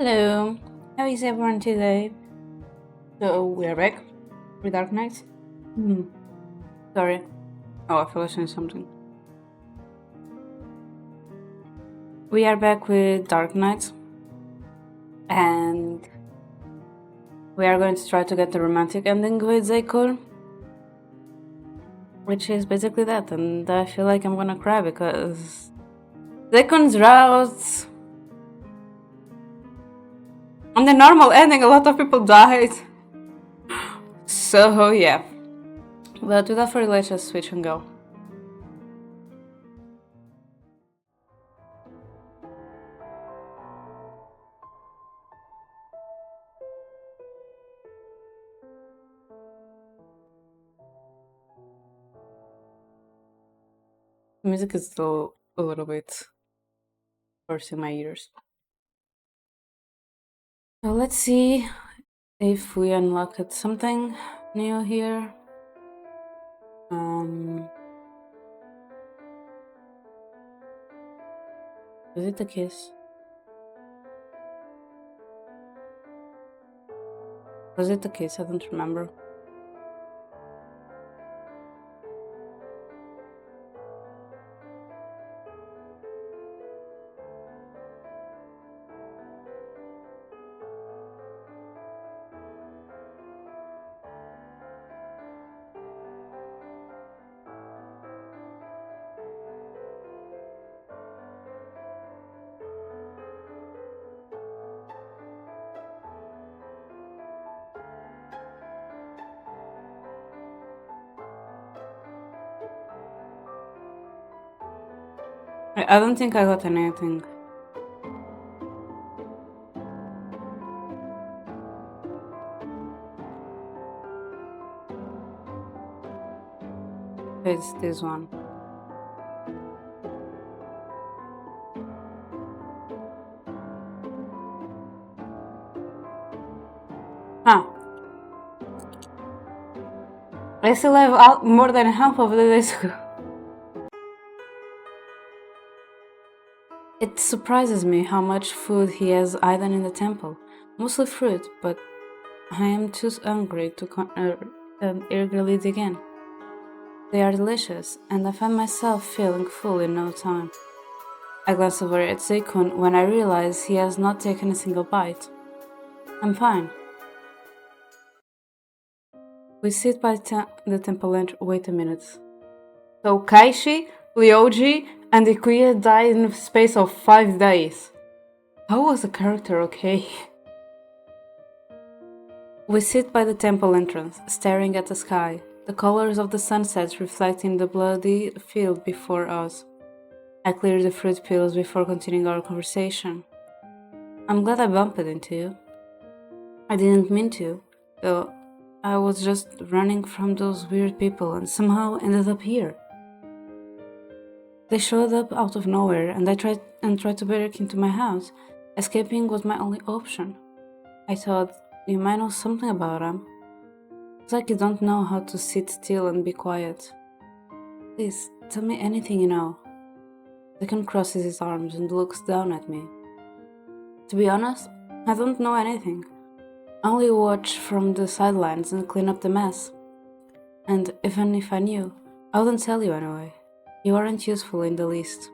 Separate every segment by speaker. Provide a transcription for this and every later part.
Speaker 1: Hello, how is everyone today? So we are back with Dark Knight. Hmm. Sorry. Oh, I forgot to say something. We are back with Dark Knight, and we are going to try to get the romantic ending with Zekor, which is basically that. And I feel like I'm gonna cry because Zekon's route. On the normal ending, a lot of people died. So yeah. But without further, let's just switch and go. The music is still a little bit forcing my ears. So let's see if we unlocked something new here. Is it a kiss? Was it a kiss? I don't remember. I don't think I got anything. It's this one. Huh. I still have more than half of the disc. It surprises me how much food he has hidden in the temple. Mostly fruit, but I am too hungry to eagerly dig in. They are delicious, and I find myself feeling full in no time. I glance over at Zeikun when I realize he has not taken a single bite. I'm fine. We sit by the temple and wait a minute. So Kaishi, Ryoji, and Ikuya died in the space of 5 days. How was the character okay? We sit by the temple entrance, staring at the sky, the colors of the sunset reflecting the bloody field before us. I clear the fruit peels before continuing our conversation. I'm glad I bumped into you. I didn't mean to, though. I was just running from those weird people and somehow ended up here. They showed up out of nowhere and I tried to break into my house. Escaping was my only option. I thought, you might know something about them. It's like you don't know how to sit still and be quiet. Please, tell me anything you know. Deacon crosses his arms and looks down at me. To be honest, I don't know anything. I only watch from the sidelines and clean up the mess. And even if I knew, I wouldn't tell you anyway. You aren't useful in the least.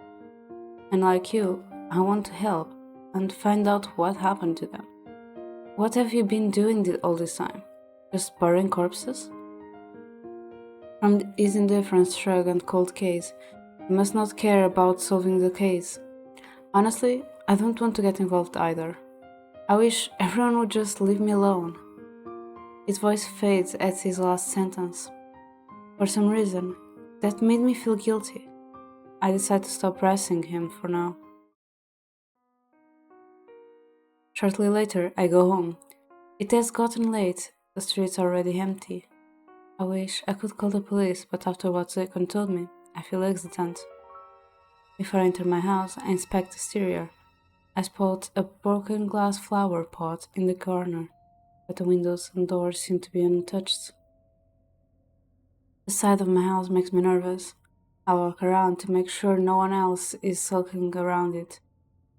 Speaker 1: And like you, I want to help and find out what happened to them. What have you been doing all this time? Just burying corpses? From his indifferent shrug and cold gaze, you must not care about solving the case. Honestly, I don't want to get involved either. I wish everyone would just leave me alone. His voice fades at his last sentence. For some reason, that made me feel guilty. I decide to stop pressing him for now. Shortly later, I go home. It has gotten late, the streets are already empty. I wish I could call the police, but after what Zekon told me, I feel hesitant. Before I enter my house, I inspect the exterior. I spot a broken glass flower pot in the corner, but the windows and doors seem to be untouched. The side of my house makes me nervous. I walk around to make sure no one else is sulking around it.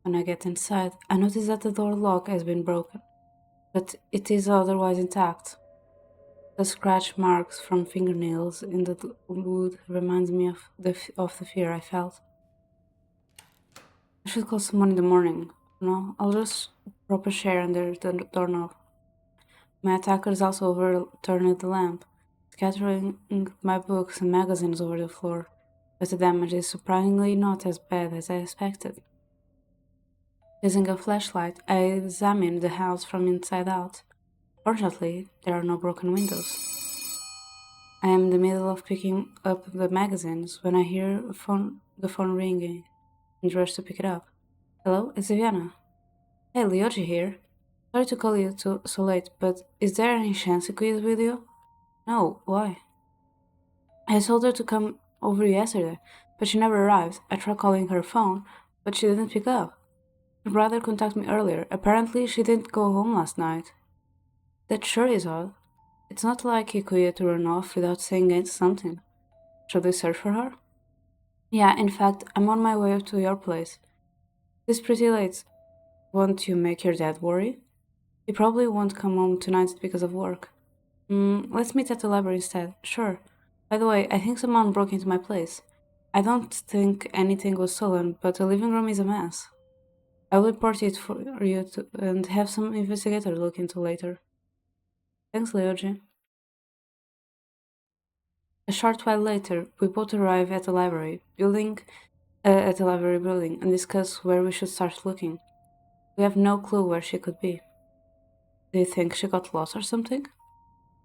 Speaker 1: When I get inside, I notice that the door lock has been broken, but it is otherwise intact. The scratch marks from fingernails in the wood reminds me of the fear I felt. I should call someone in the morning. No, I'll just prop a chair under the doorknob. My attackers also overturned the lamp, scattering my books and magazines over the floor, but the damage is surprisingly not as bad as I expected. Using a flashlight, I examine the house from inside out. Fortunately, there are no broken windows. I am in the middle of picking up the magazines when I hear the phone ringing and rush to pick it up. Hello, it's Viviana. Hey, Lyoji here. Sorry to call you so late, but is there any chance you could with you? No, why? I told her to come over yesterday, but she never arrived. I tried calling her phone, but she didn't pick up. Her brother contacted me earlier. Apparently, she didn't go home last night. That sure is odd. It's not like Ikuya to run off without saying something. Should we search for her? Yeah, in fact, I'm on my way to your place. It's pretty late. Won't you make your dad worry? He probably won't come home tonight because of work. Let's meet at the library instead. Sure. By the way, I think someone broke into my place. I don't think anything was stolen, but the living room is a mess. I will report it for you and have some investigator look into later. Thanks, Leoji. A short while later, we both arrive at the library building, and discuss where we should start looking. We have no clue where she could be. Do you think she got lost or something?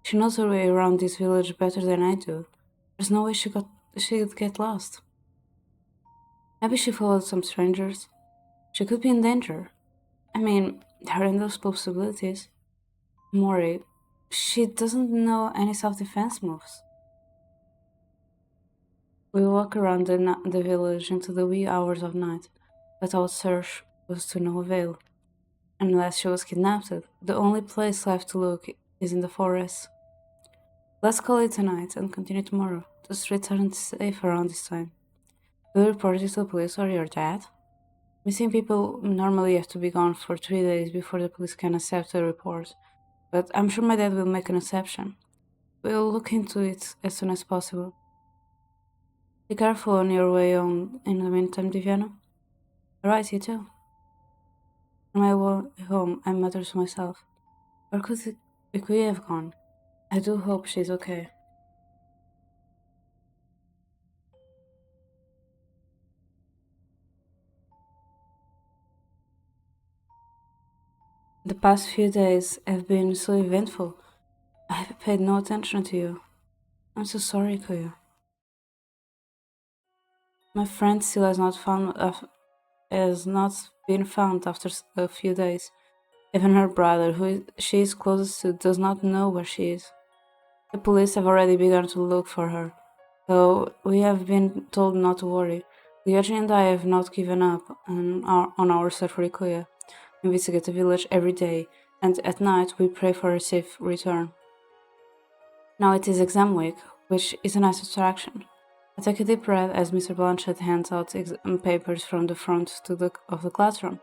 Speaker 1: She knows her way around this village better than I do. There's no way she'd get lost. Maybe she followed some strangers. She could be in danger. I mean, there are endless possibilities. Mori, she doesn't know any self-defense moves. We walk around the village into the wee hours of night, but our search was to no avail. Unless she was kidnapped, the only place left to look is in the forest. Let's call it tonight and continue tomorrow. The streets aren't safe around this time. Will you report it to the police or your dad? Missing people normally have to be gone for 3 days before the police can accept a report, but I'm sure my dad will make an exception. We'll look into it as soon as possible. Be careful on your way home in the meantime, Diviana. Alright, you too. On my way home, I mutter to myself, where could we have gone? I do hope she's okay. The past few days have been so eventful. I have paid no attention to you. I'm so sorry, Kuya. My friend still has not been found after a few days. Even her brother, she is closest to, does not know where she is. The police have already begun to look for her, though we have been told not to worry. Ryoji and I have not given up on our search for Ikuya. We investigate the village every day, and at night we pray for a safe return. Now it is exam week, which is a nice distraction. I take a deep breath as Mr. Blanchett hands out exam papers from the front of the classroom.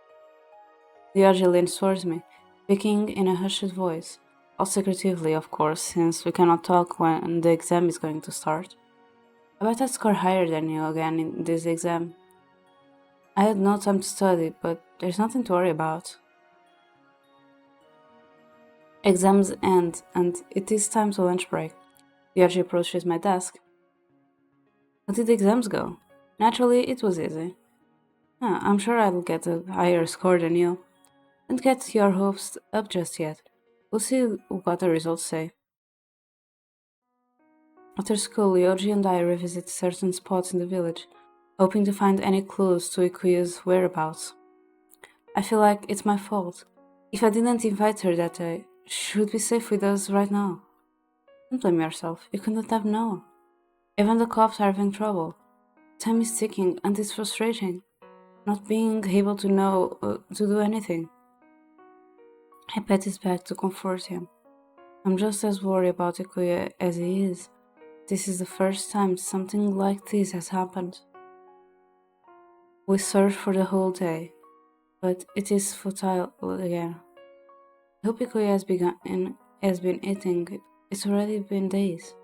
Speaker 1: Ryoji leans towards me, speaking in a hushed voice, all secretively, of course, since we cannot talk when the exam is going to start. I bet I score higher than you again in this exam. I had no time to study, but there's nothing to worry about. Exams end, and it is time to lunch break. Ryoji approaches my desk. How did the exams go? Naturally, it was easy. I'm sure I'll get a higher score than you. Don't get your hopes up just yet. We'll see what the results say. After school, Ryoji and I revisit certain spots in the village, hoping to find any clues to Ikuya's whereabouts. I feel like it's my fault. If I didn't invite her that day, she would be safe with us right now. Don't blame yourself, you couldn't have known. Even the cops are having trouble. Time is ticking and it's frustrating, not being able to do anything. I pat his back to comfort him. I'm just as worried about Ikuya as he is. This is the first time something like this has happened. We searched for the whole day. but it is futile again. I hope Ikuya has been eating. It's already been days.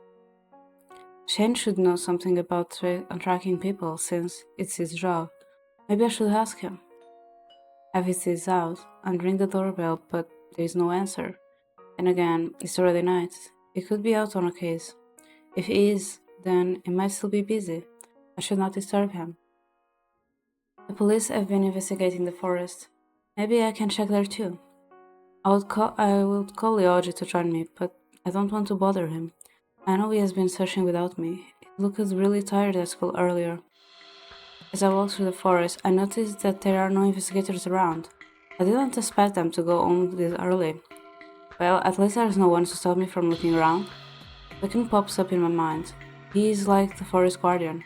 Speaker 1: Shane should know something about tracking people since it's his job. Maybe I should ask him. I visit his house and ring the doorbell, but there is no answer. And again, it's already night. He could be out on a case. If he is, then he might still be busy. I should not disturb him. The police have been investigating the forest. Maybe I can check there too. I would call Leoji to join me, but I don't want to bother him. I know he has been searching without me. He looked really tired at school earlier. As I walked through the forest, I noticed that there are no investigators around. I didn't expect them to go home this early. Well, at least there's no one to stop me from looking around. Looking pops up in my mind. He is like the forest guardian.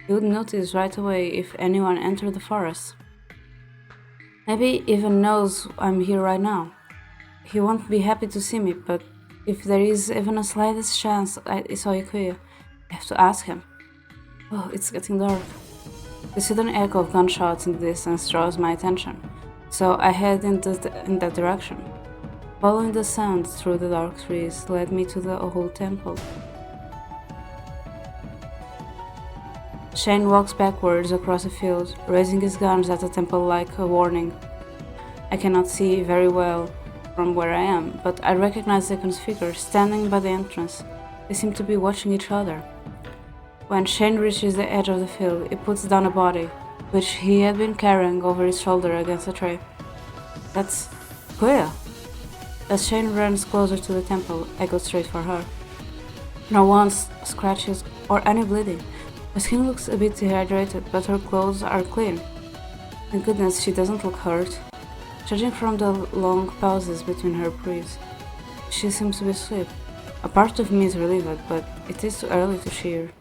Speaker 1: He would notice right away if anyone entered the forest. Maybe he even knows I'm here right now. He won't be happy to see me, but if there is even a slightest chance I saw Ikuya, I have to ask him. Oh, it's getting dark. The sudden echo of gunshots in the distance draws my attention, so I head in that direction. Following the sound through the dark trees led me to the old temple. Shane walks backwards across the field, raising his guns at the temple like a warning. I cannot see very well from where I am, but I recognize Zakon's figure standing by the entrance. They seem to be watching each other. When Shane reaches the edge of the field, he puts down a body, which he had been carrying over his shoulder against a tree. That's Kuya. As Shane runs closer to the temple, I go straight for her. No wounds, scratches, or any bleeding. Her skin looks a bit dehydrated, but her clothes are clean. Thank goodness she doesn't look hurt. Judging from the long pauses between her breaths, she seems to be asleep. A part of me is relieved, but it is too early to cheer.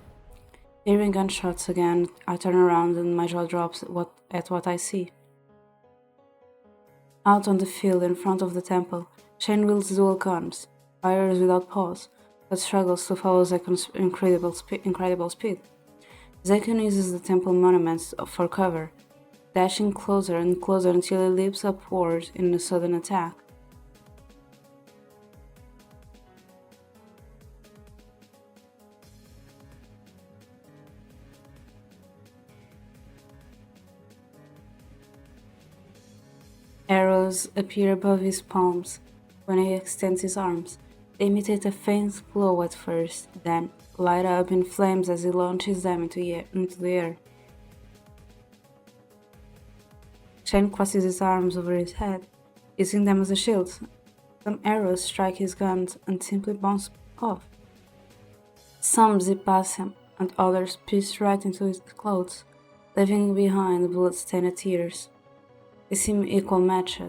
Speaker 1: Hearing gunshots again, I turn around and my jaw drops at what I see. Out on the field in front of the temple, Shane wields dual guns, fires without pause, but struggles to follow Zakon's incredible speed. Zakon uses the temple monuments for cover, dashing closer and closer until he leaps upward in a sudden attack. Arrows appear above his palms when he extends his arms. They imitate a faint glow at first, then light up in flames as he launches them into the air. Shane crosses his arms over his head, using them as a shield. Some arrows strike his guns and simply bounce off. Some zip past him, and others pierce right into his clothes, leaving behind blood-stained tears. They seem equal matched,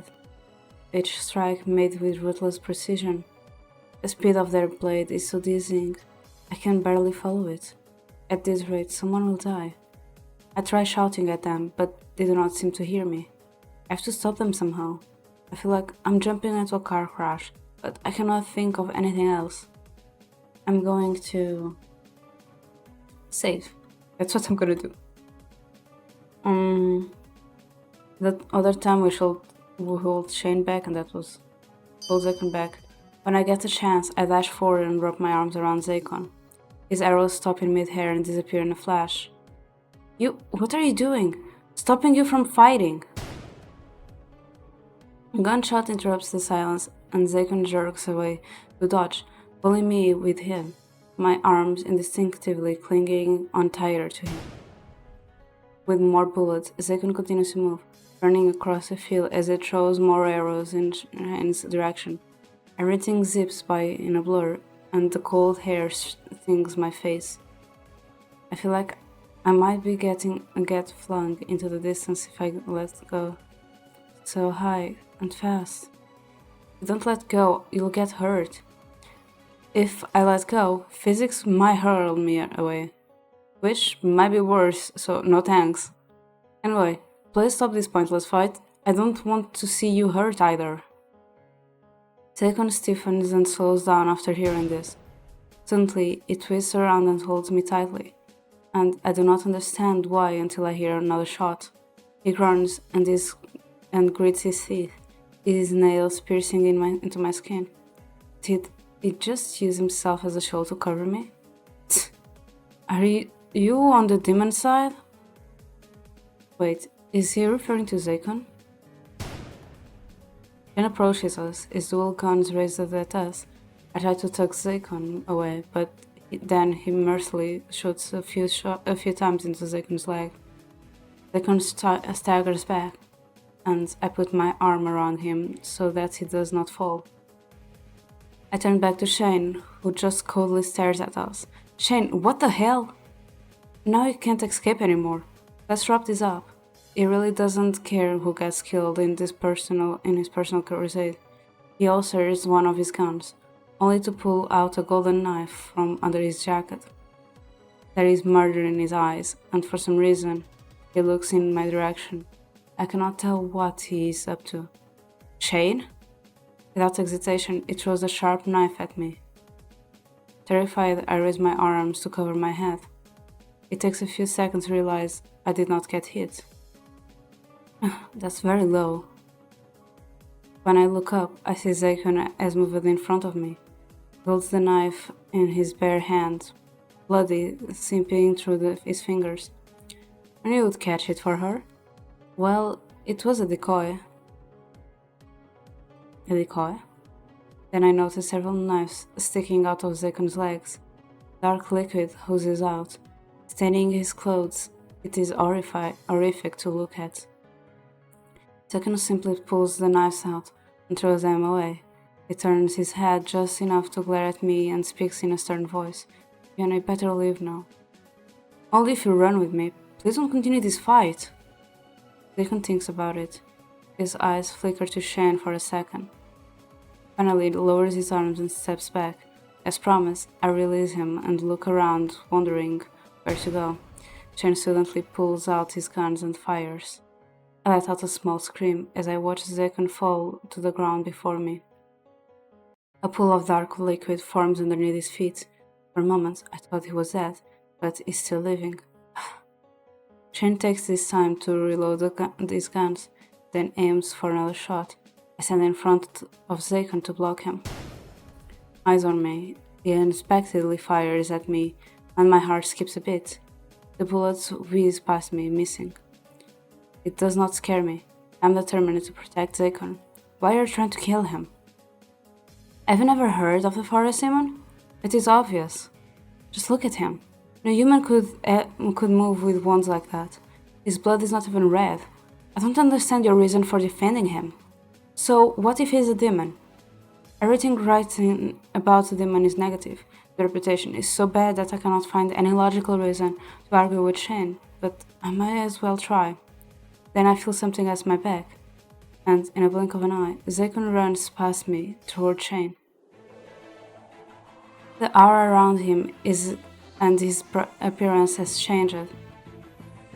Speaker 1: each strike made with ruthless precision. The speed of their blade is so dizzying, I can barely follow it. At this rate, someone will die. I try shouting at them, but they do not seem to hear me. I have to stop them somehow. I feel like I'm jumping into a car crash, but I cannot think of anything else. I'm going to save. That's what I'm gonna do. That other time we hold Shane back, and that was hold Zakon back. When I get the chance, I dash forward and wrap my arms around Zakon. His arrows stop in mid-air and disappear in a flash. What are you doing? Stopping you from fighting! A gunshot interrupts the silence, and Zakon jerks away to dodge, pulling me with him, my arms instinctively clinging on tighter to him. With more bullets, Zakon continues to move, running across the field as it throws more arrows in his direction. Everything zips by in a blur, and the cold hair stings my face. I feel like I might be get flung into the distance if I let go. So high and fast. If you don't let go, you'll get hurt. If I let go, physics might hurl me away. Which might be worse, so no thanks. Anyway, please stop this pointless fight. I don't want to see you hurt either. Zakon stiffens and slows down after hearing this. Suddenly, it twists around and holds me tightly, and I do not understand why until I hear another shot. He grunts, and his and grits his teeth, his nails piercing into my skin. Did he just use himself as a shield to cover me? Are you on the demon side? Wait, is he referring to Zakon? Ken approaches us, his dual guns raised at us. I try to tug Zakon away, but then he mercilessly shoots a few times into Zakon's leg. Zakon staggers back, and I put my arm around him so that he does not fall. I turn back to Shane, who just coldly stares at us. Shane, what the hell? Now you can't escape anymore. Let's wrap this up. He really doesn't care who gets killed in his personal crusade. He alters one of his guns, only to pull out a golden knife from under his jacket. There is murder in his eyes, and for some reason, he looks in my direction. I cannot tell what he is up to. Shane? Without hesitation, he throws a sharp knife at me. Terrified, I raise my arms to cover my head. It takes a few seconds to realize I did not get hit. That's very low. When I look up, I see Zakon has moved in front of me. He holds the knife in his bare hand, bloody, seeping through his fingers. I knew you would catch it for her. Well, it was a decoy. A decoy? Then I notice several knives sticking out of Zakon's legs. Dark liquid oozes out, staining his clothes. It is horrific to look at. Zakon simply pulls the knives out and throws them away. He turns his head just enough to glare at me and speaks in a stern voice. "Yen, I better leave now." "Only if you run with me. Please don't continue this fight." Zakon thinks about it. His eyes flicker to Shane for a second. Finally, he lowers his arms and steps back. As promised, I release him and look around, wondering where to go. Shane suddenly pulls out his guns and fires. I let out a small scream as I watch Zakon fall to the ground before me. A pool of dark liquid forms underneath his feet. For a moment, I thought he was dead, but he's still living. Shane takes this time to reload his guns, then aims for another shot. I stand in front of Zakon to block him. Eyes on me, he unexpectedly fires at me, and my heart skips a bit. The bullets whiz past me, missing. It does not scare me. I'm determined to protect Zakon. Why are you trying to kill him? Have you never heard of the forest demon? It is obvious. Just look at him. No human could move with wounds like that. His blood is not even red. I don't understand your reason for defending him. So, what if he's a demon? Everything written about the demon is negative. The reputation is so bad that I cannot find any logical reason to argue with Shane, but I might as well try. Then I feel something at my back, and in a blink of an eye, Zakon runs past me toward Shane. The aura around him and his appearance has changed.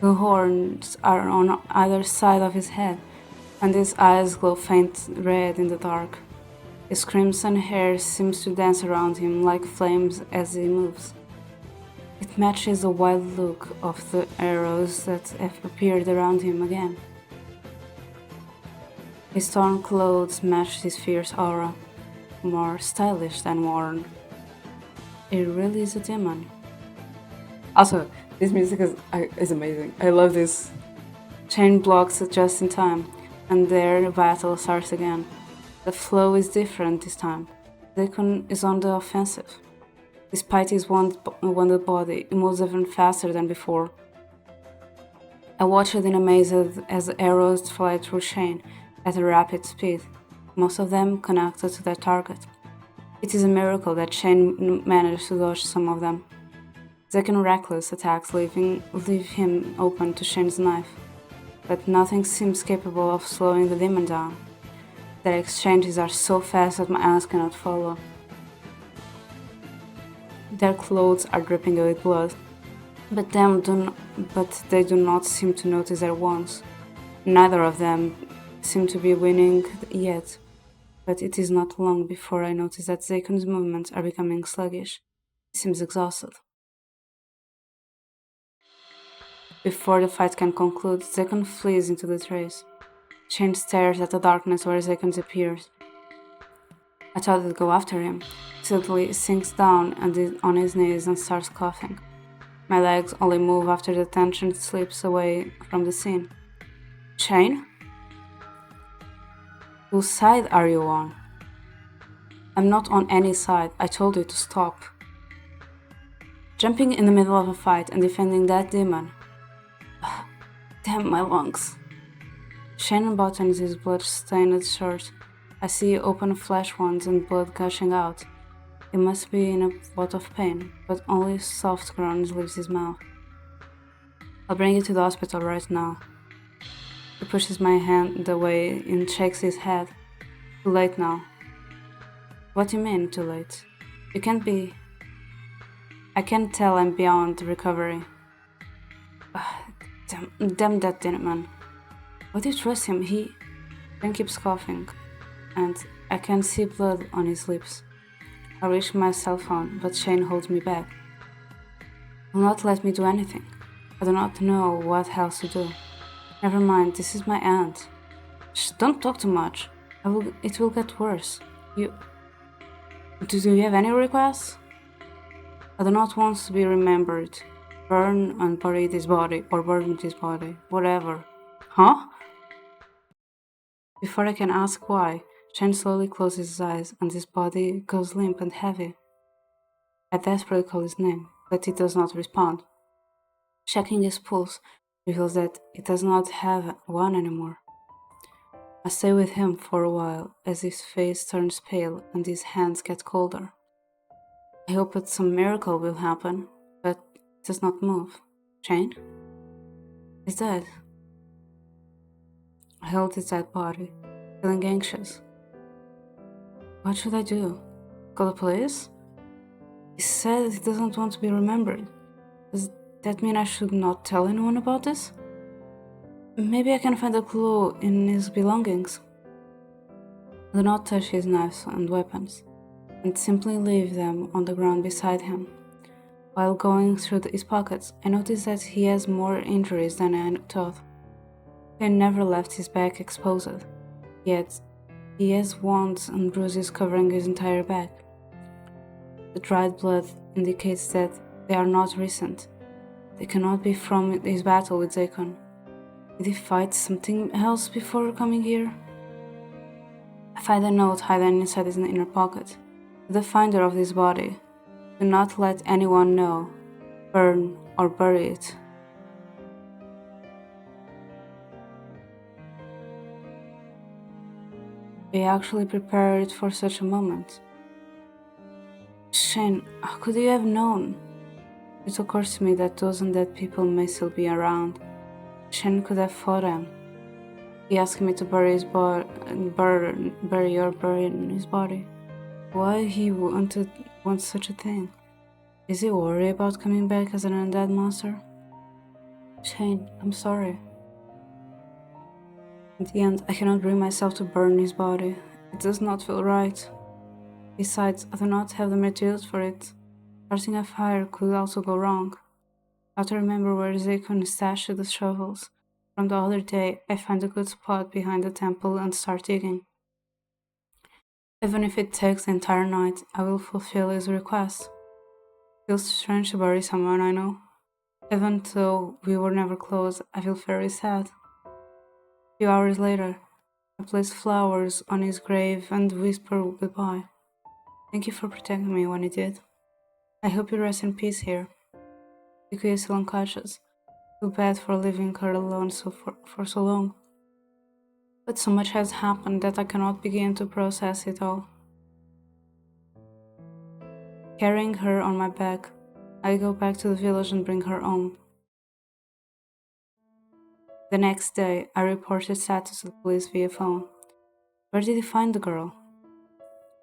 Speaker 1: The horns are on either side of his head, and his eyes glow faint red in the dark. His crimson hair seems to dance around him like flames as he moves. It matches the wild look of the arrows that have appeared around him again. His torn clothes match his fierce aura, more stylish than worn. It really is a demon. Also, this music is amazing. I love this. Shane blocks it just in time, and their battle starts again. The flow is different this time. Zakon is on the offensive. Despite his wounded body, he moves even faster than before. I watched in amaze as the arrows fly through Shane at a rapid speed, most of them connected to their target. It is a miracle that Shane managed to dodge some of them. Zakon reckless attacks leave him open to Shane's knife, but nothing seems capable of slowing the demon down. Their exchanges are so fast that my eyes cannot follow. Their clothes are dripping with blood, but they do not seem to notice their wounds. Neither of them seem to be winning yet, but it is not long before I notice that Zakon's movements are becoming sluggish. He seems exhausted. Before the fight can conclude, Zakon flees into the trace. Shane stares at the darkness where Zaycon disappears. I thought I'd go after him. Suddenly sinks down and is on his knees and starts coughing. My legs only move after the tension slips away from the scene. Shane? Whose side are you on? I'm not on any side. I told you to stop. Jumping in the middle of a fight and defending that demon. Damn my lungs. Shane unbuttons his blood-stained shirt. I see open flesh wounds and blood gushing out. He must be in a lot of pain, but only soft groans leaves his mouth. I'll bring you to the hospital right now. He pushes my hand away and shakes his head. Too late now. What do you mean, too late? You can't be... I can tell I'm beyond recovery. Damn that demon. Why do you trust him? Then keeps coughing, and I can see blood on his lips. I reach my cell phone, but Shane holds me back. Will not let me do anything. I do not know what else to do. Never mind, this is my aunt. Shh, don't talk too much. It will get worse. Do you have any requests? I do not want to be remembered. Burn and bury this body, or burn this body, whatever. Huh? Before I can ask why, Shane slowly closes his eyes and his body goes limp and heavy. I desperately call his name, but he does not respond. Checking his pulse reveals that he does not have one anymore. I stay with him for a while as his face turns pale and his hands get colder. I hope that some miracle will happen, but he does not move. Shane? He's dead. I hold his dead body, feeling anxious. What should I do? Call the police? He said he doesn't want to be remembered. Does that mean I should not tell anyone about this? Maybe I can find a clue in his belongings. I do not touch his knives and weapons, and simply leave them on the ground beside him. While going through his pockets, I notice that he has more injuries than I thought. He never left his back exposed, yet he has wounds and bruises covering his entire back. The dried blood indicates that they are not recent. They cannot be from his battle with Zaycon. Did he fight something else before coming here? I find a note hidden inside his inner pocket. To the finder of this body, do not let anyone know. Burn or bury it. I actually prepared for such a moment. Shane, how could you have known? It occurs to me that those undead people may still be around. Shane could have fought them. He asked me to bury his body, bury in his body. Why he wants such a thing? Is he worried about coming back as an undead monster? Shane, I'm sorry. In the end, I cannot bring myself to burn his body. It does not feel right. Besides, I do not have the materials for it. Starting a fire could also go wrong. I have to remember where Zaycon stashed the shovels. From the other day, I find a good spot behind the temple and start digging. Even if it takes the entire night, I will fulfill his request. Feels strange to bury someone I know. Even though we were never close, I feel very sad. A few hours later, I place flowers on his grave and whisper goodbye. Thank you for protecting me when you did. I hope you rest in peace here. Yuki is still unconscious. Too bad for leaving her alone for so long. But so much has happened that I cannot begin to process it all. Carrying her on my back, I go back to the village and bring her home. The next day, I reported status to the police via phone. Where did you find the girl?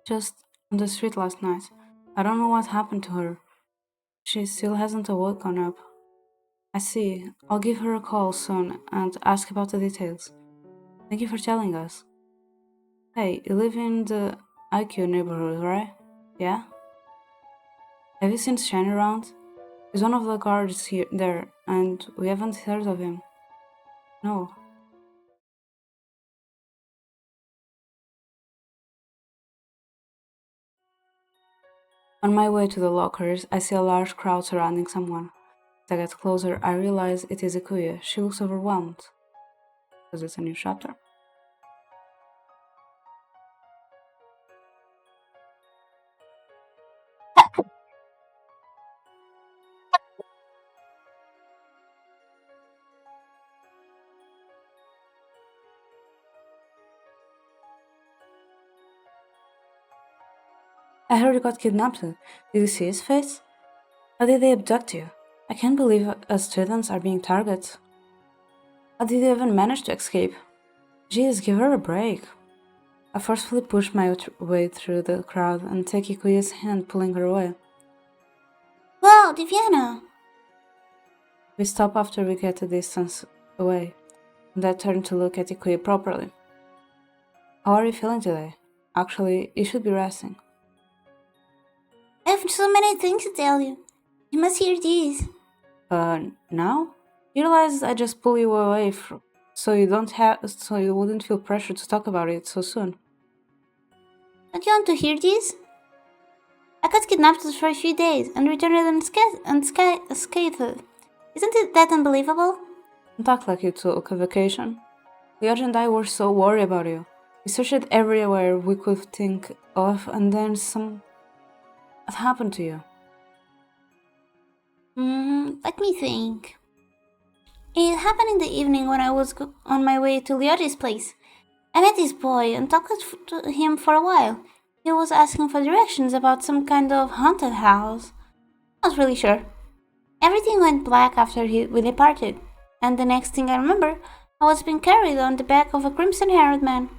Speaker 1: Just on the street last night. I don't know what happened to her. She still hasn't woken up. I see. I'll give her a call soon and ask about the details. Thank you for telling us. Hey, you live in the IQ neighborhood, right? Yeah? Have you seen Shane around? He's one of the guards there, and we haven't heard of him. No. On my way to the lockers, I see a large crowd surrounding someone. As I get closer, I realize it is Ikuya. She looks overwhelmed. Because it's a new chapter. I heard you got kidnapped. Did you see his face? How did they abduct you? I can't believe us students are being targeted. How did you even manage to escape? Jeez, give her a break. I forcefully push my way through the crowd and take Ikuya's hand, pulling her away.
Speaker 2: Wow, Diviana!
Speaker 1: We stop after we get a distance away, and I turn to look at Ikuya properly. How are you feeling today? Actually, you should be resting.
Speaker 2: I have so many things to tell you. You must hear this.
Speaker 1: Now? You realize I just pull you away so you wouldn't feel pressure to talk about it so soon.
Speaker 2: Don't you want to hear this? I got kidnapped for a few days and returned unscathed. Isn't it that unbelievable?
Speaker 1: Don't act like you took a vacation. Leon and I were so worried about you. We searched everywhere we could think of, and then what happened to you?
Speaker 2: Let me think. It happened in the evening when I was on my way to Leoti's place. I met this boy and talked to him for a while. He was asking for directions about some kind of haunted house. I was really sure. Everything went black after we departed, and the next thing I remember, I was being carried on the back of a crimson-haired man.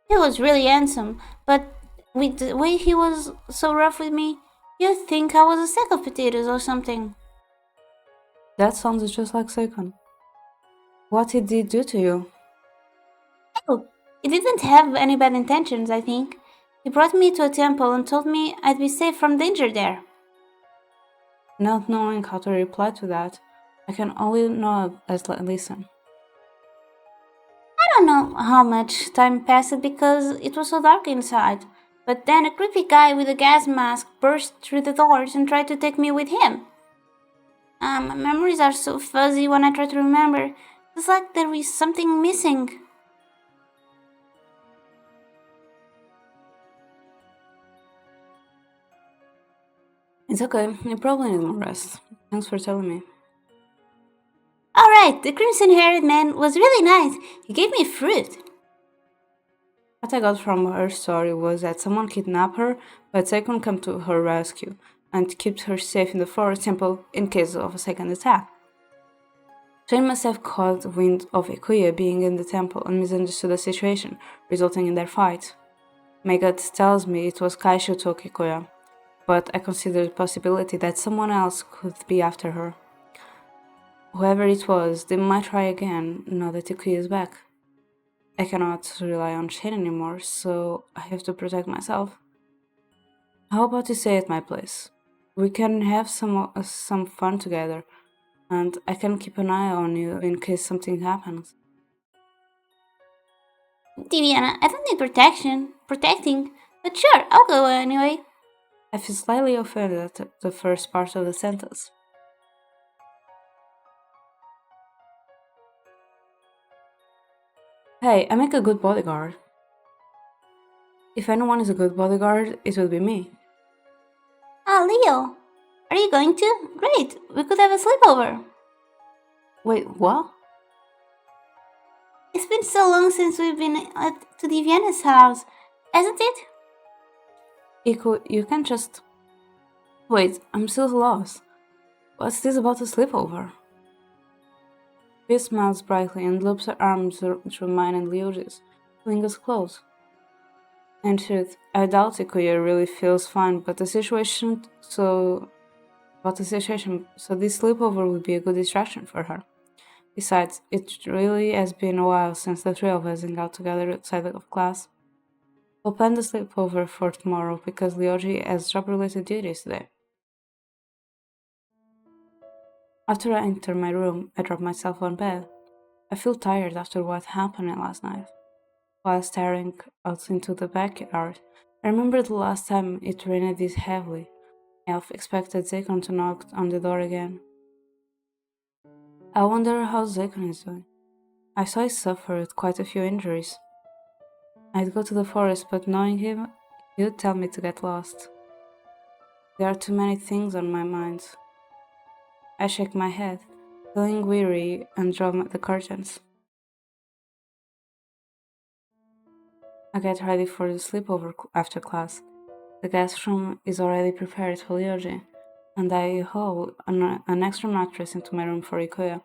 Speaker 2: He was really handsome, but with the way he was so rough with me, you'd think I was a sack of potatoes or something.
Speaker 1: That sounds just like Seikon. What did he do to you?
Speaker 2: Oh, he didn't have any bad intentions, I think. He brought me to a temple and told me I'd be safe from danger there.
Speaker 1: Not knowing how to reply to that, I can only nod as listen.
Speaker 2: I don't know how much time passed because it was so dark inside, but then a creepy guy with a gas mask burst through the doors and tried to take me with him. My memories are so fuzzy when I try to remember. It's like there is something missing.
Speaker 1: It's okay, you probably need more rest. Thanks for telling me.
Speaker 2: Alright, the crimson haired man was really nice. He gave me fruit.
Speaker 1: What I got from her story was that someone kidnapped her, but Seikon came to her rescue and kept her safe in the forest temple in case of a second attack. Shane must have caught wind of Ikuya being in the temple and misunderstood the situation, resulting in their fight. My gut tells me it was Kaishu who took Ikuya, but I consider the possibility that someone else could be after her. Whoever it was, they might try again now that Ikuya is back. I cannot rely on Shane anymore, so I have to protect myself. How about you stay at my place? We can have some fun together, and I can keep an eye on you in case something happens.
Speaker 2: Diviana, I don't need protecting, but sure, I'll go anyway.
Speaker 1: I feel slightly offended at the first part of the sentence. Hey, I make a good bodyguard. If anyone is a good bodyguard, it will be me.
Speaker 2: Ah, Leo, are you going to? Great, we could have a sleepover.
Speaker 1: Wait, what?
Speaker 2: It's been so long since we've been to Diviana's house, hasn't it?
Speaker 1: Iko, you can just. Wait, I'm still lost. What's this about a sleepover? She smiles brightly and loops her arms through mine and Liuji's, pulling us close. In truth, I doubt Ikuya really feels fine, but the situation, so this sleepover would be a good distraction for her. Besides, it really has been a while since the three of us hung out together outside of class. We'll plan the sleepover for tomorrow because Lyoji has job-related duties today. After I enter my room, I drop myself on bed. I feel tired after what happened last night. While staring out into the backyard, I remember the last time it rained this heavily. I half expected Zakon to knock on the door again. I wonder how Zakon is doing. I saw he suffered quite a few injuries. I'd go to the forest, but knowing him, he'd tell me to get lost. There are too many things on my mind. I shake my head, feeling weary, and draw the curtains. I get ready for the sleepover after class. The guest room is already prepared for Lyoji, and I haul an extra mattress into my room for Ikuya.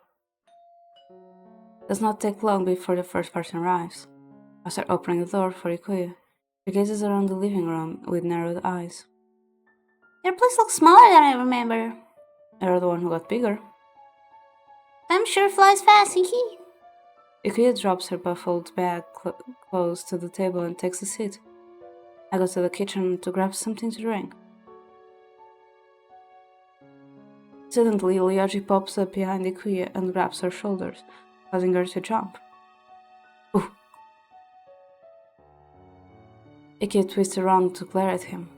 Speaker 1: It does not take long before the first person arrives. I start opening the door for Ikuya. She gazes around the living room with narrowed eyes.
Speaker 2: Your place looks smaller than I remember.
Speaker 1: You're the one who got bigger.
Speaker 2: Time sure flies fast, hee.
Speaker 1: Ikuya drops her buffled bag close to the table and takes a seat. I go to the kitchen to grab something to drink. Suddenly, Lyoji pops up behind Ikuya and grabs her shoulders, causing her to jump. Ooh! Ikuya twists around to glare at him.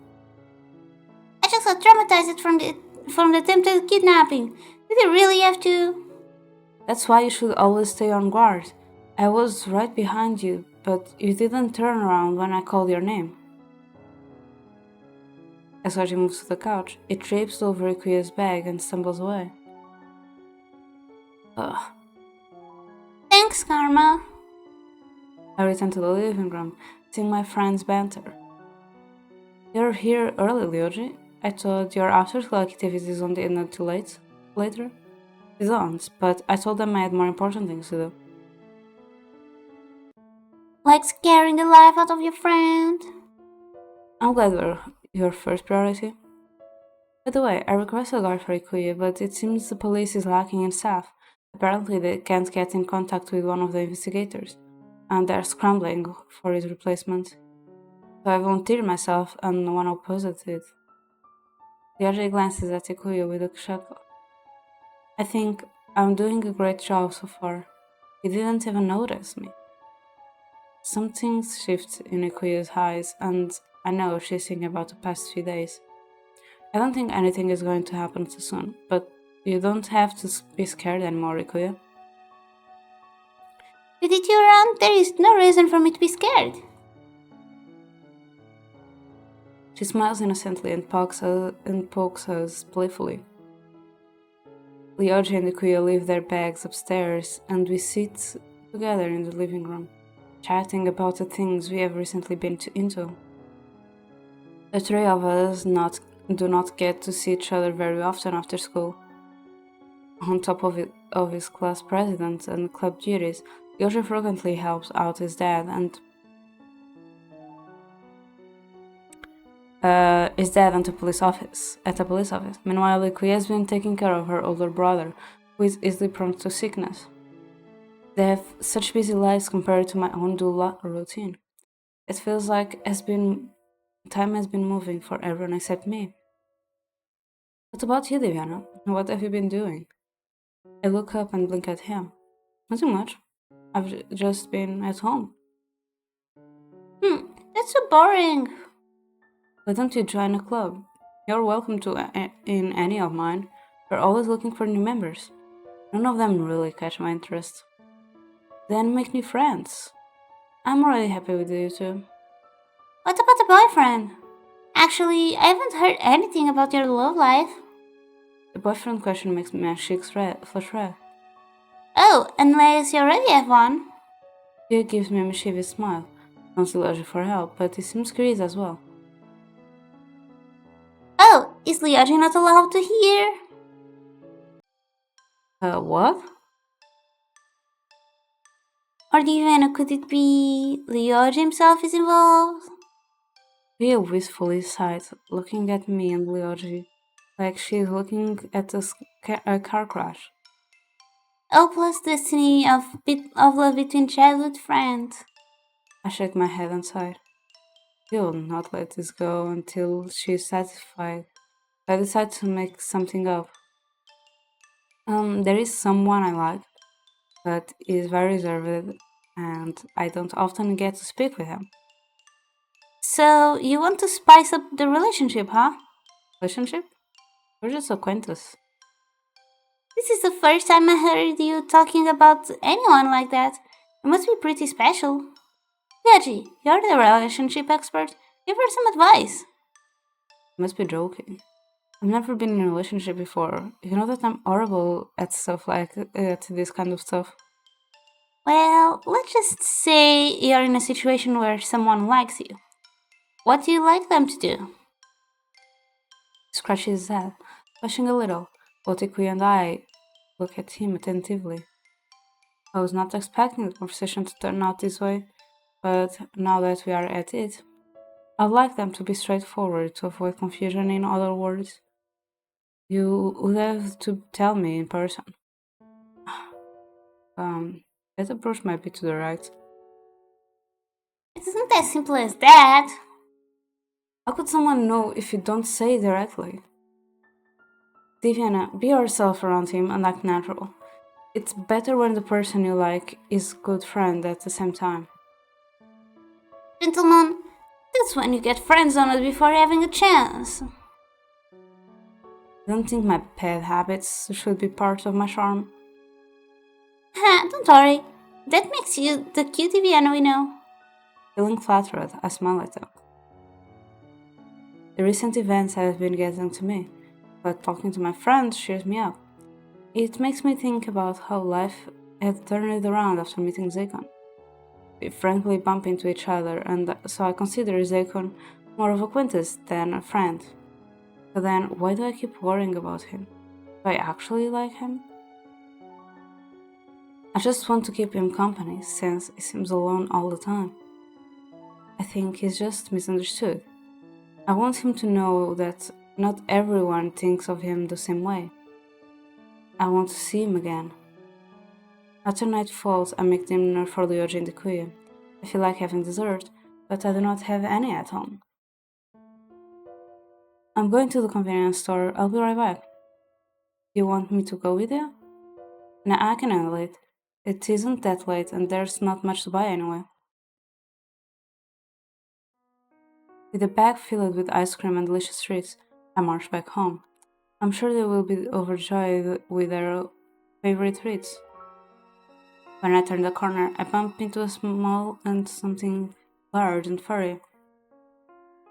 Speaker 2: I just got traumatized from the attempted kidnapping. Did he really have to?
Speaker 1: That's why you should always stay on guard. I was right behind you, but you didn't turn around when I called your name. As Haji moves to the couch, it drapes over Ikuya's bag and stumbles away. Ugh.
Speaker 2: Thanks, Karma.
Speaker 1: I return to the living room, seeing my friends banter. You're here early, Lyoji. I thought your after-school activities won't end until later. They don't, but I told them I had more important things to do.
Speaker 2: Like scaring the life out of your friend.
Speaker 1: I'm glad we're your first priority. By the way, I requested a guard for Ikuya, but it seems the police is lacking in staff. Apparently, they can't get in contact with one of the investigators, and they're scrambling for his replacement. So I volunteered myself, and no one opposed it. Lyoji glances at Ikuya with a chuckle. I think I'm doing a great job so far. He didn't even notice me. Something shifts in Ikuya's eyes, and I know she's thinking about the past few days. I don't think anything is going to happen too soon, but you don't have to be scared anymore, Ikuya.
Speaker 2: With it you around, there is no reason for me to be scared.
Speaker 1: She smiles innocently and pokes us playfully. Lyoji and Ikuya leave their bags upstairs, and we sit together in the living room, chatting about the things we have recently been into. The three of us do not get to see each other very often after school. On top of his class president and club duties, Lyoji frequently helps out his dad and is dead at the police office. Meanwhile, Ikuya has been taking care of her older brother, who is easily prone to sickness. They have such busy lives compared to my own dual routine. It feels like time has been moving for everyone except me. What about you, Divyana? What have you been doing? I look up and blink at him. Nothing much. I've just been at home.
Speaker 2: That's so boring.
Speaker 1: Why don't you join a club? You're welcome to in any of mine. We're always looking for new members. None of them really catch my interest. Then make new friends. I'm already happy with you two.
Speaker 2: What about the boyfriend? Actually, I haven't heard anything about your love life.
Speaker 1: The boyfriend question makes my cheeks flush red.
Speaker 2: Oh, unless you already have one.
Speaker 1: He gives me a mischievous smile. Wants to urge for help, but he seems curious as well.
Speaker 2: Oh, is Lyoji not allowed to hear?
Speaker 1: What?
Speaker 2: Or even could it be Lyoji himself is involved?
Speaker 1: Ria wistfully sighs, looking at me and Lyoji, like she's looking at a car crash.
Speaker 2: Hopeless destiny of love between childhood friends.
Speaker 1: I shake my head and sigh. He will not let this go until she's satisfied. I decide to make something up. There is someone I like, but he is very reserved, and I don't often get to speak with him.
Speaker 2: So, you want to spice up the relationship, huh?
Speaker 1: Relationship? We're just acquaintances.
Speaker 2: This is the first time I heard you talking about anyone like that. It must be pretty special. Yaji, you're the relationship expert. Give her some advice.
Speaker 1: You must be joking. I've never been in a relationship before. You know that I'm horrible at stuff like at this kind of stuff.
Speaker 2: Well, let's just say you're in a situation where someone likes you. What do you like them to do?
Speaker 1: Scratches his head, blushing a little. Both Ikui and I look at him attentively. I was not expecting the conversation to turn out this way, but now that we are at it, I'd like them to be straightforward to avoid confusion. In other words, you would have to tell me in person. Um, that approach might be to the right.
Speaker 2: It isn't as simple as that.
Speaker 1: How could someone know if you don't say it directly? Diviana, be yourself around him and act natural. It's better when the person you like is good friend at the same time.
Speaker 2: Gentlemen, that's when you get friend zoned before having a chance.
Speaker 1: I don't think my bad habits should be part of my charm.
Speaker 2: Ha, don't worry. That makes you the cutie Vienna we know.
Speaker 1: Feeling flattered, I smile at them. The recent events have been getting to me, but talking to my friends cheers me up. It makes me think about how life had turned it around after meeting Zakon. We frankly bump into each other, and so I consider Zakon more of a acquaintance than a friend. But then, why do I keep worrying about him? Do I actually like him? I just want to keep him company, since he seems alone all the time. I think he's just misunderstood. I want him to know that not everyone thinks of him the same way. I want to see him again. After night falls, I make dinner for Lyoji and the Kuya. I feel like having dessert, but I do not have any at home. I'm going to the convenience store. I'll be right back. You want me to go with you? Nah, I can handle it. It isn't that late and there's not much to buy anyway. With a bag filled with ice cream and delicious treats, I march back home. I'm sure they will be overjoyed with their favorite treats. When I turn the corner, I bump into a small and something large and furry.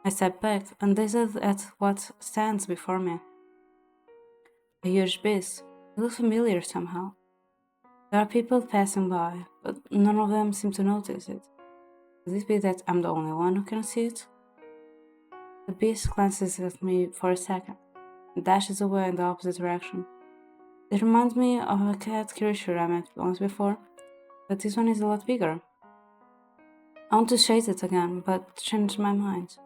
Speaker 1: I step back and gaze at what stands before me. A huge beast. It looks familiar somehow. There are people passing by, but none of them seem to notice it. Could it be that I'm the only one who can see it? The beast glances at me for a second and dashes away in the opposite direction. It reminds me of a cat creature I met once before, but this one is a lot bigger. I want to chase it again, but changed my mind.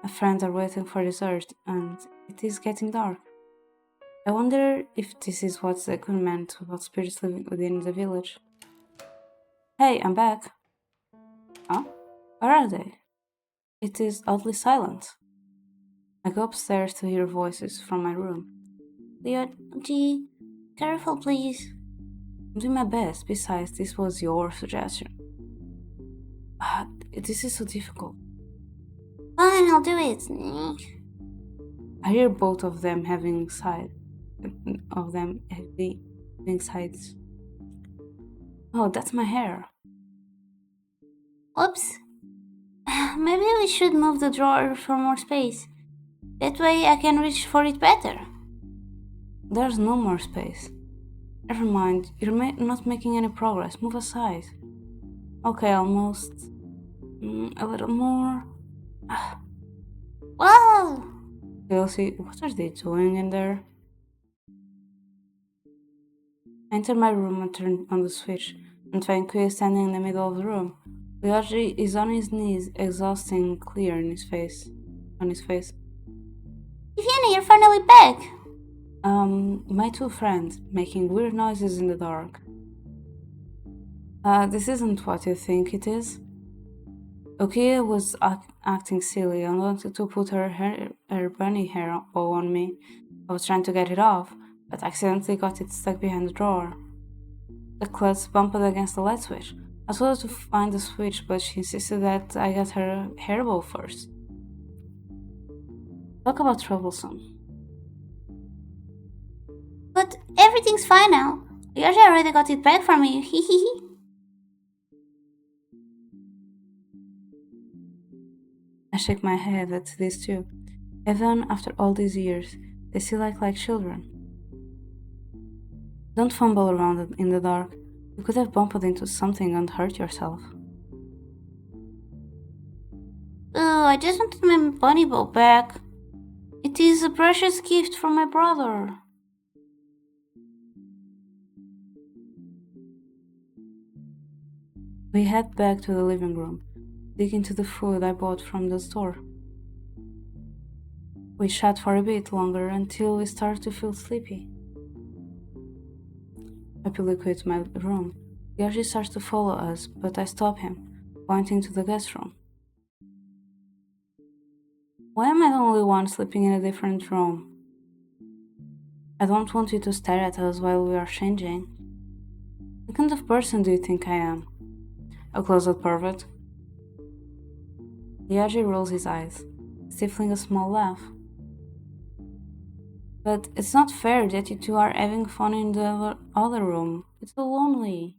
Speaker 1: My friends are waiting for dessert, and it is getting dark. I wonder if this is what Zekun meant about spirits living within the village. Hey, I'm back. Huh? Where are they? It is oddly silent. I go upstairs to hear voices from my room.
Speaker 2: Leo, gee, careful please.
Speaker 1: I'm doing my best, besides, this was your suggestion. This is so difficult.
Speaker 2: Fine, I'll do it.
Speaker 1: I hear both of them having sides. Oh, that's my hair.
Speaker 2: Oops. Maybe we should move the drawer for more space. That way I can reach for it better.
Speaker 1: There's no more space. Never mind, you're not making any progress. Move aside. Okay, almost. A little more.
Speaker 2: Whoa!
Speaker 1: Elsie, what are they doing in there? I enter my room and turn on the switch, and find Kuya standing in the middle of the room. Ryoji is on his knees, exhausting clear on his face.
Speaker 2: Viviana, you're finally back!
Speaker 1: My two friends, making weird noises in the dark. This isn't what you think it is. Okia was acting silly and wanted to put her bunny hair bow on me. I was trying to get it off, but accidentally got it stuck behind the drawer. The klutz bumped against the light switch. I told her to find the switch, but she insisted that I get her hair bow first. Talk about troublesome.
Speaker 2: But everything's fine now. Yoshi already got it back for me. Hehehe.
Speaker 1: I shake my head at this too. Even after all these years, they still act like children. Don't fumble around in the dark. You could have bumped into something and hurt yourself.
Speaker 2: Oh, I just wanted my bunny ball back. It is a precious gift from my brother.
Speaker 1: We head back to the living room, dig into the food I bought from the store. We chat for a bit longer until we start to feel sleepy. I quit my room. Yoshi starts to follow us, but I stop him, pointing to the guest room. Why am I the only one sleeping in a different room? I don't want you to stare at us while we are changing. What kind of person do you think I am? A closet pervert? Yaji rolls his eyes, stifling a small laugh. But it's not fair that you two are having fun in the other room. It's so lonely.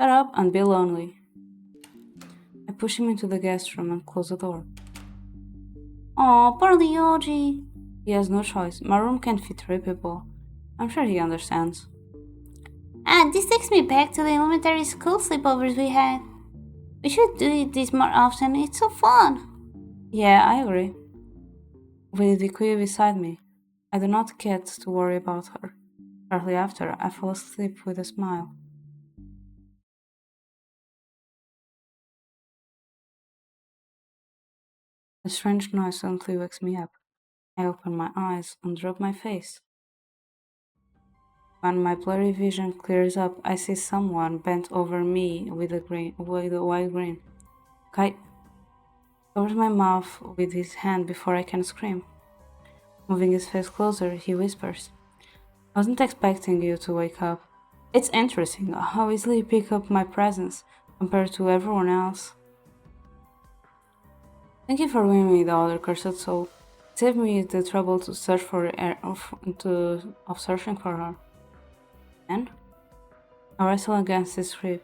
Speaker 1: Shut up and be lonely. I push him into the guest room and close the door.
Speaker 2: Aw, poor Yoji.
Speaker 1: He has no choice. My room can't fit 3 people. I'm sure he understands.
Speaker 2: This takes me back to the elementary school sleepovers we had. We should do this more often, it's so fun.
Speaker 1: Yeah, I agree. With Ikuya beside me, I do not get to worry about her. Shortly after, I fall asleep with a smile. A strange noise suddenly wakes me up. I open my eyes and rub my face. When my blurry vision clears up, I see someone bent over me with a wide grin. Kai covers my mouth with his hand before I can scream. Moving his face closer, he whispers, "I wasn't expecting you to wake up. It's interesting how easily you pick up my presence compared to everyone else. Thank you for bringing me the other cursed soul. It saved me the trouble to search of searching for her." And I wrestle against his rib,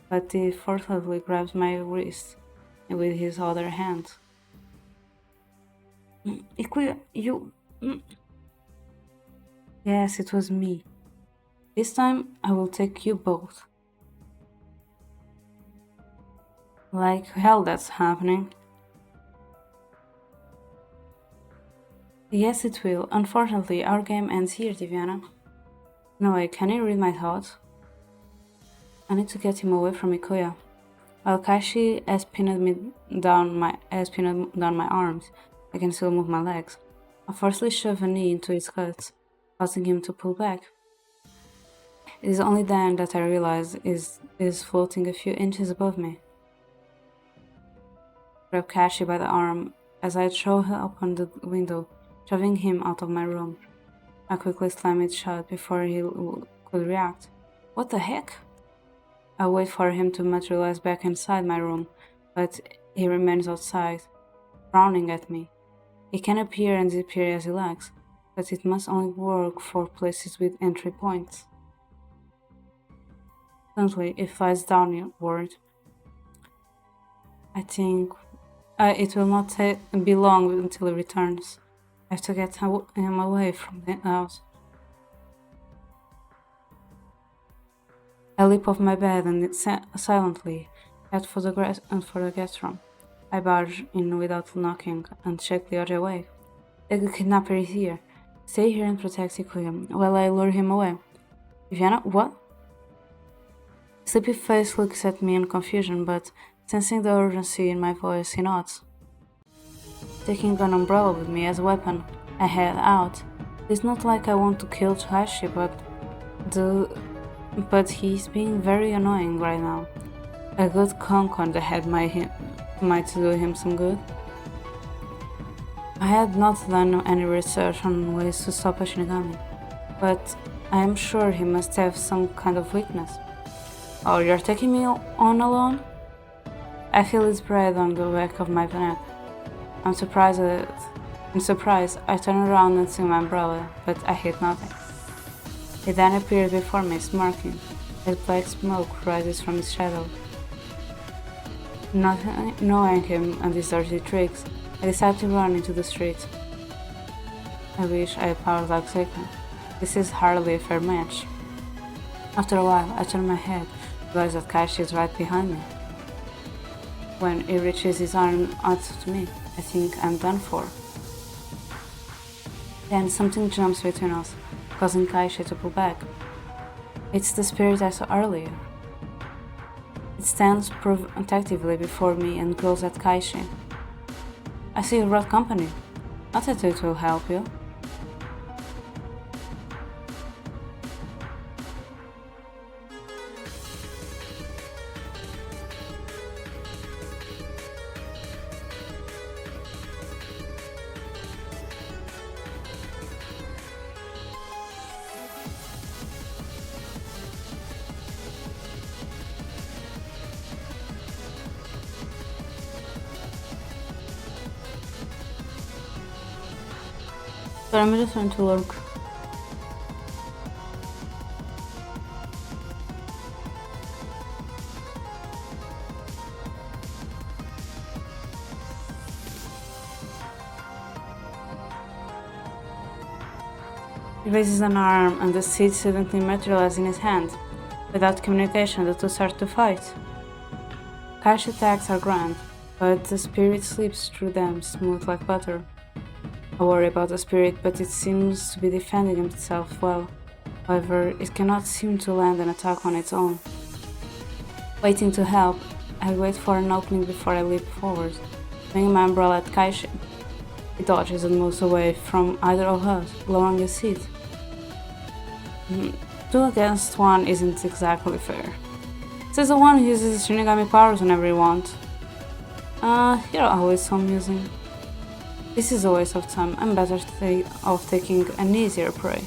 Speaker 1: but he forcefully grabs my wrist with his other hand. Ikuya, you. Yes, it was me. This time I will take you both. Like hell, that's happening. Yes, it will. Unfortunately, our game ends here, Diviana. No way, can you read my thoughts? I need to get him away from Ikuya. While Kashi has pinned down my arms, I can still move my legs. I forcefully shove a knee into his guts, causing him to pull back. It is only then that I realize is floating a few inches above me. I grab Kashi by the arm as I throw her open the window, shoving him out of my room. I quickly slam it shut before he could react. What the heck? I wait for him to materialize back inside my room, but he remains outside, frowning at me. He can appear and disappear as he likes, but it must only work for places with entry points. Suddenly, it flies downward. I think it will not be long until he returns. I have to get him away from the house. I leap off my bed and silently head for the guest room. I barge in without knocking and shake the other away. The kidnapper is here. Stay here and protect Ikuya while I lure him away. Viviana, what? Sleepy face looks at me in confusion, but sensing the urgency in my voice, he nods. Taking an umbrella with me as a weapon, I head out. It's not like I want to kill Tashi, but he's being very annoying right now. A good conk on the head might do him some good. I had not done any research on ways to stop a Shinigami, but I am sure he must have some kind of weakness. Oh, you're taking me on alone? I feel his breath on the back of my neck. I'm surprised In surprise, I turn around and see my umbrella, but I hit nothing. He then appears before me, smirking, as black smoke rises from his shadow. Not knowing him and his dirty tricks, I decide to run into the street. I wish I had powers like Zeka. This is hardly a fair match. After a while, I turn my head, realize that Kaishi is right behind me. When he reaches his arm out to me, I think I'm done for. Then something jumps between us, causing Kaishi to pull back. It's the spirit I saw earlier. It stands protectively before me and glows at Kaishi. I see you brought company. Not that it will help you. So I'm just trying to look. He raises an arm and the seed suddenly materializes in his hand. Without communication, the two start to fight. Cash attacks are grand, but the spirit slips through them smooth like butter. I worry about the spirit, but it seems to be defending itself well. However, it cannot seem to land an attack on its own. Waiting to help, I wait for an opening before I leap forward, swinging my umbrella at Kaishi. He dodges and moves away from either of us, lowering his seat. 2 against 1 isn't exactly fair. Says the one who uses Shinigami powers whenever he wants. You're always so amusing. This is a waste of time. I'm better off taking an easier prey.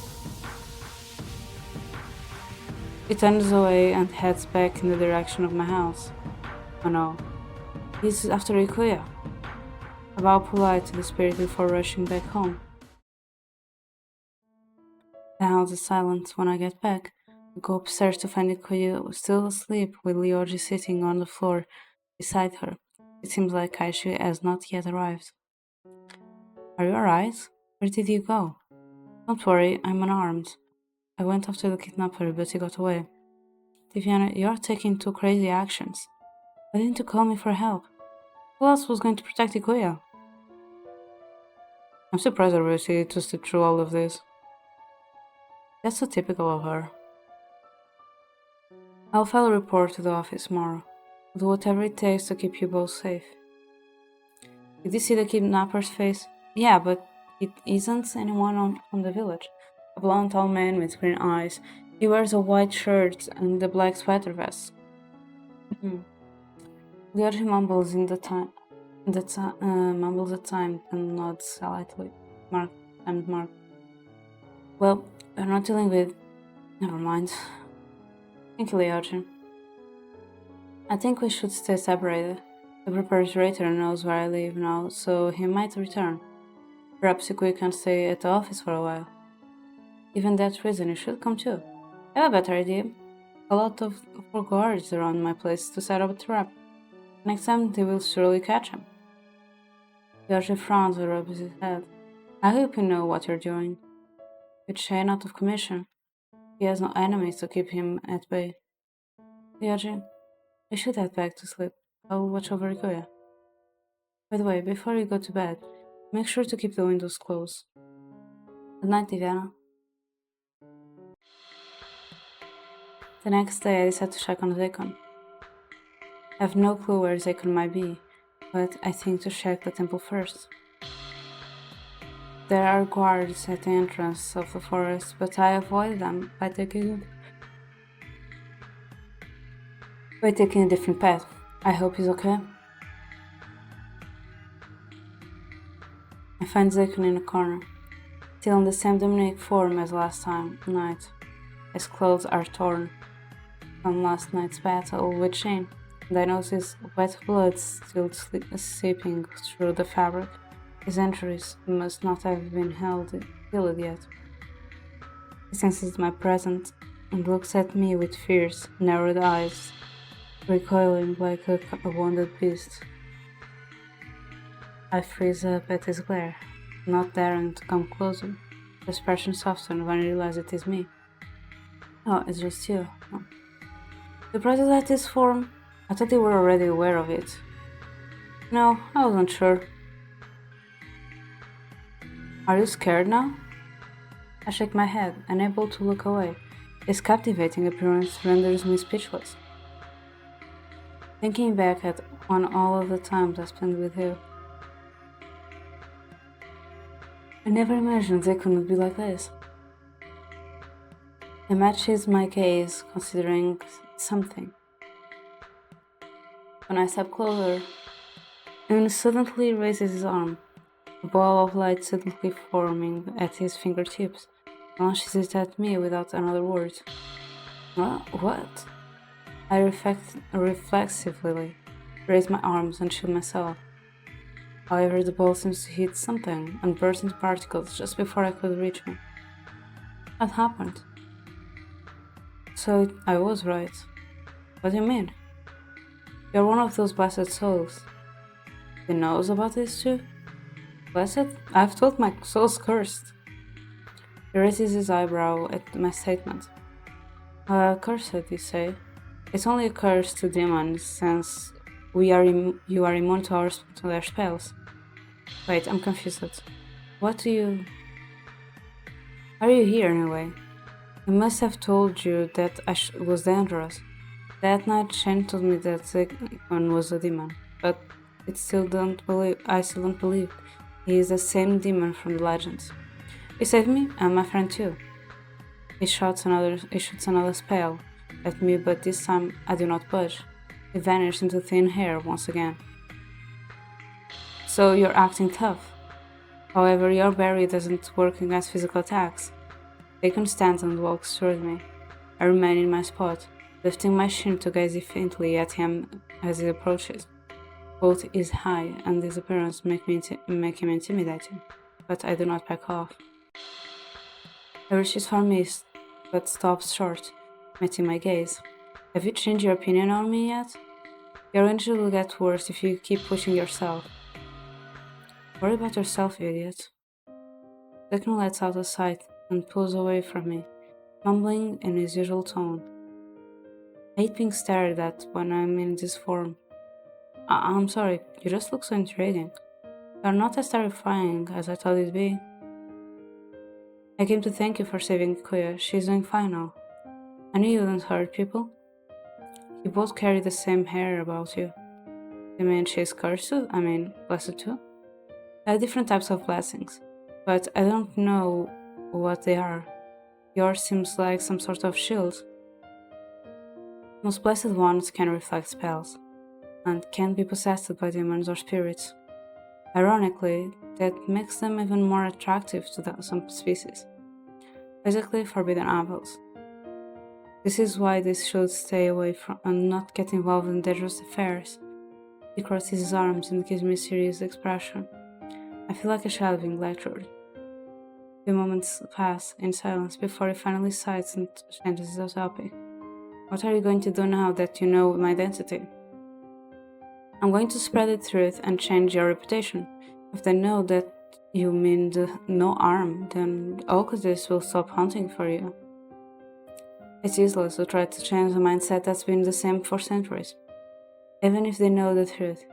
Speaker 1: He turns away and heads back in the direction of my house. Oh no, he's after Ikuya. I bow polite to the spirit before rushing back home. The house is silent when I get back. I go upstairs to find Ikuya still asleep with Ryoji sitting on the floor beside her. It seems like Kaishi has not yet arrived. Are you alright? Where did you go? Don't worry, I'm unarmed. I went after the kidnapper, but he got away. Tiviana, you're taking 2 crazy actions. Why didn't you call me for help? Who else was going to protect Ikuya? I'm surprised Arusi to sit through all of this. That's so typical of her. I'll file a report to the office tomorrow. I'll do whatever it takes to keep you both safe. Did you see the kidnapper's face? Yeah, but it isn't anyone from the village. A blond tall man with green eyes. He wears a white shirt and a black sweater vest. Ryoji mumbles mumbles at time and nods slightly. Mark. Well, we're not dealing with. Never mind. Thank you, Ryoji. I think we should stay separated. The preparator knows where I live now, so he might return. Perhaps Ikuya can stay at the office for a while. Given that reason, you should come too. I have a better idea. A lot of guards around my place to set up a trap. Next time they will surely catch him. Ryoji frowns and rubs his head. I hope you know what you're doing. With Shane out of commission, he has no enemies to keep him at bay. Ryoji, I should head back to sleep. I'll watch over Ikuya. By the way, before you go to bed, make sure to keep the windows closed. Good night, Diana. The next day, I decide to check on Zekon. I have no clue where Zekon might be, but I think to check the temple first. There are guards at the entrance of the forest, but I avoid them by taking a different path. I hope he's okay. I find Zekon in a corner, still in the same demonic form as last night. His clothes are torn from last night's battle with Shane, and I notice wet blood still seeping through the fabric. His injuries must not have been healed yet. He senses my presence and looks at me with fierce, narrowed eyes, recoiling like a wounded beast. I freeze up at his glare, not daring to come closer. The expression softens when I realize it is me. Oh, it's just you. Oh. Surprised at this form? I thought you were already aware of it. No, I wasn't sure. Are you scared now? I shake my head, unable to look away. His captivating appearance renders me speechless. Thinking back on all of the times I spent with you, I never imagined they couldn't be like this. He matches my gaze, considering something. When I step closer, Yoon suddenly raises his arm, a ball of light suddenly forming at his fingertips, launches it at me without another word. What? I reflexively raise my arms and shield myself. However, the ball seems to hit something and burst into particles just before I could reach me. What happened? So I was right. What do you mean? You're one of those blessed souls. He knows about this too? Blessed? I've told my soul's cursed. He raises his eyebrow at my statement. Cursed, you say? It's only a curse to demons, since you are immune to their spells. Wait, I'm confused. What do you... Are you here anyway? I must have told you that I was dangerous. That night Shen told me that Zekon was a demon, but I still don't believe he is the same demon from the legends. You saved me, and my friend too. He shoots another spell at me, but this time I do not budge. He vanished into thin air once again. So you're acting tough. However, your berry doesn't work against physical attacks. Bacon stands and walks toward me. I remain in my spot, lifting my chin to gaze faintly at him as he approaches. Both his high and his appearance make him intimidating, but I do not back off. He reaches for me, but stops short, meeting my gaze. Have you changed your opinion on me yet? Your injury will get worse if you keep pushing yourself. Worry about yourself, idiot. Declan lets out a sigh and pulls away from me, mumbling in his usual tone. I hate being stared at when I'm in this form. I'm sorry, you just look so intriguing. You're not as terrifying as I thought you'd be. I came to thank you for saving Kuya. She's doing fine now. I knew you wouldn't hurt people. You both carry the same hair about you. You mean she's cursed too? Blessed too? I have different types of blessings, but I don't know what they are. Yours seems like some sort of shield. Most blessed ones can reflect spells, and can be possessed by demons or spirits. Ironically, that makes them even more attractive to some species. Basically, forbidden apples. This is why they should stay away from and not get involved in dangerous affairs. He crosses his arms and gives me a serious expression. I feel like a child being lectured. A few moments pass in silence before he finally sighs and changes the topic. What are you going to do now that you know my identity? I'm going to spread the truth and change your reputation. If they know that you mean no harm, then Occultists will stop hunting for you. It's useless to try to change a mindset that's been the same for centuries. Even if they know the truth,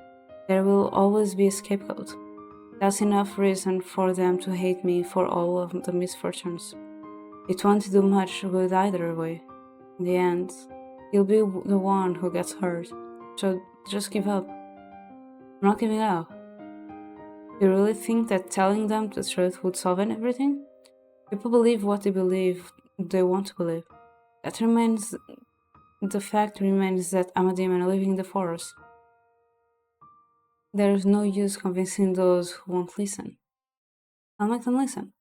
Speaker 1: there will always be a scapegoat. That's enough reason for them to hate me for all of the misfortunes. It won't do much good either way. In the end, you'll be the one who gets hurt. So just give up. I'm not giving up. You really think that telling them the truth would solve everything? People believe what they want to believe. The fact remains that I'm a demon living in the forest. There is no use convincing those who won't listen. I'll make them listen.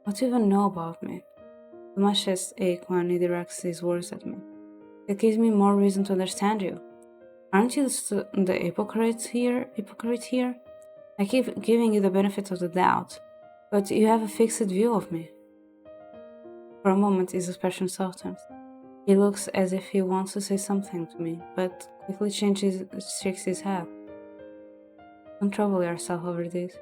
Speaker 1: What do you even know about me? My chest aches when he directs his words at me. It gives me more reason to understand you. Aren't you the hypocrite here? I keep giving you the benefit of the doubt, but you have a fixed view of me. For a moment, his expression softens. He looks as if he wants to say something to me, but quickly shakes his head. Don't trouble yourself over this.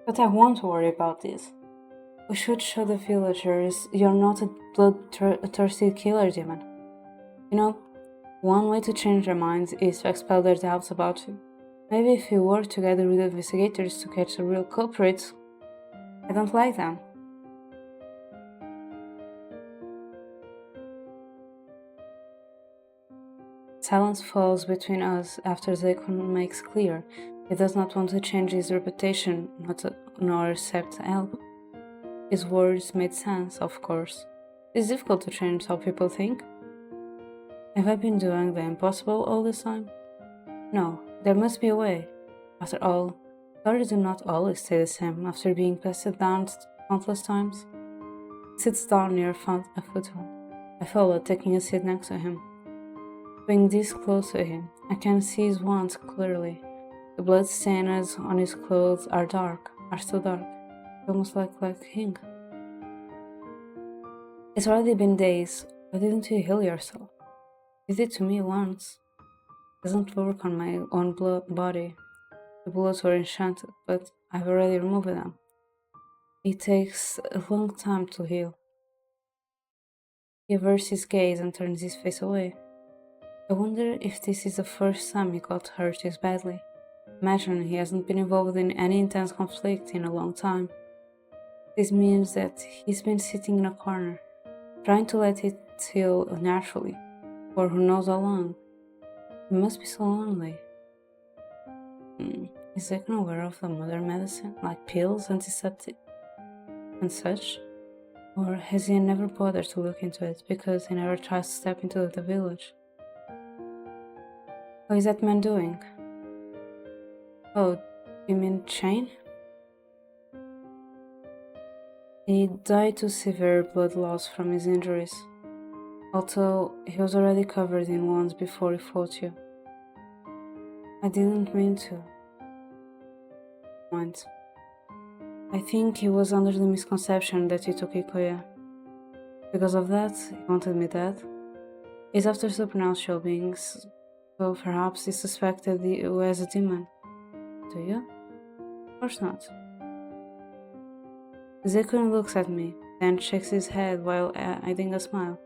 Speaker 1: But I won't worry about this. We should show the villagers you're not a bloodthirsty killer demon. You know, one way to change their minds is to expel their doubts about you. Maybe if you work together with investigators to catch the real culprits. I don't like them. Silence falls between us after Zekon makes clear he does not want to change his reputation, nor accept help. His words made sense, of course. It's difficult to change how people think. Have I been doing the impossible all this time? No, there must be a way. After all, stories do not always stay the same after being passed down countless times. He sits down near a futon. I follow, taking a seat next to him. Being this close to him, I can see his wounds clearly. The blood stains on his clothes are still dark, almost like ink. It's already been days. Why didn't you heal yourself? You did to me once. It doesn't work on my own body. The bullets were enchanted, but I've already removed them. It takes a long time to heal. He averts his gaze and turns his face away. I wonder if this is the first time he got hurt this badly. Imagine he hasn't been involved in any intense conflict in a long time. This means that he's been sitting in a corner, trying to let it heal naturally, for who knows how long. He must be so lonely. Is Zekon aware of the modern medicine, like pills, antiseptic, and such? Or has he never bothered to look into it because he never tries to step into the village? How is that man doing? Oh, you mean Shane? He died to severe blood loss from his injuries, although he was already covered in wounds before he fought you. I didn't mean to. Mind. I think he was under the misconception that you took Ikoya. Because of that, he wanted me dead. He's after supernatural beings, so perhaps he suspected you as a demon. Do you? Of course not. Zekun looks at me, then shakes his head while hiding a smile.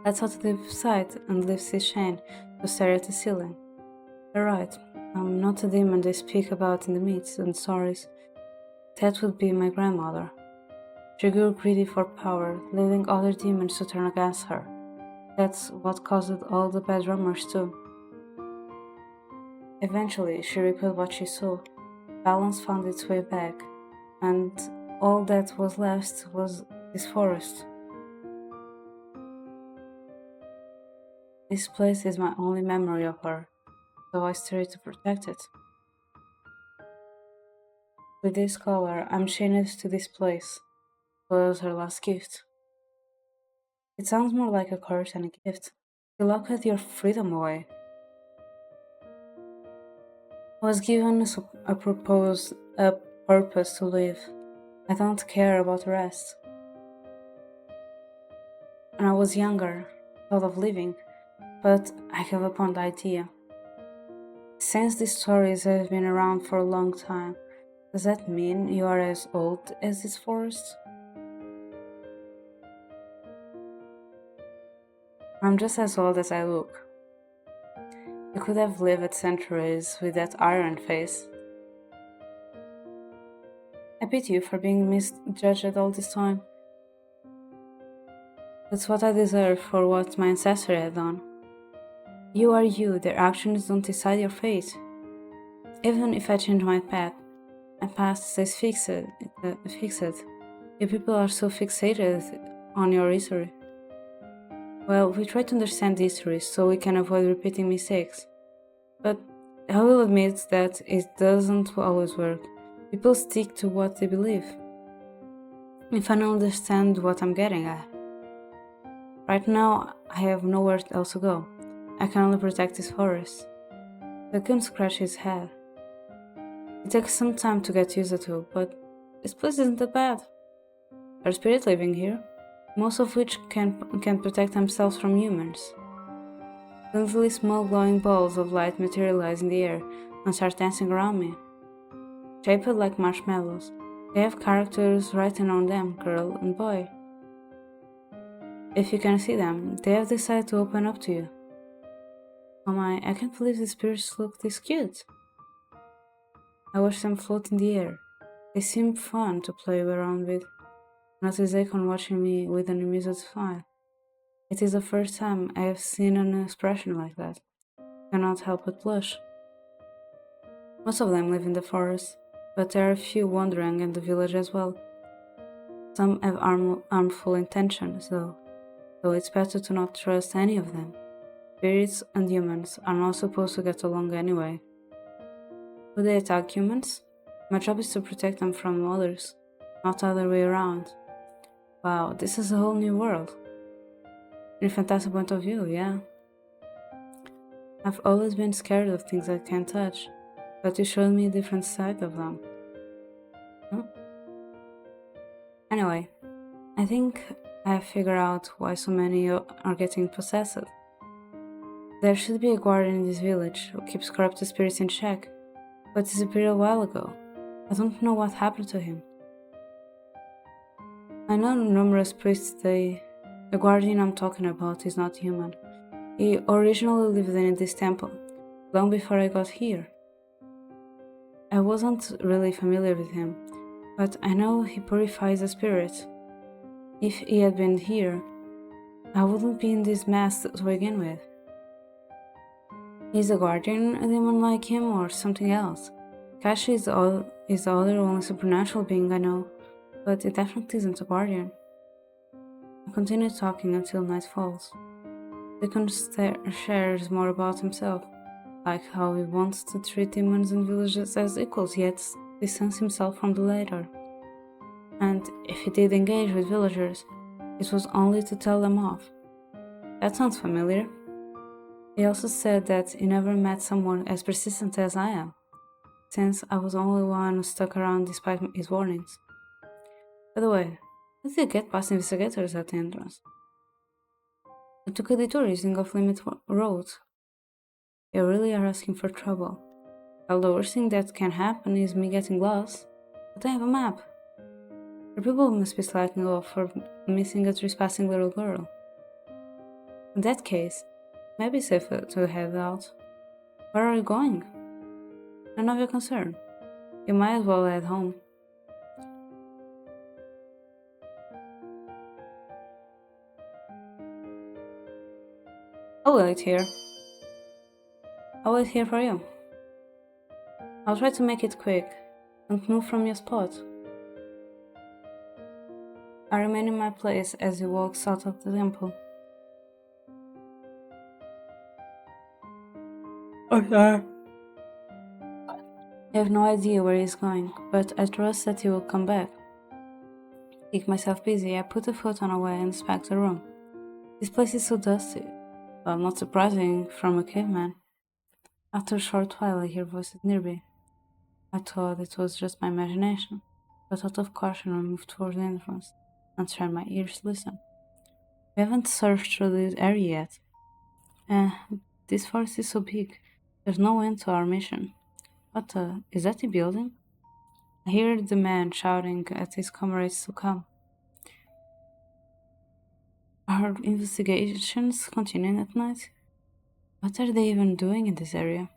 Speaker 1: That's out of the sight and lifts his chin to stare at the ceiling. You're right, I'm not a demon they speak about in the myths and stories. That would be my grandmother. She grew greedy for power, leading other demons to turn against her. That's what caused all the bad rumors too. Eventually, she repeated what she saw. Balance found its way back, and all that was left was this forest. This place is my only memory of her, so I started to protect it. With this collar, I'm chained to this place. It was her last gift. It sounds more like a curse than a gift. You locked your freedom away. I was given a purpose to live. I don't care about the rest. When I was younger, I thought of living, but I gave up on the idea. Since these stories have been around for a long time, does that mean you are as old as this forest? I'm just as old as I look. You could have lived centuries with that iron face. I pity you for being misjudged all this time. That's what I deserve for what my ancestor had done. You are you, their actions don't decide your fate. Even if I change my past stays fixed. You people are so fixated on your history. Well, we try to understand history so we can avoid repeating mistakes. But I will admit that it doesn't always work. People stick to what they believe. if I don't understand what I'm getting at. Right now, I have nowhere else to go. I can only protect this forest. I couldn't scratch his head. It takes some time to get used to, but this place isn't that bad. There are spirits living here, most of which can protect themselves from humans. Suddenly small glowing balls of light materialize in the air and start dancing around me. Shaped like marshmallows, they have characters written on them, girl and boy. If you can see them, they have decided to open up to you. Oh my, I can't believe the spirits look this cute. I watch them float in the air. They seem fun to play around with. Notice Akon watching me with an amused smile. It is the first time I have seen an expression like that. I cannot help but blush. Most of them live in the forest, but there are a few wandering in the village as well. Some have harmful intentions, though, so it's better to not trust any of them. Spirits and humans are not supposed to get along anyway. Would they attack humans? My job is to protect them from others, not the other way around. Wow, this is a whole new world. In a fantastic point of view, yeah. I've always been scared of things I can't touch, but you showed me a different side of them. Huh? Anyway, I think I have figured out why so many are getting possessed. There should be a guardian in this village who keeps corrupted spirits in check, but disappeared a while ago. I don't know what happened to him. I know numerous priests say the guardian I'm talking about is not human. He originally lived in this temple, long before I got here. I wasn't really familiar with him, but I know he purifies the spirit. If he had been here, I wouldn't be in this mess to begin with. Is the guardian a demon like him or something else? Kashi is the other only supernatural being I know, but it definitely isn't a guardian. I continue talking until night falls. Deacon shares more about himself, like how he wants to treat demons and villagers as equals, yet distance himself from the latter. And if he did engage with villagers, it was only to tell them off. That sounds familiar. He also said that he never met someone as persistent as I am, since I was the only one who stuck around despite his warnings. By the way, how did you get past investigators at the entrance? I took a detour using off-limit roads. You really are asking for trouble. Well, the worst thing that can happen is me getting lost, but I have a map. Your people must be slacking off for missing a trespassing little girl. In that case, it might be safer to head out. Where are you going? None of your concern. You might as well head home. I'll wait here. I'll wait here for you. I'll try to make it quick. Don't move from your spot. I remain in my place as he walks out of the temple. Okay. I have no idea where he's going, but I trust that he will come back. Keep myself busy, I put the photon away and inspect the room. This place is so dusty. Well, not surprising from a caveman. After a short while, I hear voices near me. I thought it was just my imagination, but out of caution I moved toward the entrance and trained my ears to listen. We haven't searched through this area yet. This forest is so big, there's no end to our mission. What is that the building? I hear the man shouting at his comrades to come. Are investigations continuing at night? What are they even doing in this area?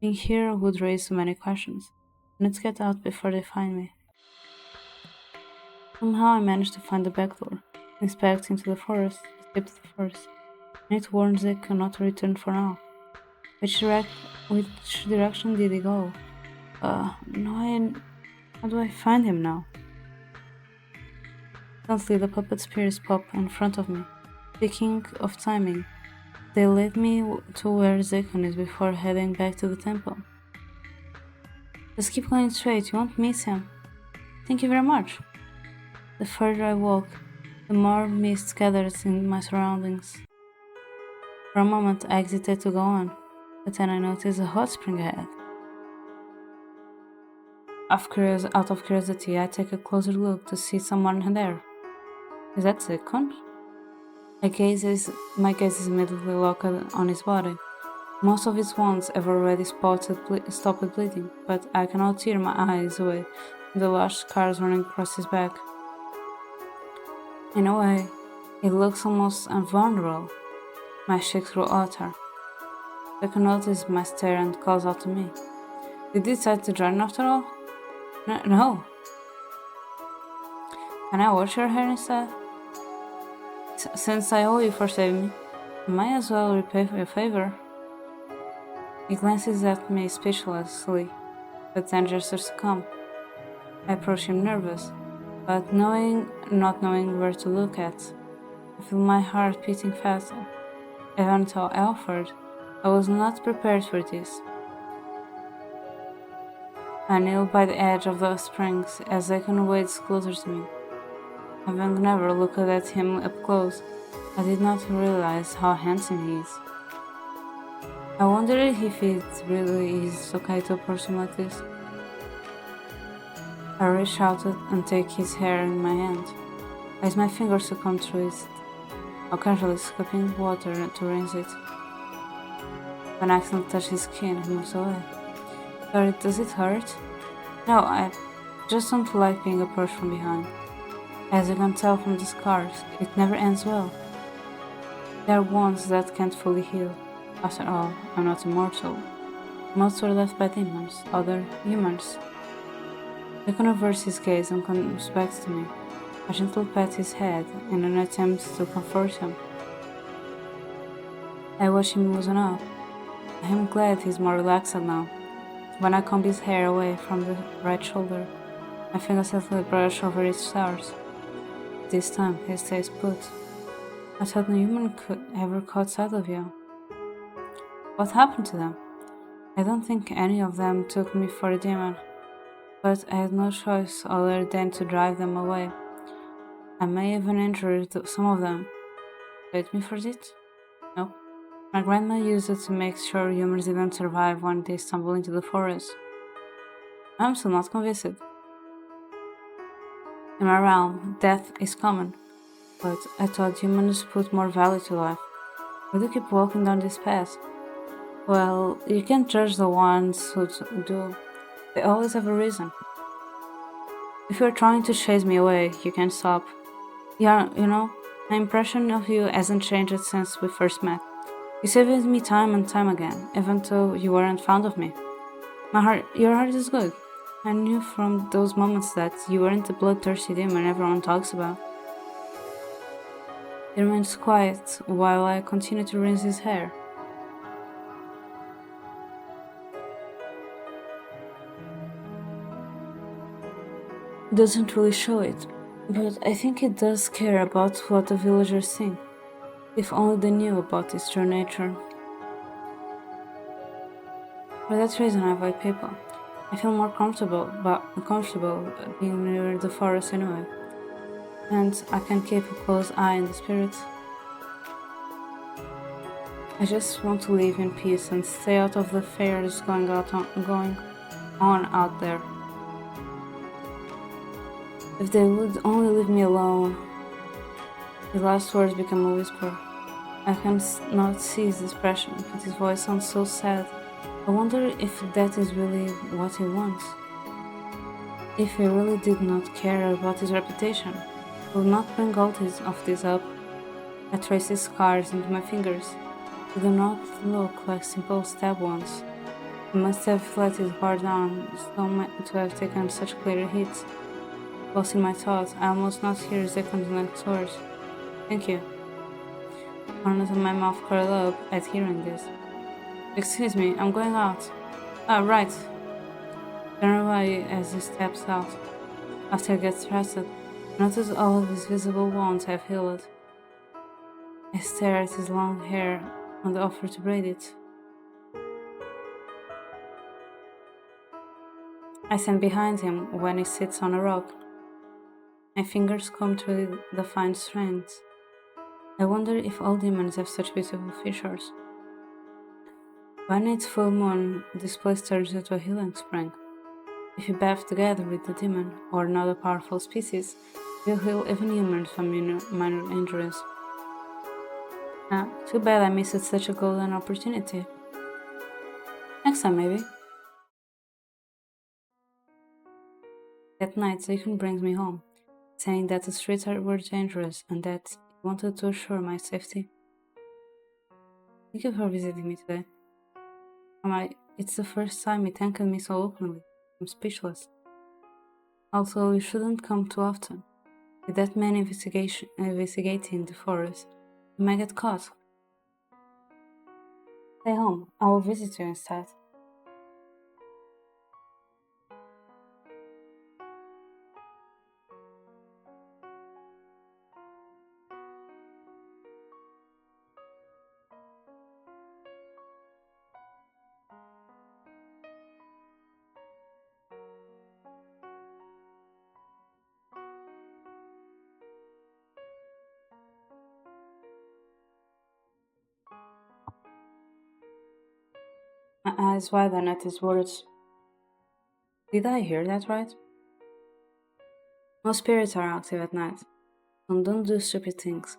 Speaker 1: Being here would raise so many questions. Let's get out before they find me. Somehow I managed to find the back door, inspect into the forest, escape to the forest, and it warns they cannot return for now. Which direction did he go? No, how do I find him now? Suddenly the puppet spirits pop in front of me. Speaking of timing, they led me to where Zekon is before heading back to the temple. Just keep going straight, you won't miss him. Thank you very much. The further I walk, the more mist gathers in my surroundings. For a moment, I hesitated to go on, but then I noticed a hot spring ahead. Out of curiosity, I take a closer look to see someone there. Is that Zikon? My gaze is immediately locked on his body. Most of his wounds have already stopped bleeding, but I cannot tear my eyes away from the large scars running across his back. In a way, he looks almost invulnerable. My cheeks grow hotter. Zikon notices my stare and calls out to me. Did you decide to join after all? No. Can I wash your hair instead? Since I owe you for saving me, I might as well repay for your favor. He glances at me speechlessly, but then gestures to come. I approach him nervous, but not knowing where to look at. I feel my heart beating faster. Even though I offered, I was not prepared for this. I kneel by the edge of the springs as Akon wades closer to me. Having never looked at him up close, I did not realize how handsome he is. I wonder if it really is okay to approach him like this. I reach out and take his hair in my hand. I use my fingers to comb through it, casually scooping water to rinse it. When I accidentally touch his skin, he moves away. Sorry, does it hurt? No, I just don't like being approached from behind. As you can tell from the scars, it never ends well. There are wounds that can't fully heal. After all, I'm not immortal. Most were left by demons, other humans. He averts his gaze and comes back to me. I gently pat his head in an attempt to comfort him. I watch him loosen up. I am glad he's more relaxed now. When I comb his hair away from the right shoulder, my fingers gently brush over his stars. This time, he stays put. I thought no human could ever caught sight of you. What happened to them? I don't think any of them took me for a demon, but I had no choice other than to drive them away. I may even injure some of them. Blame me for it? No. My grandma used it to make sure humans didn't survive when they stumbled into the forest. I'm still not convinced. In my realm, death is common, but I thought humans put more value to life. Why do you keep walking down this path? Well, you can't judge the ones who do. They always have a reason. If you're trying to chase me away, you can't stop. Yeah, my impression of you hasn't changed since we first met. You saved me time and time again, even though you weren't fond of me. Your heart is good. I knew from those moments that you weren't the bloodthirsty demon everyone talks about. He remains quiet while I continue to rinse his hair. It doesn't really show it, but I think it does care about what the villagers think. If only they knew about its true nature. For that reason, I avoid people. I feel more comfortable being near the forest anyway, and I can keep a close eye on the spirits. I just want to live in peace and stay out of the fairs going on out there. If they would only leave me alone. His last words become a whisper. I cannot see his expression, but his voice sounds so sad. I wonder if that is really what he wants. If he really did not care about his reputation, he would not bring all of this up. I trace his scars into my fingers. They do not look like simple stab wounds. He must have let his guard down to have taken such clear hits. Lost in my thoughts, I almost not hear Zekon's next words. Thank you. Corners of my mouth curl up at hearing this. Excuse me, I'm going out. Ah, right. Turn away as he steps out. After he gets rested, I notice all of his visible wounds have healed. I stare at his long hair and offer to braid it. I stand behind him when he sits on a rock. My fingers comb through the fine strands. I wonder if all demons have such beautiful features. When it's full moon, this place turns into a healing spring. If you bathe together with the demon or another powerful species, you'll heal even humans from minor injuries. Too bad I missed such a golden opportunity. Next time, maybe. That night, Zaykun brings me home, saying that the streets were dangerous and that he wanted to assure my safety. Thank you for visiting me today. It's the first time he thanked me so openly. I'm speechless. Also, you shouldn't come too often. With that man investigating the forest, you might get caught. Stay home. I will visit you instead. My eyes widen at his words. Did I hear that right? Most spirits are active at night, and don't do stupid things.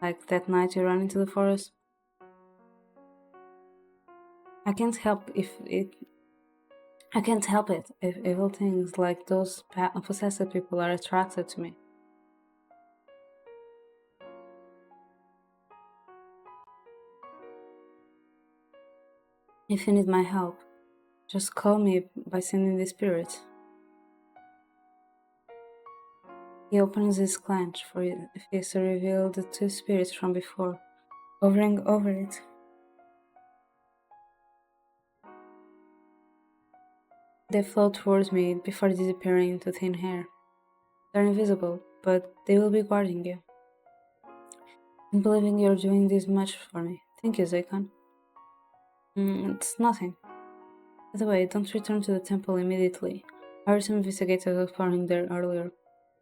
Speaker 1: Like that night you ran into the forest. I can't help if evil things like those possessed people are attracted to me. If you need my help, just call me by sending the spirit. He opens his clench for his to reveal the two spirits from before, hovering over it. They float towards me before disappearing into thin air. They're invisible, but they will be guarding you. And believing you're doing this much for me. Thank you, Zakon. It's nothing. By the way, don't return to the temple immediately. I heard some investigators exploring there earlier.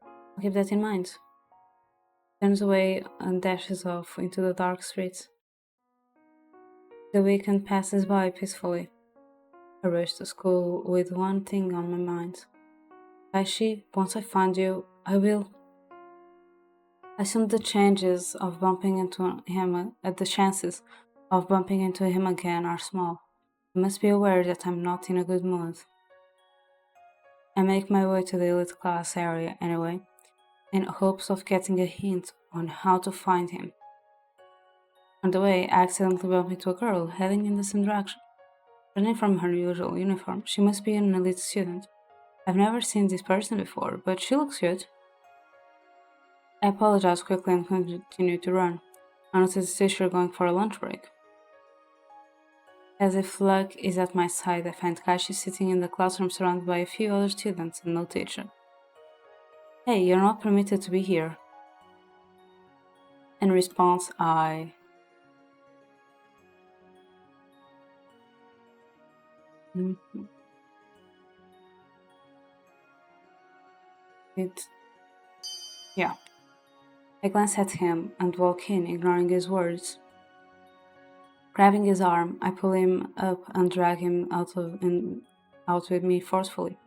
Speaker 1: I'll keep that in mind. Turns away and dashes off into the dark streets. The weekend passes by peacefully. I rush to school with one thing on my mind. Taishi, once I find you, I will. I assume the chances of bumping into him again are small. You must be aware that I'm not in a good mood. I make my way to the elite class area anyway, in hopes of getting a hint on how to find him. On the way, I accidentally bump into a girl heading in the same direction. Running from her usual uniform, she must be an elite student. I've never seen this person before, but she looks good. I apologize quickly and continue to run. I notice the teacher going for a lunch break. As if luck is at my side, I find Kashi sitting in the classroom surrounded by a few other students and no teacher. Hey, you're not permitted to be here. In response, I... Yeah. I glance at him and walk in, ignoring his words. Grabbing his arm, I pull him up and drag him out with me forcefully.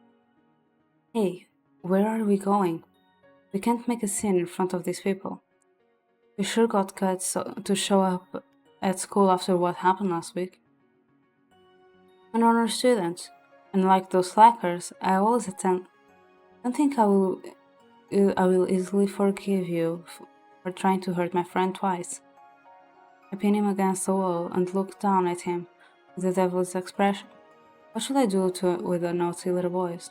Speaker 1: Hey, where are we going? We can't make a scene in front of these people. We sure got cut to show up at school after what happened last week. An honor student, and like those slackers, I always attend. Don't think I will easily forgive you for trying to hurt my friend twice. I pin him against the wall and look down at him with a devil's expression. What should I do with the naughty little boys?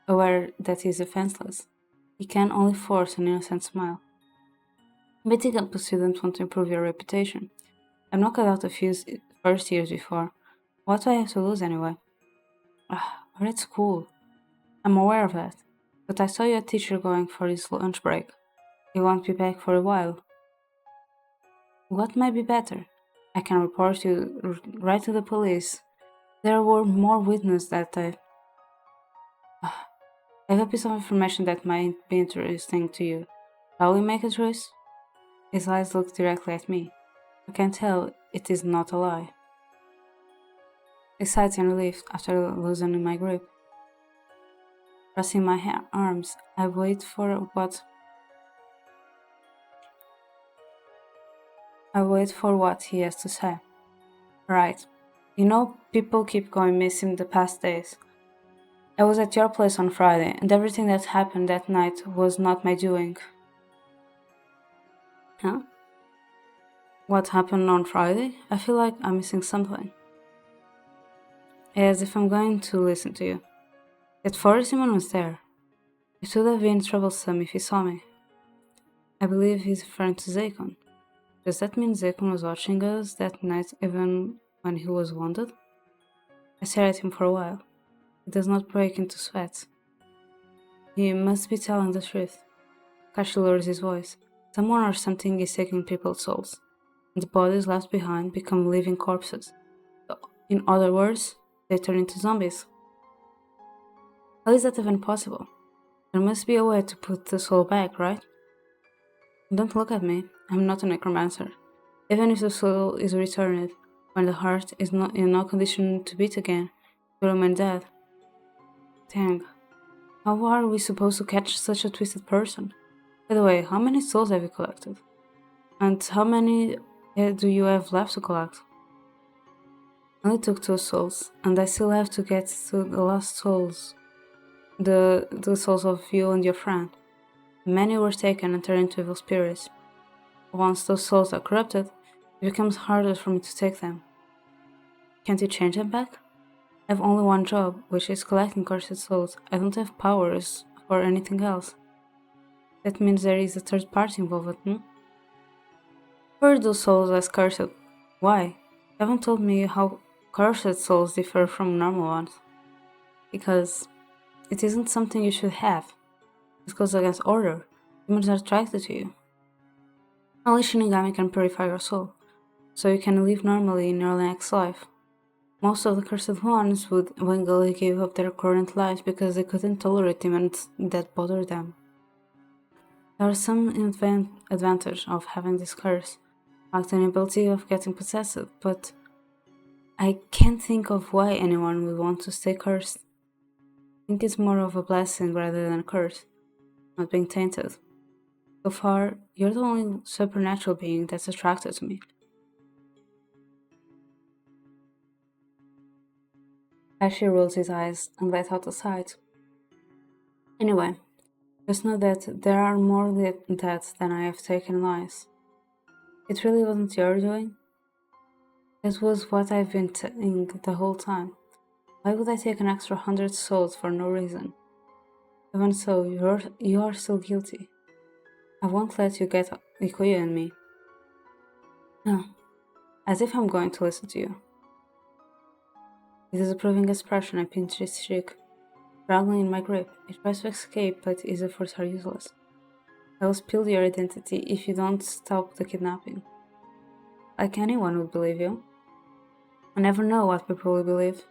Speaker 1: Aware that he is defenseless, he can only force an innocent smile. Beating up a student won't improve your reputation. I've knocked out a few first years before. What do I have to lose anyway? We're at school. I'm aware of that. But I saw your teacher going for his lunch break. He won't be back for a while. What might be better? I can report you right to the police. There were more witnesses that day. I have a piece of information that might be interesting to you. Shall we make a truce? His eyes look directly at me. I can tell it is not a lie. Excited and relieved after loosening my grip. Crossing my arms, I wait for what he has to say. Right. You know, people keep going missing the past days. I was at your place on Friday, and everything that happened that night was not my doing. Huh? What happened on Friday? I feel like I'm missing something. As if I'm going to listen to you. That forest demon was there. It would have been troublesome if he saw me. I believe he's referring to Zakon. Does that mean Zakon was watching us that night even when he was wounded? I stare at him for a while. He does not break into sweat. He must be telling the truth. Kashi lowers his voice. Someone or something is taking people's souls, and the bodies left behind become living corpses. In other words, they turn into zombies. How is that even possible? There must be a way to put the soul back, right? Don't look at me. I'm not a necromancer. Even if the soul is returned, when the heart is not in no condition to beat again, it will remain dead. Dang. How are we supposed to catch such a twisted person? By the way, how many souls have you collected? And how many do you have left to collect? I only took 2 souls, and I still have to get to the last souls. The souls of you and your friend. Many were taken and turned into evil spirits. Once those souls are corrupted, it becomes harder for me to take them. Can't you change them back? I have only one job, which is collecting cursed souls. I don't have powers or anything else. That means there is a third party involved, Heard those souls as cursed. Why? You haven't told me how cursed souls differ from normal ones. Because it isn't something you should have. It goes against order. Demons are attracted to you. Only Shinigami can purify your soul, so you can live normally in your next life. Most of the cursed ones would willingly give up their current lives because they couldn't tolerate demons that bothered them. There are some advantage of having this curse, like the inability of getting possessed, but I can't think of why anyone would want to stay cursed. I think it's more of a blessing rather than a curse, not being tainted. So far, you're the only supernatural being that's attracted to me. Ashi rolls his eyes and lets out a sigh. Anyway, just know that there are more deaths than I have taken lives. It really wasn't your doing. That was what I've been saying the whole time. Why would I take an extra 100 souls for no reason? Even so, you are still guilty. I won't let you get Ikuya and me. No, as if I'm going to listen to you. With a disapproving expression, I pinch his cheek. Struggling in my grip, it tries to escape, but his efforts are useless. I will spill your identity if you don't stop the kidnapping. Like anyone would believe you. I never know what people will believe.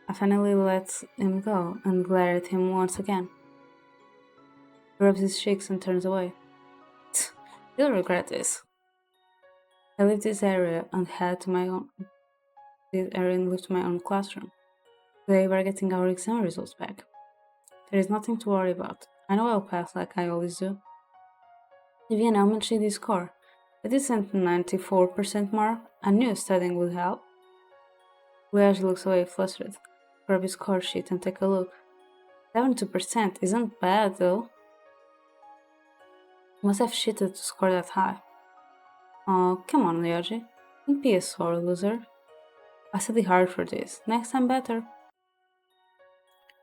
Speaker 1: I finally let him go and glare at him once again. He rubs his cheeks and turns away. You'll regret this. I leave this area and head to my own classroom. Today we're getting our exam results back. There is nothing to worry about. I know I'll pass like I always do. Vivian, how much did you score? I did send 94% mark. I knew studying would help. Luigi looks away flustered. Grab his score sheet and take a look. 72% isn't bad though. Must have cheated to score that high. Oh, come on, Lyoji. Don't be a sore loser. I studied hard for this. Next time better.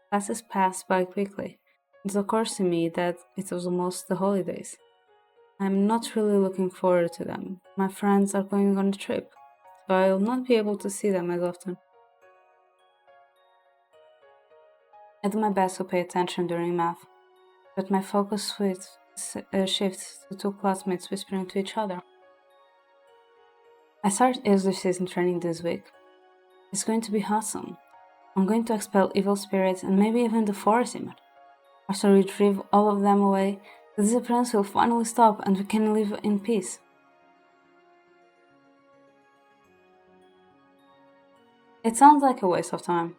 Speaker 1: Classes passed by quickly. It occurs to me that it was almost the holidays. I'm not really looking forward to them. My friends are going on a trip, so I'll not be able to see them as often. I do my best to pay attention during math, but my focus shifts to 2 classmates whispering to each other. I start exorcism training this week. It's going to be awesome. I'm going to expel evil spirits and maybe even the forest demon. After we drive all of them away, the disappearance will finally stop and we can live in peace. It sounds like a waste of time.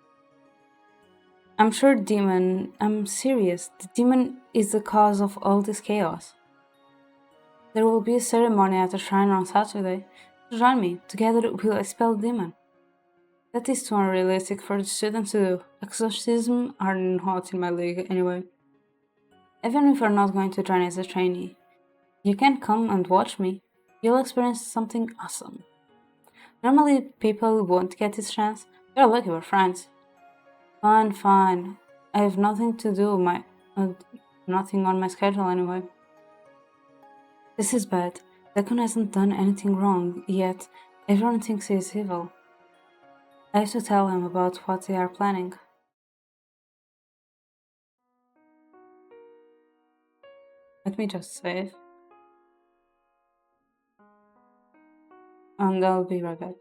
Speaker 1: I'm serious, the demon is the cause of all this chaos. There will be a ceremony at the shrine on Saturday. Join me, together we'll expel the demon. That is too unrealistic for the students to do. Exorcisms are not in my league anyway. Even if you're not going to join as a trainee, you can come and watch me. You'll experience something awesome. Normally, people won't get this chance. You're lucky we're friends. Fine, fine. I have nothing to do, nothing on my schedule anyway. This is bad. Dekun hasn't done anything wrong, yet everyone thinks he is evil. I have to tell him about what they are planning. Let me just save. And I'll be right back.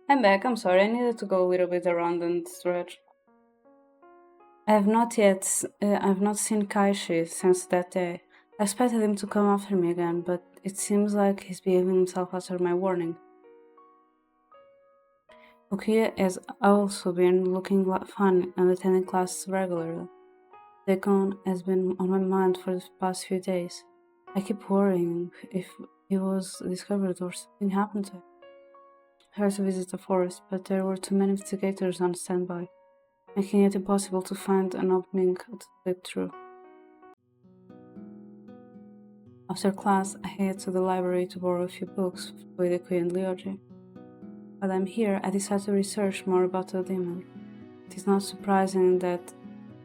Speaker 1: I'm back. I'm sorry. I needed to go a little bit around and stretch. I've not seen Kaishi since that day. I expected him to come after me again, but it seems like he's behaving himself after my warning. Okuya has also been looking fun and attending classes regularly. Dekon has been on my mind for the past few days. I keep worrying if he was discovered or something happened to him. I tried to visit the forest, but there were too many investigators on standby, making it impossible to find an opening to slip through. After class, I head to the library to borrow a few books with Ikuya and Lyoji. While I'm here, I decide to research more about the demon. It is not surprising that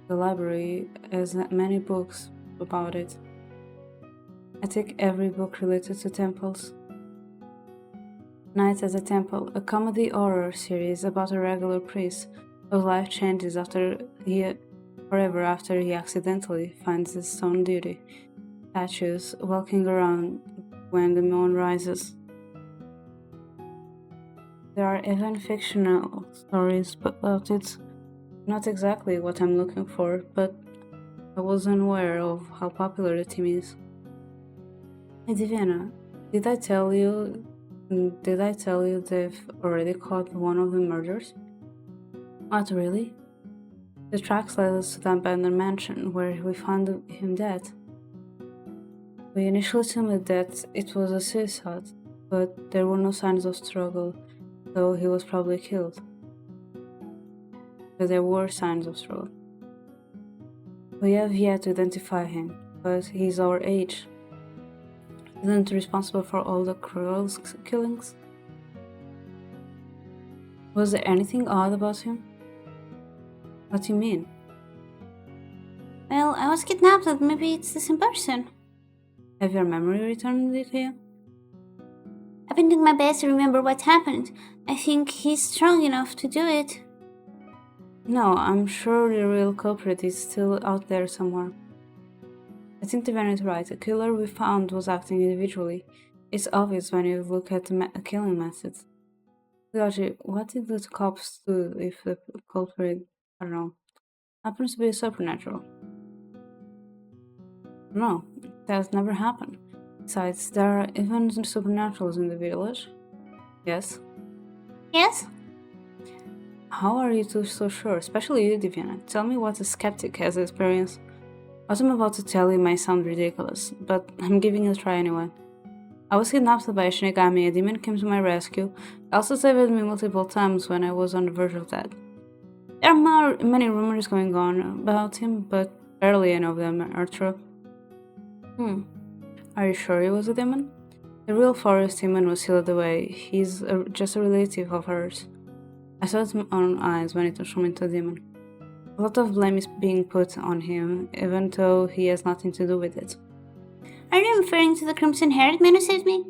Speaker 1: the library has many books about it. I take every book related to temples. Night at the Temple, a comedy horror series about a regular priest whose life changes forever after he accidentally finds his stone deity statues walking around when the moon rises. There are even fictional stories about it. Not exactly what I'm looking for, but I was unaware of how popular the team is. Hey Diviana, did I tell you they've already caught one of the murderers? What, really? The tracks led us to the abandoned mansion where we found him dead. We initially assumed that it was a suicide, but there were no signs of struggle, so he was probably killed. But there were signs of struggle. We have yet to identify him, but he's our age. Isn't responsible for all the cruel killings? Was there anything odd about him? What do you mean?
Speaker 2: Well, I was kidnapped, but maybe it's the same person.
Speaker 1: Have your memory returned, Ikea?
Speaker 2: I've been doing my best to remember what happened. I think he's strong enough to do it.
Speaker 1: No, I'm sure the real culprit is still out there somewhere. I think Devon is right. The killer we found was acting individually. It's obvious when you look at the killing methods. Lyoji, what did the cops do if the culprit, I don't know, happens to be a supernatural? No, that has never happened. Besides, there are even supernaturals in the village. Yes?
Speaker 2: Yes?
Speaker 1: How are you two so sure? Especially you, Diviana. Tell me what a skeptic has experienced. What I'm about to tell you may sound ridiculous, but I'm giving it a try anyway. I was kidnapped by a Shinigami, a demon came to my rescue. It also saved me multiple times when I was on the verge of death. There are many rumors going on about him, but barely any of them are true. Are you sure he was a demon? The real forest demon was sealed away. He's just a relative of hers. I saw it with my own eyes when it transformed into a demon. A lot of blame is being put on him, even though he has nothing to do with it.
Speaker 2: Are you referring to the crimson-haired man who saved me?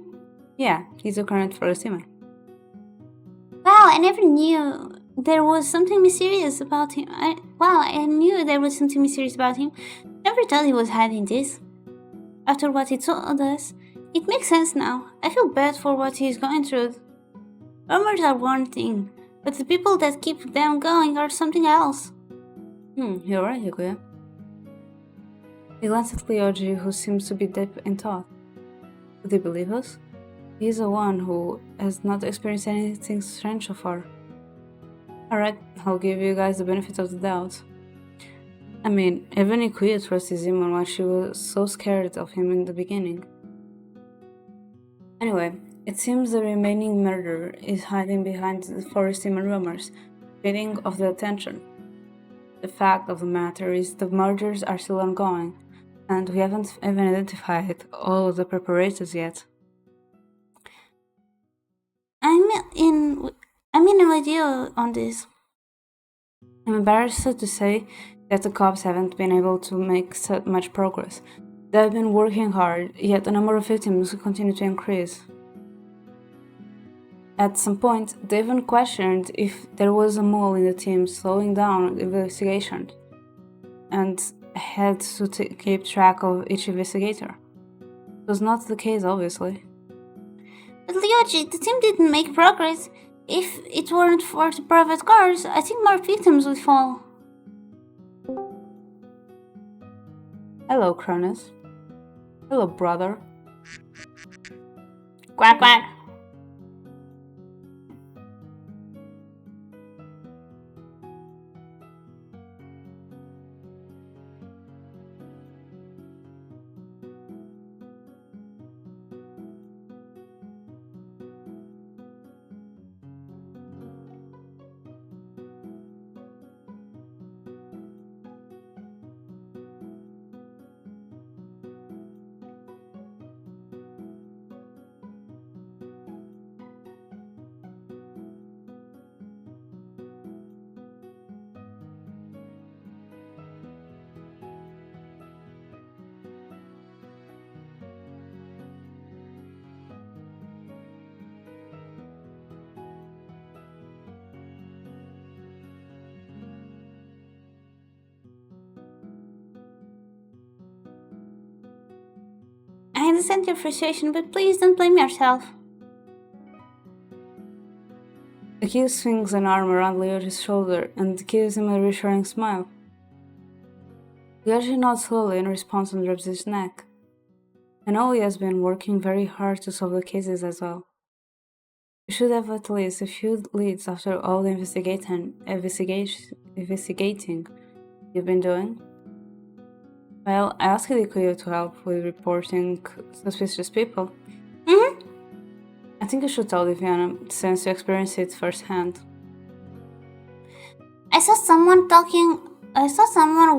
Speaker 1: Yeah, he's a current forest demon.
Speaker 2: Wow, I never knew there was something mysterious about him. I knew there was something mysterious about him. Never thought he was hiding this. After what he told us, it makes sense now. I feel bad for what he's going through. Rumors are one thing, but the people that keep them going are something else.
Speaker 1: You're right, Hikuya. He glanced at Lyoji, who seems to be deep in thought. Would he believe us? He is the one who has not experienced anything strange so far. Alright, I'll give you guys the benefit of the doubt. I mean, even Ikuya trusted him when she was so scared of him in the beginning. Anyway, it seems the remaining murderer is hiding behind the forest demon rumors, feeding off the attention. The fact of the matter is the murders are still ongoing, and we haven't even identified all of the preparators yet.
Speaker 2: I'm in no idea on this.
Speaker 1: I'm embarrassed to say that the cops haven't been able to make much progress. They've been working hard, yet the number of victims continue to increase. At some point, they even questioned if there was a mole in the team slowing down the investigation, and had to keep track of each investigator. It was not the case, obviously.
Speaker 2: But Lyoji, the team didn't make progress. If it weren't for the private cars, I think more victims would fall.
Speaker 1: Hello, Cronus. Hello, brother.
Speaker 2: Quack quack. I understand your frustration, but please don't blame yourself.
Speaker 1: The kid swings an arm around Leo's shoulder and gives him a reassuring smile. Leo nods slowly in response and rubs his neck. I know he has been working very hard to solve the cases as well. You should have at least a few leads after all the investigating you've been doing. Well, I asked Hidekuyo to help with reporting suspicious people. I think you should tell Viviana since you experienced it firsthand.
Speaker 2: I saw someone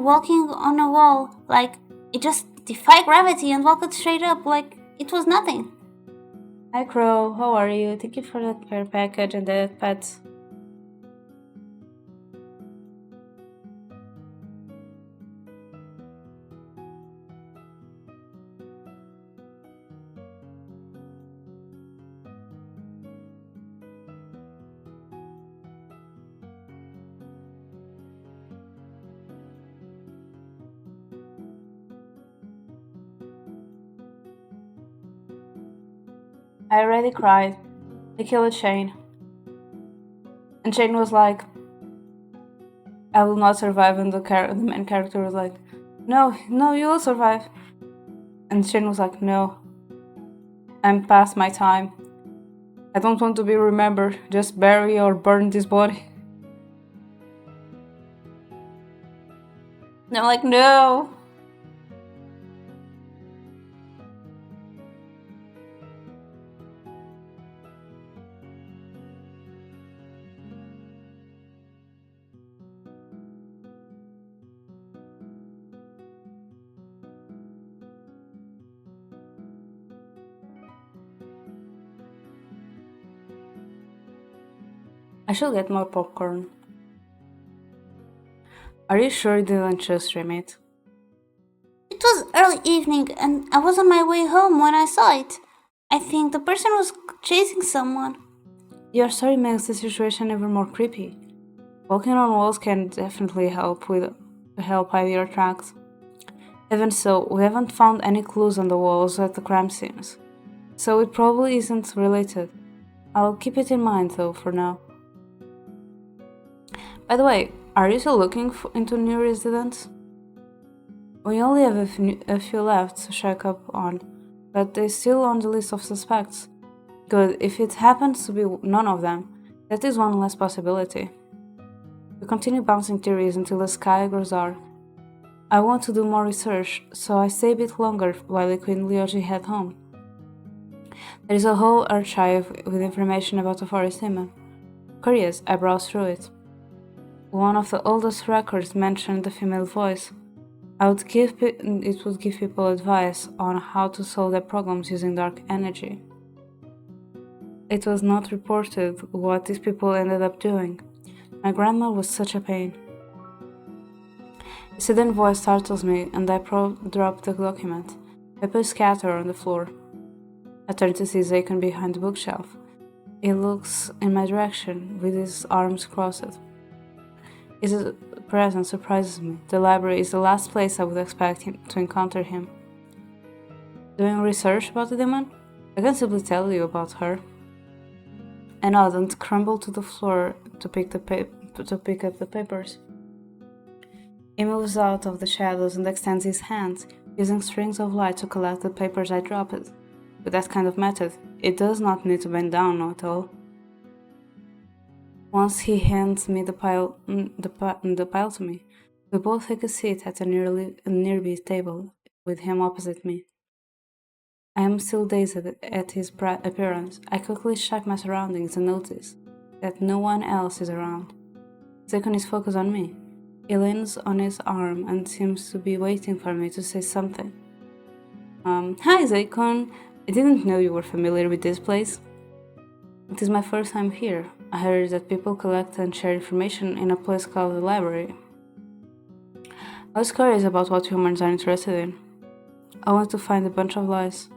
Speaker 2: walking on a wall, like it just defied gravity and walked straight up like it was nothing.
Speaker 1: Hi Crow, how are you? Thank you for the care package and the pets. I already cried. They killed Shane. And Shane was like, I will not survive, and the main character was like, no, you will survive. And Shane was like, no, I'm past my time. I don't want to be remembered, just bury or burn this body. And I'm like, no. I should get more popcorn. Are you sure you didn't just stream it?
Speaker 2: It was early evening and I was on my way home when I saw it. I think the person was chasing someone.
Speaker 1: Your story makes the situation even more creepy. Walking on walls can definitely help hide your tracks. Even so, we haven't found any clues on the walls at the crime scenes, so it probably isn't related. I'll keep it in mind though for now. By the way, are you still looking into new residents? We only have a few left to check up on, but they're still on the list of suspects. Good, if it happens to be none of them, that is one less possibility. We continue bouncing theories until the sky grows dark. I want to do more research, so I stay a bit longer while Queen Lyoji head home. There is a whole archive with information about the forest demon. Curious, I browsed through it. One of the oldest records mentioned the female voice. It would give people advice on how to solve their problems using dark energy. It was not reported what these people ended up doing. My grandma was such a pain. A sudden voice startles me and I drop the document. Papers scatter on the floor. I turn to see Zakon behind the bookshelf. He looks in my direction with his arms crossed. His presence surprises me. The library is the last place I would expect to encounter him. Doing research about the demon? I can simply tell you about her. I nod and crumble to the floor to pick up the papers. He moves out of the shadows and extends his hand, using strings of light to collect the papers I dropped. With that kind of method, it does not need to bend down at all. Once he hands me the pile to me, we both take a seat at a nearby table, with him opposite me. I am still dazed at his appearance. I quickly check my surroundings and notice that no one else is around. Zakon is focused on me. He leans on his arm and seems to be waiting for me to say something. Hi Zakon, I didn't know you were familiar with this place. It is my first time here. I heard that people collect and share information in a place called the Library. I was curious about what humans are interested in. I want to find a bunch of lies.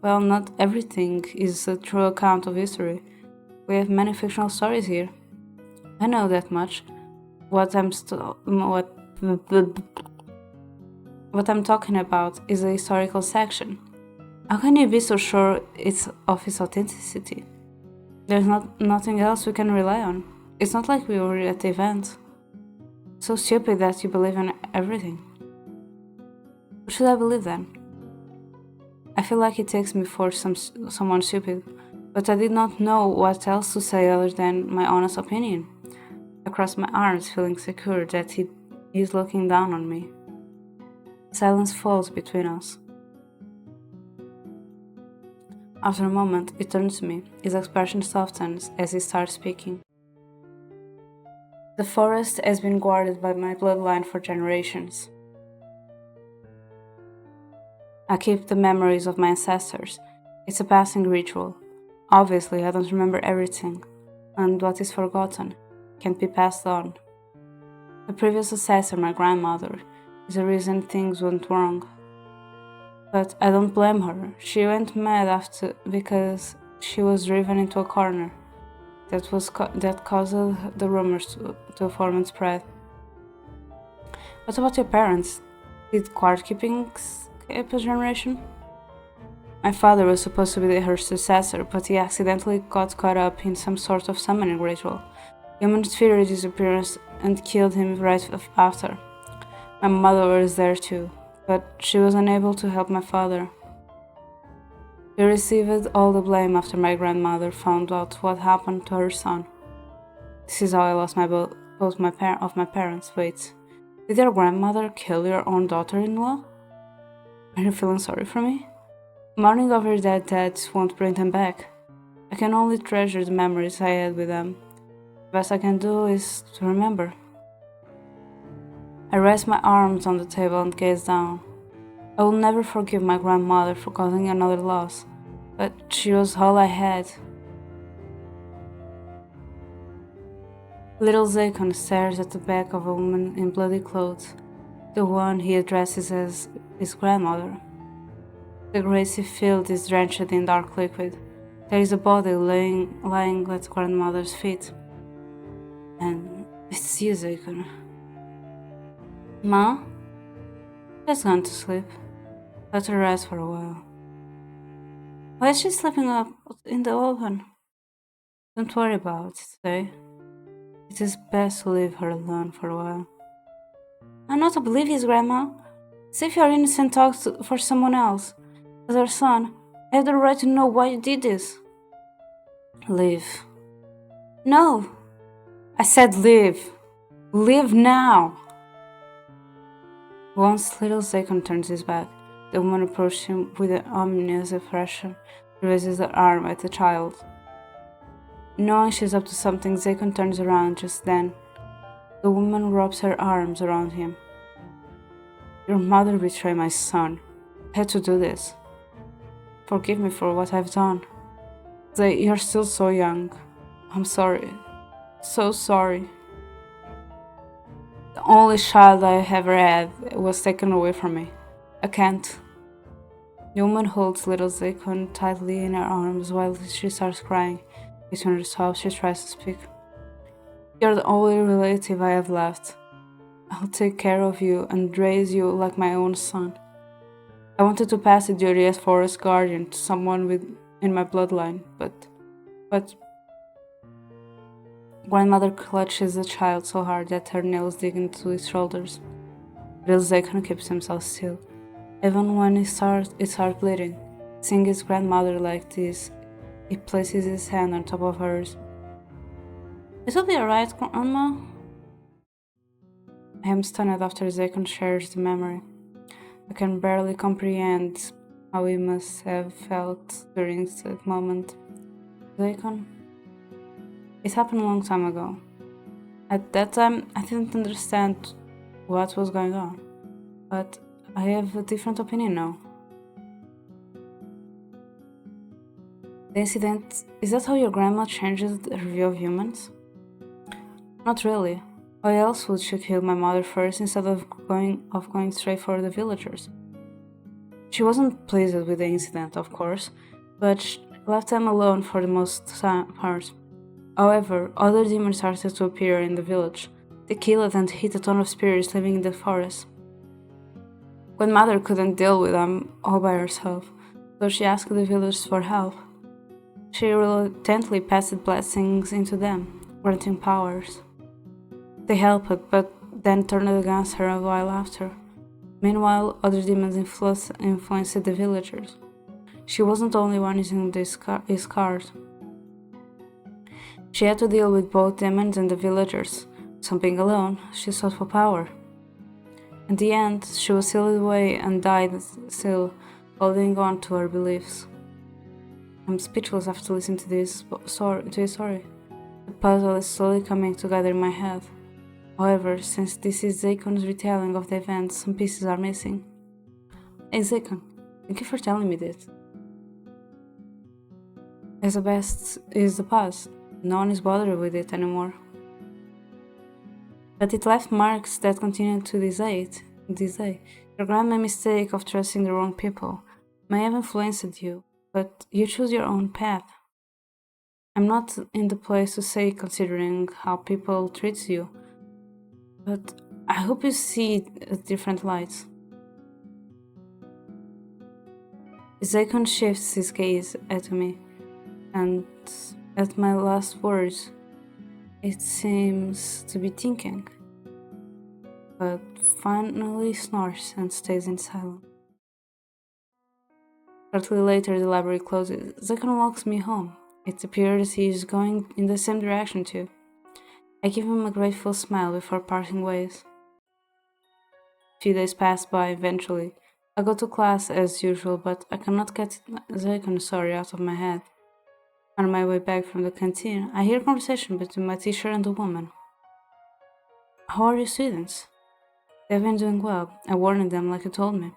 Speaker 1: Well, not everything is a true account of history. We have many fictional stories here. I know that much. What I'm talking about is the historical section. How can you be so sure of its authenticity? There's nothing else we can rely on. It's not like we were at the event. So stupid that you believe in everything. What should I believe then? I feel like it takes me for someone stupid, but I did not know what else to say other than my honest opinion. I crossed my arms, feeling secure that he is looking down on me. Silence falls between us. After a moment, he turns to me. His expression softens as he starts speaking. The forest has been guarded by my bloodline for generations. I keep the memories of my ancestors. It's a passing ritual. Obviously, I don't remember everything, and what is forgotten can't be passed on. The previous successor, my grandmother, is the reason things went wrong. But I don't blame her. She went mad because she was driven into a corner. That caused the rumors to form and spread. What about your parents? Did card keeping skip a generation? My father was supposed to be her successor, but he accidentally got caught up in some sort of summoning ritual. Humans feared his appearance and killed him right after. My mother was there too, but she was unable to help my father. He received all the blame after my grandmother found out what happened to her son. This is how I lost both my parents. Wait, did your grandmother kill your own daughter-in-law? Are you feeling sorry for me? Mourning over dead dads won't bring them back. I can only treasure the memories I had with them. The best I can do is to remember. I rest my arms on the table and gaze down. I will never forgive my grandmother for causing another loss, but she was all I had. Little Zakon stares at the back of a woman in bloody clothes, the one he addresses as his grandmother. The grassy field is drenched in dark liquid. There is a body lying at grandmother's feet. And it's you, Zakon. Ma? She's gone to sleep. Let her rest for a while. Why is she sleeping up in the open? Don't worry about it today. It is best to leave her alone for a while. I'm not oblivious, Grandma. See if your innocent talks for someone else. As her son, I have the right to know why you did this. Leave. No! I said leave. Leave now! Once little Zakon turns his back, the woman approaches him with an ominous expression. She raises her arm at the child. Knowing she's up to something, Zakon turns around just then. The woman wraps her arms around him. Your mother betrayed my son. I had to do this. Forgive me for what I've done. You're still so young. I'm sorry. So sorry. The only child I ever had was taken away from me. I can't. The woman holds little Zakon tightly in her arms while she starts crying. Between her sobs, she tries to speak. You're the only relative I have left. I'll take care of you and raise you like my own son. I wanted to pass the duty as forest guardian to someone in my bloodline, but grandmother clutches the child so hard that her nails dig into his shoulders. Little Zakon keeps himself still. Even when it starts bleeding, seeing his grandmother like this, he places his hand on top of hers. It'll be alright, Grandma. I am stunned after Zakon shares the memory. I can barely comprehend how he must have felt during that moment. Zakon? It happened a long time ago. At that time, I didn't understand what was going on, but I have a different opinion now. The incident, is that how your grandma changes the view of humans? Not really. Why else would she kill my mother first instead of going straight for the villagers? She wasn't pleased with the incident, of course, but she left them alone for the most part. However, other demons started to appear in the village. They killed and hit a ton of spirits living in the forest. Grandmother couldn't deal with them all by herself, so she asked the villagers for help. She reluctantly passed blessings into them, granting powers. They helped, but then turned against her a while after. Meanwhile, other demons influenced the villagers. She wasn't the only one using his card. She had to deal with both demons and the villagers, so being alone, she sought for power. In the end, she was sealed away and died still, holding on to her beliefs. I'm speechless after listening to this story. The puzzle is slowly coming together in my head. However, since this is Zakon's retelling of the events, some pieces are missing. Hey Zakon, thank you for telling me this. As the best is the past, no one is bothered with it anymore. But it left marks that continue to this day. Your grandma's mistake of trusting the wrong people may have influenced you, but you choose your own path. I'm not in the place to say considering how people treat you, but I hope you see a different light. Zakon shifts his gaze at me, and at my last words, it seems to be thinking, but finally snores and stays in silence. Shortly later, the library closes. Zakon walks me home. It appears he is going in the same direction too. I give him a grateful smile before parting ways. A few days pass by eventually. I go to class as usual, but I cannot get Zakon's story out of my head. On my way back from the canteen, I hear a conversation between my teacher and a woman. How are your students? They've been doing well. I warned them like you told me.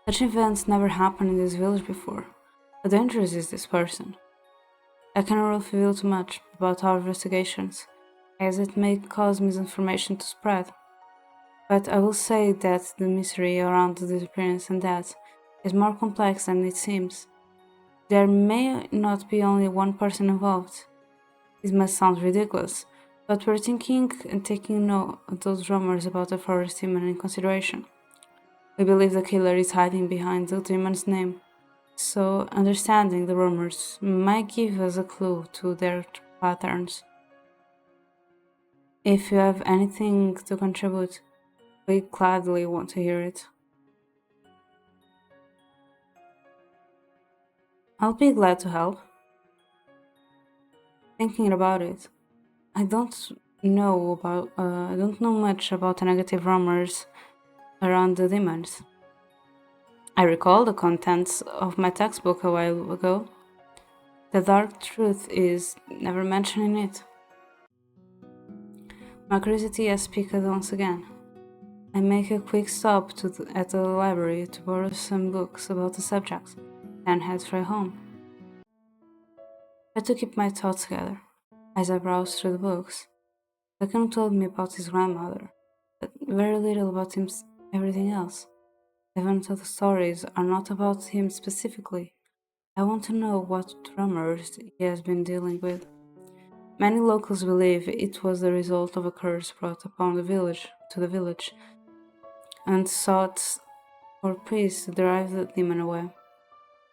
Speaker 1: Such events never happened in this village before. How dangerous is this person? I cannot reveal too much about our investigations, as it may cause misinformation to spread. But I will say that the mystery around the disappearance and death is more complex than it seems. There may not be only one person involved. This must sound ridiculous, but we're thinking and taking note of those rumors about the forest demon in consideration. We believe the killer is hiding behind the demon's name, so understanding the rumors might give us a clue to their patterns. If you have anything to contribute, we gladly want to hear it. I'll be glad to help. Thinking about it, I don't I don't know much about the negative rumors around the demons. I recall the contents of my textbook a while ago. The dark truth is never mentioned in it. My curiosity has peaked once again. I make a quick stop at the library to borrow some books about the subject, then head for home. I had to keep my thoughts together as I browsed through the books. Zakon told me about his grandmother, but very little about everything else. Even though the stories are not about him specifically, I want to know what rumors he has been dealing with. Many locals believe it was the result of a curse brought upon the village, and sought for priests to drive the demon away.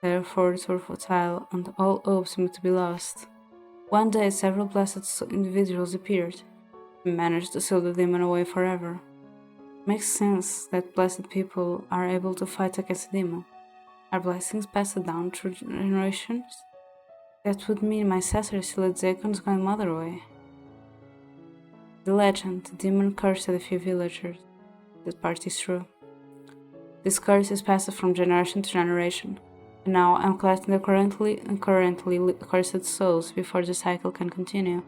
Speaker 1: Their efforts were futile, and all hope seemed to be lost. One day, several blessed individuals appeared and managed to seal the demon away forever. Makes sense that blessed people are able to fight against a demon. Are blessings passed down through generations? That would mean my ancestor sealed Zakon's grandmother away. The legend, the demon cursed a few villagers. That part is true. This curse is passed from generation to generation, and now I'm collecting the currently cursed souls before the cycle can continue.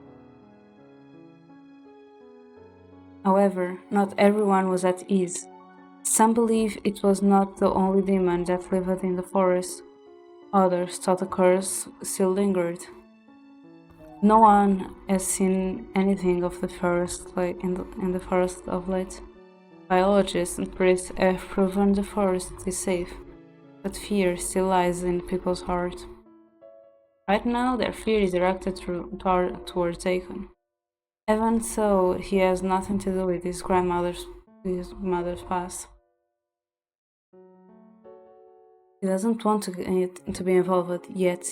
Speaker 1: However, not everyone was at ease. Some believe it was not the only demon that lived in the forest. Others thought the curse still lingered. No one has seen anything of the forest in the forest of late. Biologists and priests have proven the forest is safe, but fear still lies in people's hearts. Right now, their fear is directed towards Akon. Even so, he has nothing to do with his mother's past. He doesn't want to be involved, yet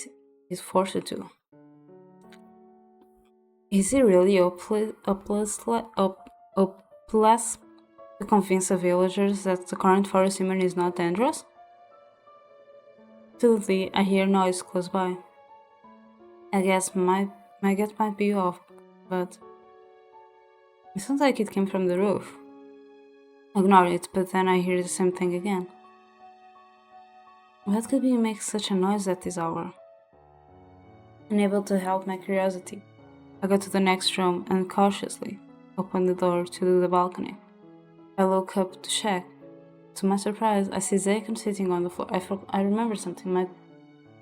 Speaker 1: he's forced to. Is he really hopeless to convince the villagers that the current forest demon is not dangerous? Suddenly, I hear noise close by. I guess my guess might be off, but it sounds like it came from the roof. Ignore it, but then I hear the same thing again. What could be make such a noise at this hour? Unable to help my curiosity, I go to the next room and cautiously open the door to the balcony. I look up to check. To my surprise, I see Zakon sitting on the floor. I remember something. My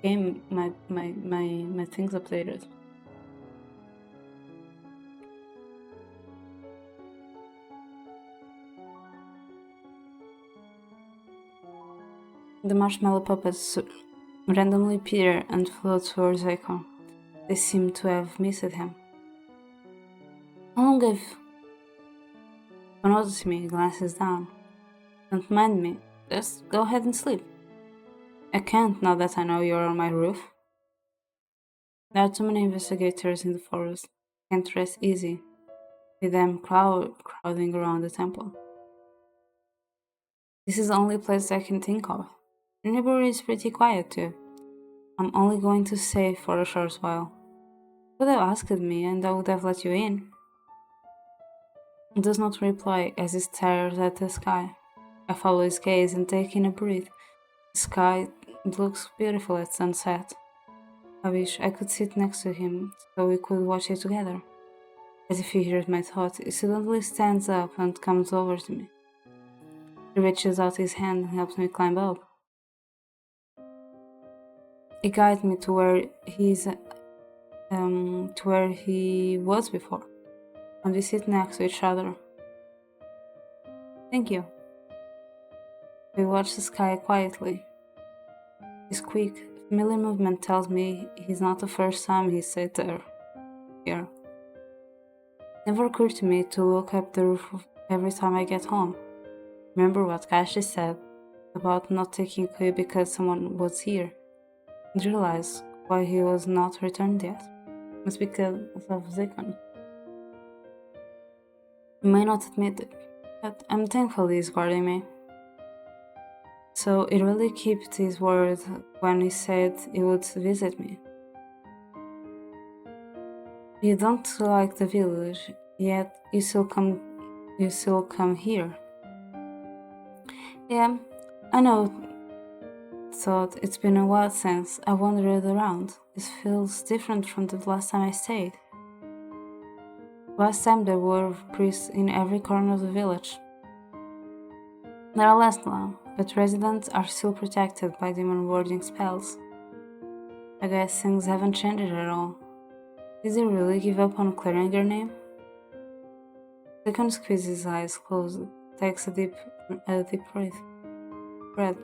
Speaker 1: things updated. The marshmallow puppets randomly appear and float towards Zakon. They seem to have missed him. How long have you noticed me? Glances down. Don't mind me. Just go ahead and sleep. I can't now that I know you're on my roof. There are too many investigators in the forest. Can't rest easy with them crowding around the temple. This is the only place I can think of. The neighborhood is pretty quiet too. I'm only going to stay for a short while. You could have asked me and I would have let you in. He does not reply as he stares at the sky. I follow his gaze and take in a breath. The sky looks beautiful at sunset. I wish I could sit next to him so we could watch it together. As if he hears my thoughts, he suddenly stands up and comes over to me. He reaches out his hand and helps me climb up. He guides me to where he was before, and we sit next to each other. Thank you. We watch the sky quietly. His quick, familiar movement tells me he's not the first time he sat there. Here. It never occurred to me to look up the roof every time I get home. Remember what Kashi said about not taking Kui because someone was here, and realize why he was not returned yet. It's because of Zakon. I may not admit it, but I'm thankful he's guarding me. So he really kept his word when he said he would visit me. You don't like the village, yet you still come here. Yeah, I know. Thought it's been a while since I wandered around. This feels different from the last time I stayed. Last time there were priests in every corner of the village. There are less now, but residents are still protected by demon warding spells. I guess things haven't changed at all. Did he really give up on clearing your name? Zakon squeezes his eyes closed, takes a deep breath.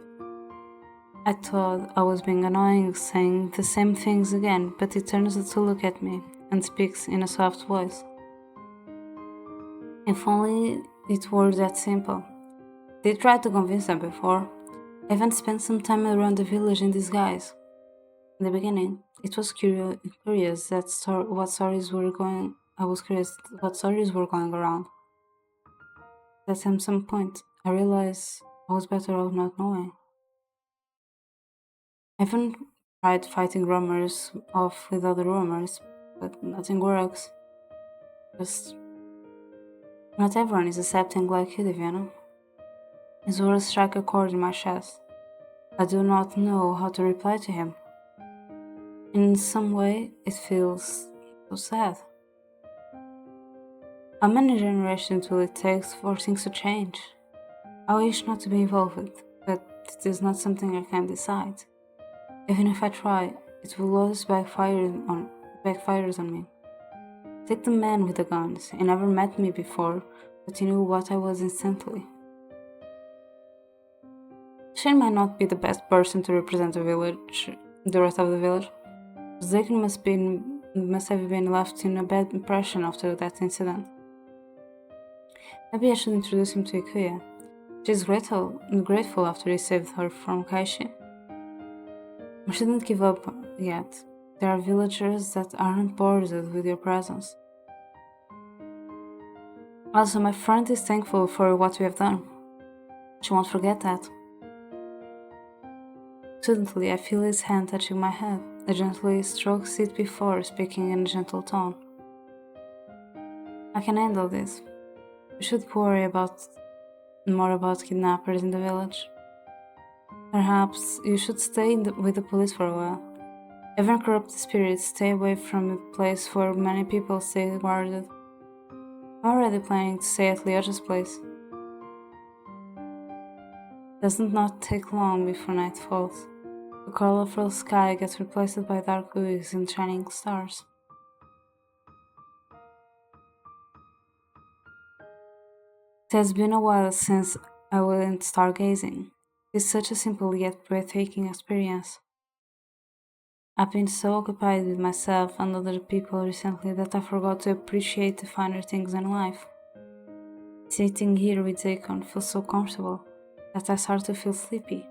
Speaker 1: I thought I was being annoying, saying the same things again, but he turns to look at me and speaks in a soft voice. If only it were that simple. They tried to convince them before. I even spent some time around the village in disguise. In the beginning, it was curious what stories were going around. That at some point, I realized I was better off not knowing. I even tried fighting rumors off with other rumors, but nothing works. Just not everyone is accepting like you, Diviana. His words strike a chord in my chest. I do not know how to reply to him. In some way, it feels so sad. How many generations will it take for things to change? I wish not to be involved, but it is not something I can decide. Even if I try, it will always backfires on me. Take the man with the guns. He never met me before, but he knew what I was instantly. Shane might not be the best person to represent the rest of the village. Zayden must have been left in a bad impression after that incident. Maybe I should introduce him to Ikuya. She's grateful after he saved her from Kaishi. I shouldn't give up yet. There are villagers that aren't bored with your presence. Also, my friend is thankful for what we have done. She won't forget that. Suddenly, I feel his hand touching my head. I gently strokes it before speaking in a gentle tone. I can handle this. We should worry more about kidnappers in the village. Perhaps you should stay with the police for a while. Even corrupt spirits stay away from a place where many people stay guarded. I'm already planning to stay at Leoja's place. Does not take long before night falls. The colorful sky gets replaced by dark hues and shining stars. It has been a while since I went stargazing. It's such a simple yet breathtaking experience. I've been so occupied with myself and other people recently that I forgot to appreciate the finer things in life. Sitting here with Zakon feels so comfortable that I start to feel sleepy.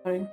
Speaker 1: Sorry.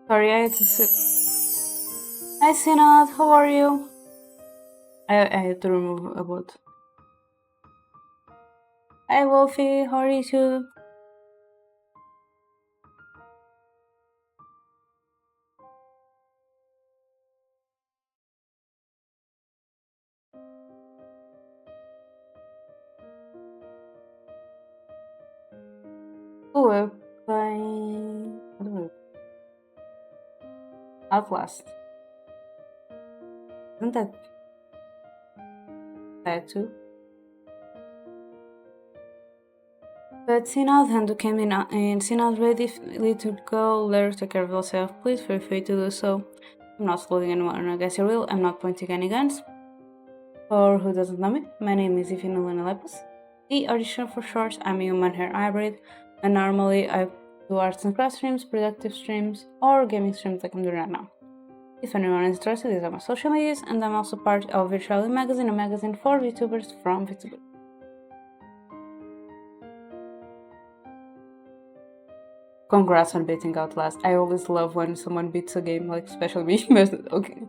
Speaker 1: Sorry, I had to sit. Hi, Sinad, how are you? I had to remove a bot. Hi, Wolfie, how are you too? Oh, we're playing. What are we? Outlast. Isn't that sad too? But Sinad Handu came in and Sinad ready to go. Let her take care of herself. Please feel free to do so. I'm not following anyone against your will. I'm not pointing any guns. For who doesn't know me, my name is Ifinolina Lepus. The audition for short, I'm a human hair hybrid, and normally I do arts and crafts streams, productive streams, or gaming streams like I'm doing right now. If anyone is interested, these are my social medias, and I'm also part of Virtually Magazine, a magazine for VTubers from VTubers. congrats on beating Outlast. I always love when someone beats a game, like especially me, but okay.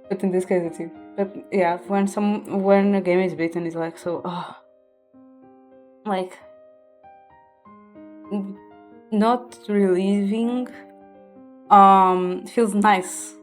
Speaker 1: But in this case it's you. But yeah, when a game is beaten it's like so like not relieving. Feels nice.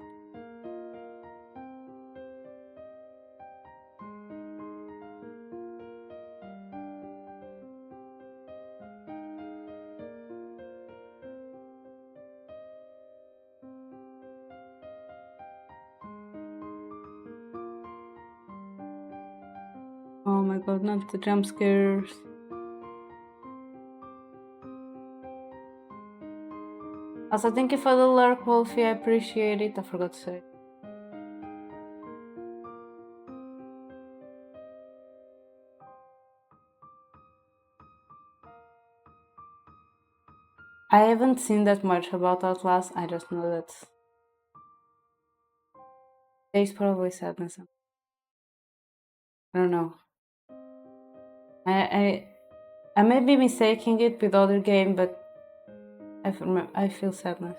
Speaker 1: Oh my god, not the jump scares. Also, thank you for the lurk, Wolfie. I appreciate it. I forgot to say. I haven't seen that much about Outlast. I just know that there's probably sadness. I don't know. I may be mistaking it with other game, but I feel sadness.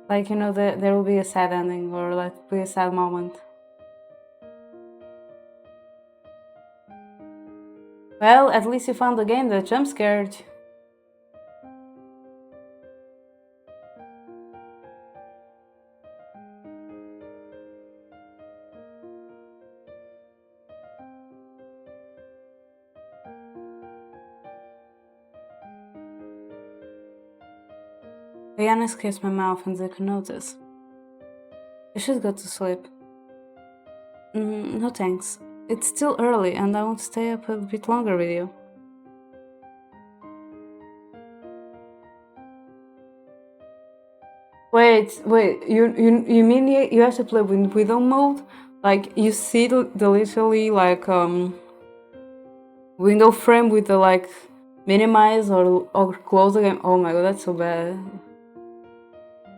Speaker 1: Like there will be a sad ending or like be a sad moment. Well, at least you found a game that jump scared you. Diana's kissed my mouth and they could notice. You should go to sleep. No thanks. It's still early and I want to stay up a bit longer with you. Wait, you mean you have to play with window mode? Like you see the literally like window frame with the like minimize or close the game. Oh my god, that's so bad.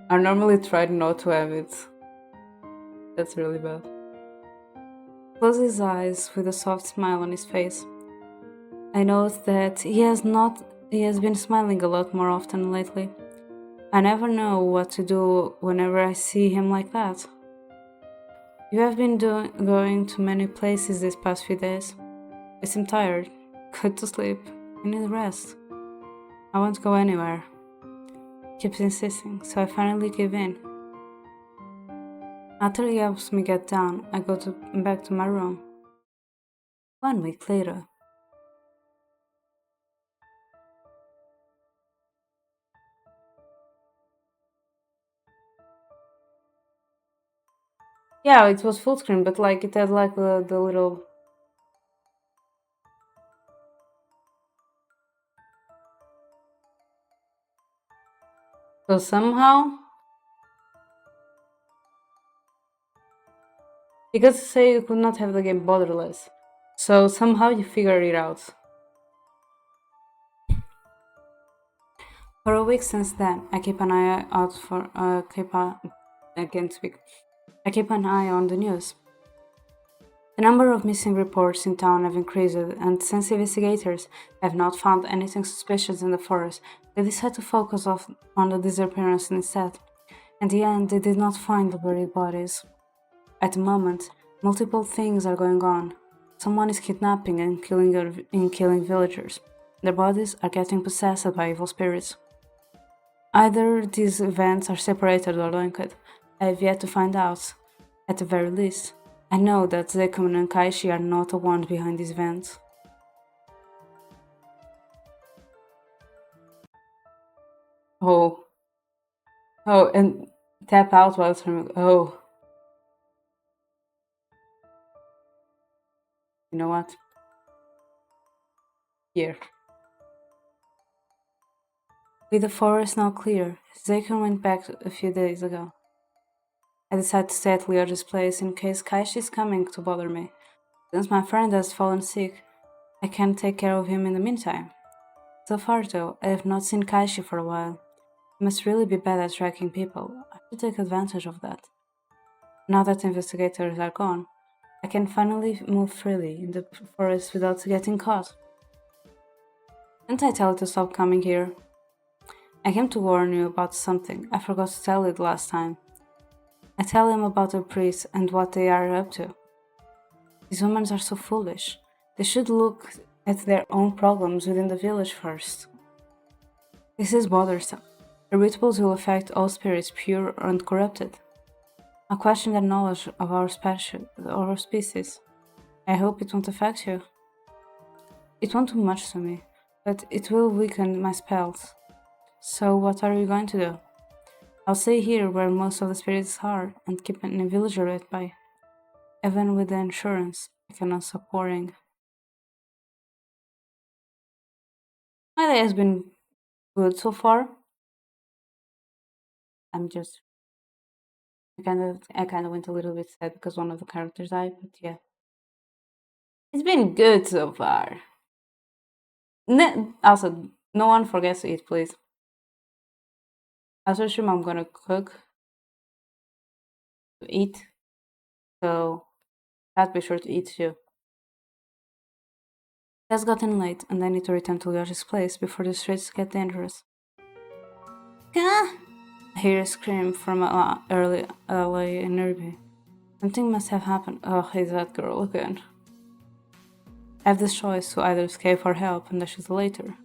Speaker 1: I normally try not to have it. That's really bad. Close his eyes with a soft smile on his face. I noticed that he has been smiling a lot more often lately. I never know what to do whenever I see him like that. You have been going to many places these past few days. I seem tired. Go to sleep. I need rest. I won't go anywhere. He keeps insisting, so I finally give in. After he helps me get down, I go back to my room. 1 week later. Yeah, it was full screen, but like it had like the little. So somehow, because say you could not have the game borderless, so somehow you figure it out. For a week since then, I keep an eye out for I can't speak. I keep an eye on the news. The number of missing reports in town have increased, and since investigators have not found anything suspicious in the forest, they decided to focus on the disappearance instead. In the end, they did not find the buried bodies. At the moment, multiple things are going on. Someone is kidnapping and killing villagers. Their bodies are getting possessed by evil spirits. Either these events are separated or linked. I have yet to find out. At the very least, I know that Zekun and Kaishi are not the ones behind these events. Oh. Oh, and tap out while turning. Oh. You know what? Here. With the forest now clear, Zekun went back a few days ago. I decided to stay at Leo's place in case Kaishi is coming to bother me. Since my friend has fallen sick, I can't take care of him in the meantime. So far though, I have not seen Kaishi for a while. He must really be bad at tracking people. I should take advantage of that. Now that investigators are gone, I can finally move freely in the forest without getting caught. Didn't I tell you to stop coming here? I came to warn you about something. I forgot to tell you the last time. I tell him about the priests and what they are up to. These women are so foolish. They should look at their own problems within the village first. This is bothersome. The rituals will affect all spirits, pure or uncorrupted. I question their knowledge of our species. I hope it won't affect you. It won't do much to me, but it will weaken my spells. So what are you going to do? I'll stay here where most of the spirits are and keep an villager right by. Even with the insurance, I cannot stop worrying. My day has been good so far. I'm just I kind of went a little bit sad because one of the characters died, but yeah. It's been good so far. Also, no one forgets to eat, please. Also, assume I'm gonna cook to eat, so be sure to eat too. It has gotten late, and I need to return to Yoshi's place before the streets get dangerous.
Speaker 2: Gah!
Speaker 1: I hear a scream from early alley nearby. Something must have happened. Oh, it's that girl again. I have this choice to either escape or help and dash it later.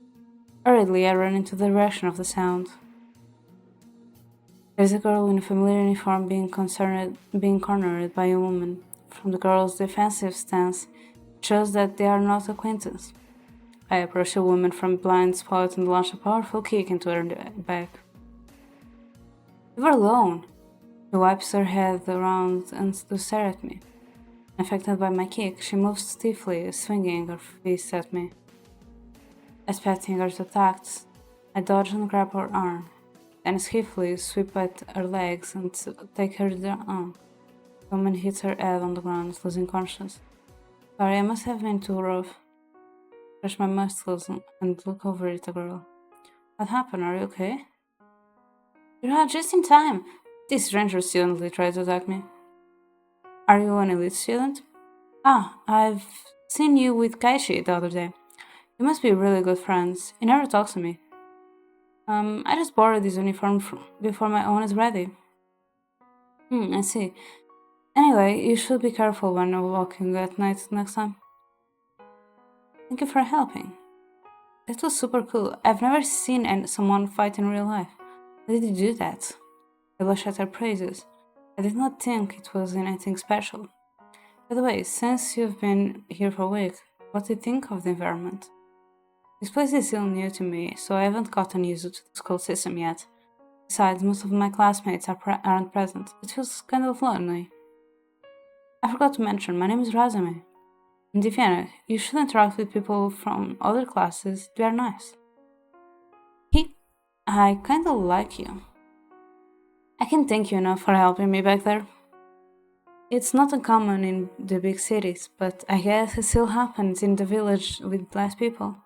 Speaker 1: Hurriedly, I run into the direction of the sound. There's a girl in a familiar uniform being cornered by a woman. From the girl's defensive stance, it shows that they are not acquaintance. I approach the woman from a blind spot and launch a powerful kick into her back. Leave her alone! She wipes her head around and stares at me. Affected by my kick, she moves stiffly, swinging her fist at me. Expecting her to attack, I dodge and grab her arm, then swiftly sweep at her legs and take her down. The woman hits her head on the ground, losing consciousness. Sorry, I must have been too rough. Stretch my muscles and look over at the girl. What happened? Are you okay? You're out just in time. This stranger student tried to attack me. Are you an elite student? Ah, I've seen you with Kaishi the other day. You must be really good friends. You never talk to me. I just borrowed this uniform before my own is ready. I see. Anyway, you should be careful when you're walking at night next time. Thank you for helping. That was super cool. I've never seen someone fight in real life. How did you do that? I blushed at her praises. I did not think it was anything special. By the way, since you've been here for a week, what do you think of the environment? This place is still new to me, so I haven't gotten used to the school system yet. Besides, most of my classmates aren't present. It feels kind of lonely. I forgot to mention, my name is Razame. In Diviana, you should interact with people from other classes. They are nice. I kinda like you. I can't thank you enough for helping me back there. It's not uncommon in the big cities, but I guess it still happens in the village with less people.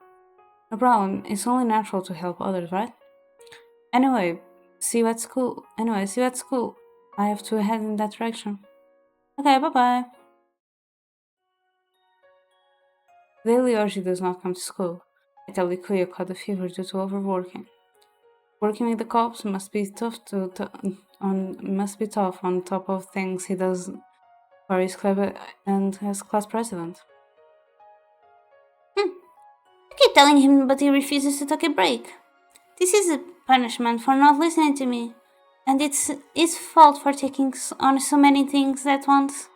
Speaker 1: No problem, it's only natural to help others, right? Anyway, see you at school. I have to head in that direction. Okay, bye bye. Daily Orji does not come to school. I tell Likuya caught a fever due to overworking. Working with the cops must be tough on top of things he does for his club and as class president.
Speaker 2: I keep telling him, but he refuses to take a break. This is a punishment for not listening to me, and it's his fault for taking on so many things at once.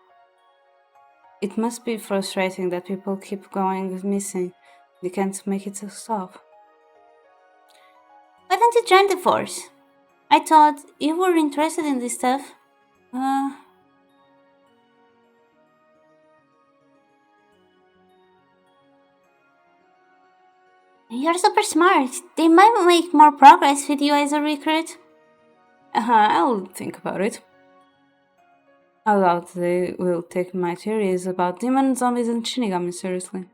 Speaker 1: It must be frustrating that people keep going missing. They can't make it stop.
Speaker 2: Why don't you join the force? I thought you were interested in this stuff. You're super smart. They might make more progress with you as a recruit.
Speaker 1: I'll think about it. I doubt they will take my theories about demons, zombies, and shinigami seriously.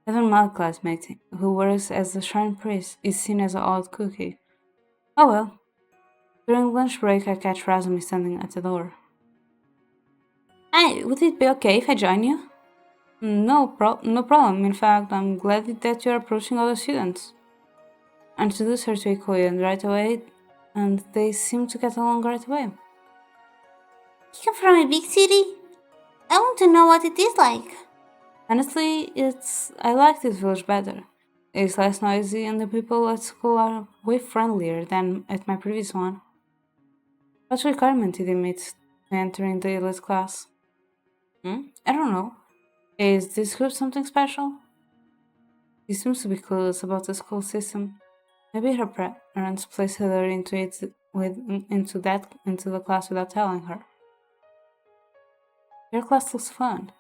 Speaker 1: Even my classmate, who works as the shrine priest, is seen as an odd cookie. Oh well. During lunch break, I catch Razumi standing at the door. Hey, would it be okay if I join you? No problem. In fact, I'm glad that you're approaching other students. introduced her to Ikoya right away, and they seemed to get along right away.
Speaker 2: You come from a big city? I want to know what it is like.
Speaker 1: Honestly, I like this village better. It's less noisy, and the people at school are way friendlier than at my previous one. What requirement did you meet to enter in the elite class? I don't know. Is this group something special? She seems to be clueless about the school system. Maybe her parents placed her into the class without telling her. Your class looks fun.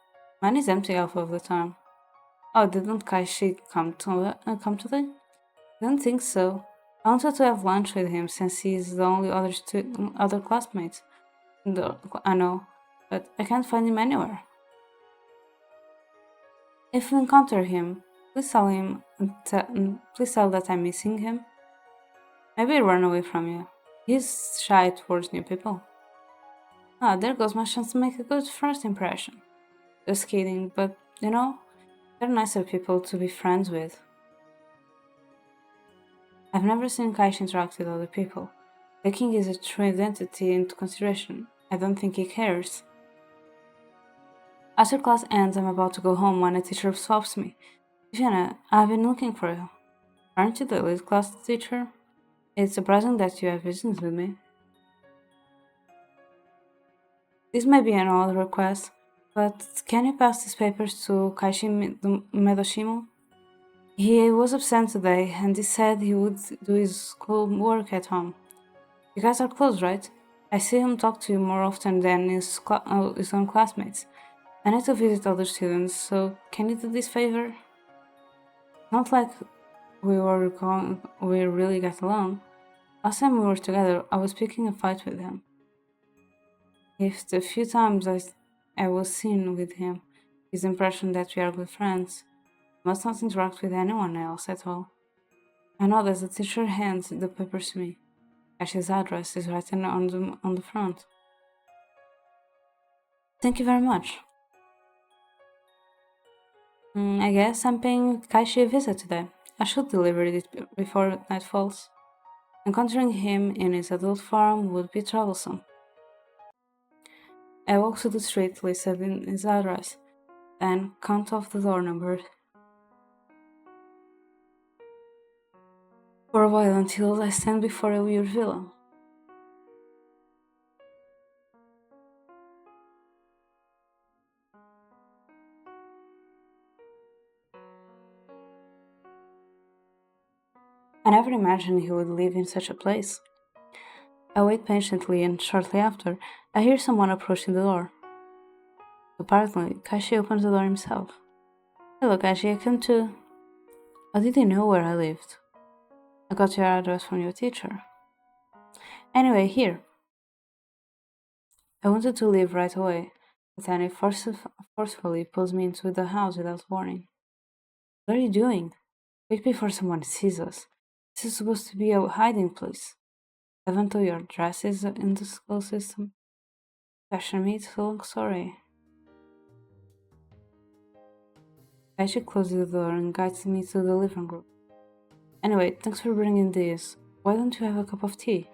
Speaker 1: Mine is empty half of the time. Oh, didn't Kaishi come today? Don't think so. I wanted to have lunch with him since he's the only other classmate. I know, but I can't find him anywhere. If you encounter him, please tell that I'm missing him. Maybe he run away from you. He's shy towards new people. Ah, there goes my chance to make a good first impression. Just kidding, but they're nicer people to be friends with. I've never seen Kaish interact with other people. Taking his true identity into consideration, I don't think he cares. After class ends, I'm about to go home when a teacher stops me. Viviana, I've been looking for you. Aren't you the lead class teacher? It's surprising that you have business with me. This may be an odd request, but can you pass these papers to Kaishi Medoshimo? He was absent today, and he said he would do his school work at home. You guys are close, right? I see him talk to you more often than his own classmates. I need to visit other students, so can you do this favor? Not like we really get along. Last time we were together, I was picking a fight with him. If the few times I was seen with him, his impression that we are good friends, must not interact with anyone else at all. I know that the teacher hands the papers to me. Ash's address is written on the front. Thank you very much. I guess I'm paying Kaishi a visit today. I should deliver it before night falls. Encountering him in his adult form would be troublesome. I walk to the street listed in his address, then count off the door number. For a while until I stand before a weird villa. I never imagined he would live in such a place. I wait patiently, and shortly after, I hear someone approaching the door. Apparently, Kashi opens the door himself. Hello, Kashi, I come too. How did you know where I lived? I got your address from your teacher. Anyway, here. I wanted to leave right away, but then he forcefully pulls me into the house without warning. What are you doing? Wait before someone sees us. This is supposed to be a hiding place. Haven't all your addresses in the school system? Question me, it's a long story. Kashi closes the door and guides me to the living room. Anyway, thanks for bringing this. Why don't you have a cup of tea?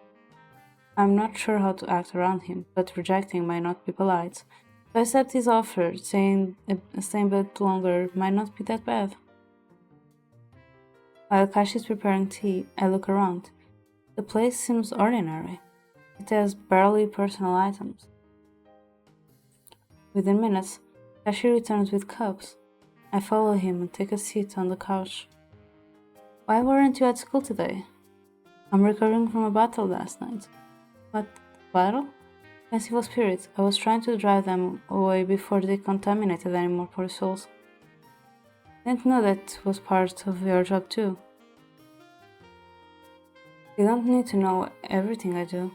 Speaker 1: I'm not sure how to act around him, but rejecting might not be polite. So I accept his offer, saying staying a bit longer might not be that bad. While Kashi is preparing tea, I look around. The place seems ordinary. It has barely personal items. Within minutes, Kashi returns with cups. I follow him and take a seat on the couch. Why weren't you at school today? I'm recovering from a battle last night. What battle? As evil spirits, I was trying to drive them away before they contaminated any more poor souls. Didn't know that was part of your job too. You don't need to know everything I do.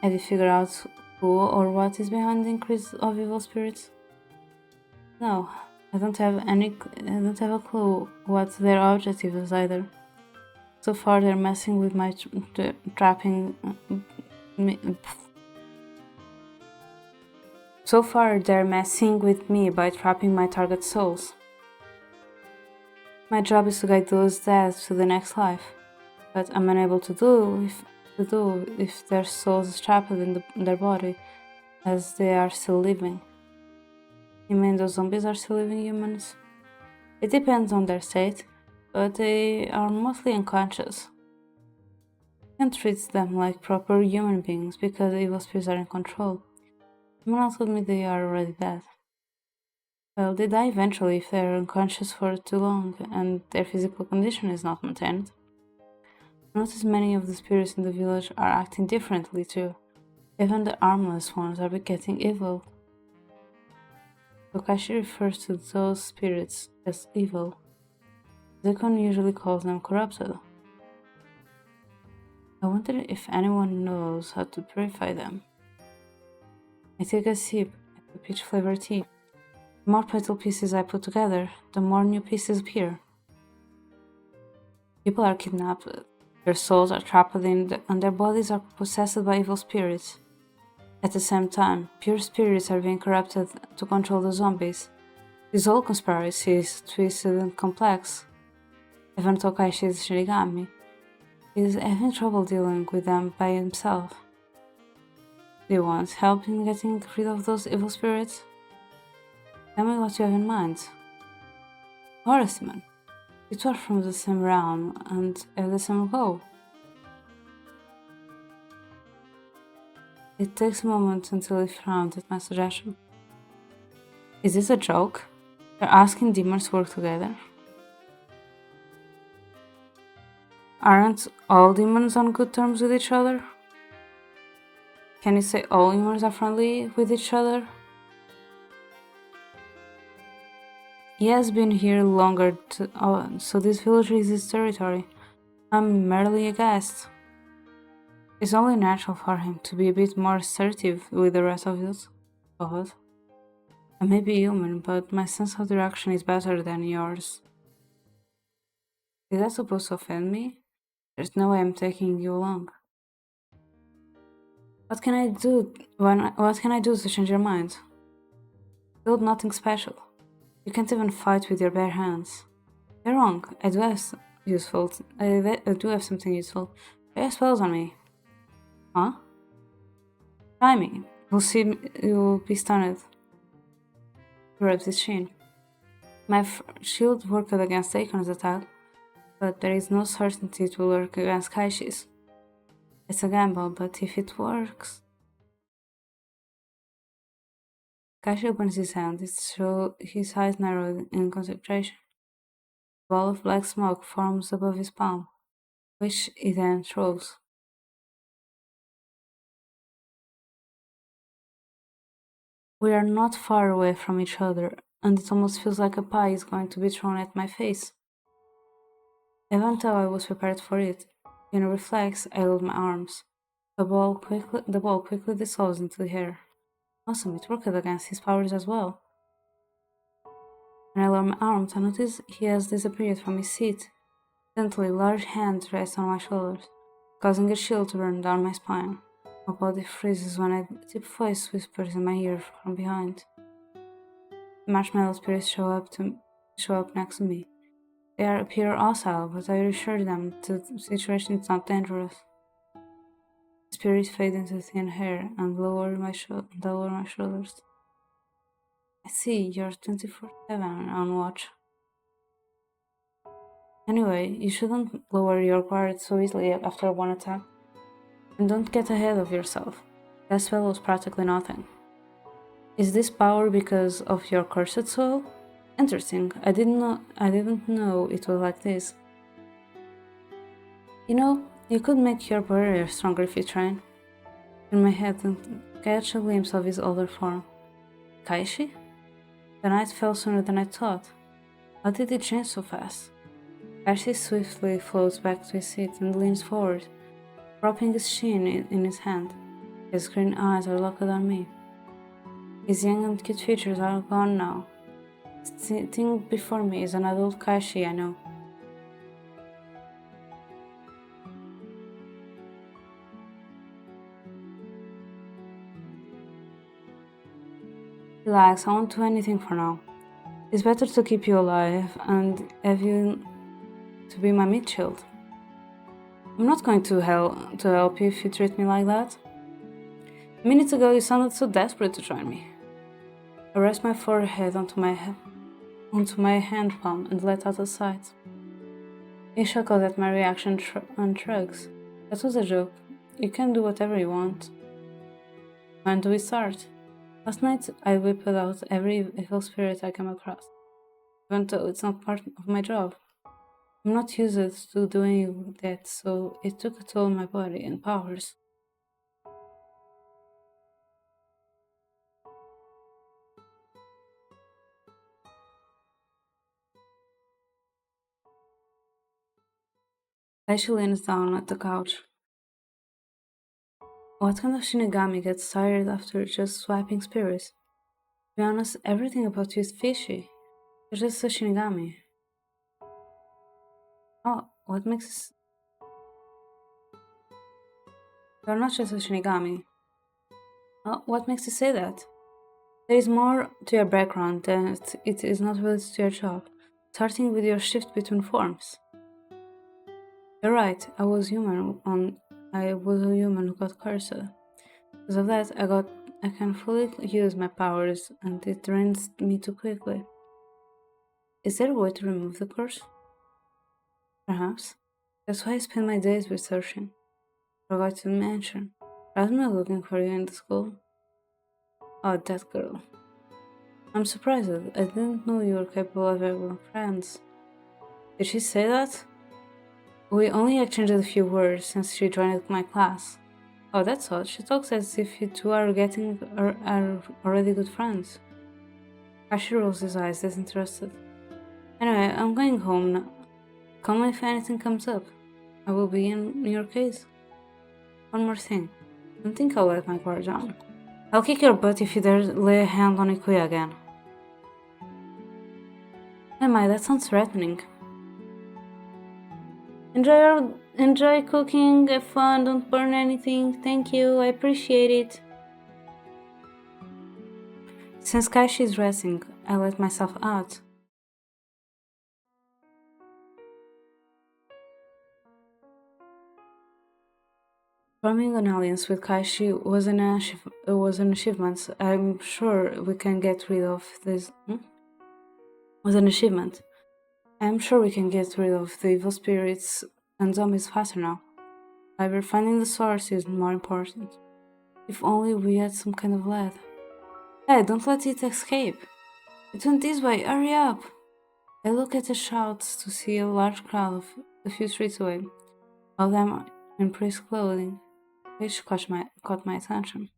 Speaker 1: Have you figured out who or what is behind the increase of evil spirits? No, I don't have a clue what their objective is either. So far, they're messing with my trapping. So far, they're messing with me by trapping my target souls. My job is to guide those dead to the next life. but I'm unable to do if their souls is trapped in their body as they are still living. You mean those zombies are still living humans? It depends on their state, but they are mostly unconscious. You can't treat them like proper human beings because evil spirits are in control. Someone else told me they are already dead. Well, they die eventually if they're unconscious for too long and their physical condition is not maintained. Notice many of the spirits in the village are acting differently too. Even the armless ones are getting evil. Tokashi refers to those spirits as evil. Zekon usually calls them corrupted. I wonder if anyone knows how to purify them. I take a sip at the peach flavored tea. The more petal pieces I put together, the more new pieces appear. People are kidnapped, their souls are trapped and their bodies are possessed by evil spirits. At the same time, pure spirits are being corrupted to control the zombies. This whole conspiracy is twisted and complex. Even Tokashi's Shinigami is having trouble dealing with them by himself. Do you want help in getting rid of those evil spirits? Tell me what you have in mind. Horseman. You two are from the same realm and have the same goal. It takes a moment until he frowned at my suggestion. Is this a joke? You're asking demons to work together? Aren't all demons on good terms with each other? Can you say all humans are friendly with each other? He has been here longer, so this village is his territory. I'm merely a guest. It's only natural for him to be a bit more assertive with the rest of his god. I may be human, but my sense of direction is better than yours. Is that supposed to offend me? There's no way I'm taking you along. What can I do to change your mind? Build nothing special. You can't even fight with your bare hands. You're wrong. I do have something useful. Try your spells on me. Huh? Try me. You'll be stunned. He rubs his chin. My shield worked against Akon's attack, but there is no certainty it will work against Kaishi's. It's a gamble, but if it works... Kaishi opens his hand, his eyes narrowed in concentration. A ball of black smoke forms above his palm, which he then throws. We are not far away from each other, and it almost feels like a pie is going to be thrown at my face. Even though I was prepared for it, in a reflex, I lowered my arms. The ball quickly dissolves into the air. Awesome, it worked against his powers as well. When I lower my arms, I notice he has disappeared from his seat. Instantly, large hands rest on my shoulders, causing a chill to run down my spine. My body freezes when a deep voice whispers in my ear from behind. The marshmallow spirits show up next to me. They appear hostile, but I reassure them that the situation is not dangerous. The spirits fade into thin air and lower my shoulders. I see, you're 24/7 on watch. Anyway, you shouldn't lower your guard so easily after one attack. And don't get ahead of yourself. That spell was practically nothing. Is this power because of your cursed soul? Interesting. I didn't know it was like this. You know, you could make your barrier stronger if you tried. In my head and catch a glimpse of his older form. Kaishi? The night fell sooner than I thought. How did it change so fast? Kaishi swiftly floats back to his seat and leans forward, propping his chin in his hand. His green eyes are locked on me. His young and cute features are gone now. Sitting before me is an adult Kaishi I know. Relax, I won't do anything for now. It's better to keep you alive and have you to be my meat shield. I'm not going to help you if you treat me like that. Minutes ago you sounded so desperate to join me. I rest my forehead onto my hand palm and let out a sigh. He chuckled at my reaction and shrugs. That was a joke. You can do whatever you want. When do we start? Last night I whipped out every evil spirit I came across, even though it's not part of my job. I'm not used to doing that, so it took a toll on my body and powers. She leans down at the couch. What kind of Shinigami gets tired after just swiping spirits? To be honest, everything about you is fishy. You're just a Shinigami. Oh, what makes you're not just a Shinigami. Oh, what makes you say that? There is more to your background than it is not related to your job, starting with your shift between forms. You're right, I was a human who got cursed. Because of that I can fully use my powers and it drains me too quickly. Is there a way to remove the curse? Perhaps. That's why I spend my days researching. Forgot to mention. Rasmus looking for you in the school. Oh, that girl. I'm surprised. I didn't know you were capable of having friends. Did she say that? We only exchanged a few words since she joined my class. Oh, that's odd. She talks as if you two are already good friends. Kashi rolls his eyes, disinterested. Anyway, I'm going home now. Call me if anything comes up. I will be in your case. One more thing. Don't think I'll let my guard down. I'll kick your butt if you dare lay a hand on Ikuya again. Am I? That sounds threatening. Enjoy cooking, have fun, don't burn anything. Thank you, I appreciate it. Since Kaishi is resting, I let myself out. Forming an alliance with Kaishi was an achievement. I'm sure we can get rid of this. Was an achievement. I'm sure we can get rid of the evil spirits and zombies faster now. However, finding the source is more important. If only we had some kind of lead. Hey, don't let it escape. It went this way, hurry up! I look at the shouts to see a large crowd a few streets away, all of them in priest clothing, which caught my attention.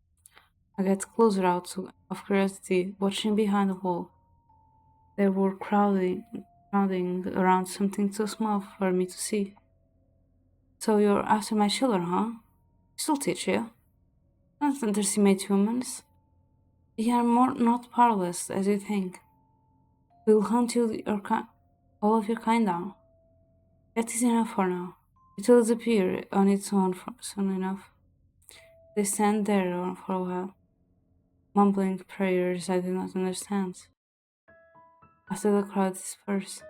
Speaker 1: I get closer out of curiosity, watching behind the wall. They were crowding around something too small for me to see. So you're after my children, huh? She'll teach you. Don't underestimate humans. They are not powerless as you think. We'll hunt all of your kind down. That is enough for now. It will disappear on its own soon enough. They stand there for a while, mumbling prayers I do not understand. After the crowd dispersed,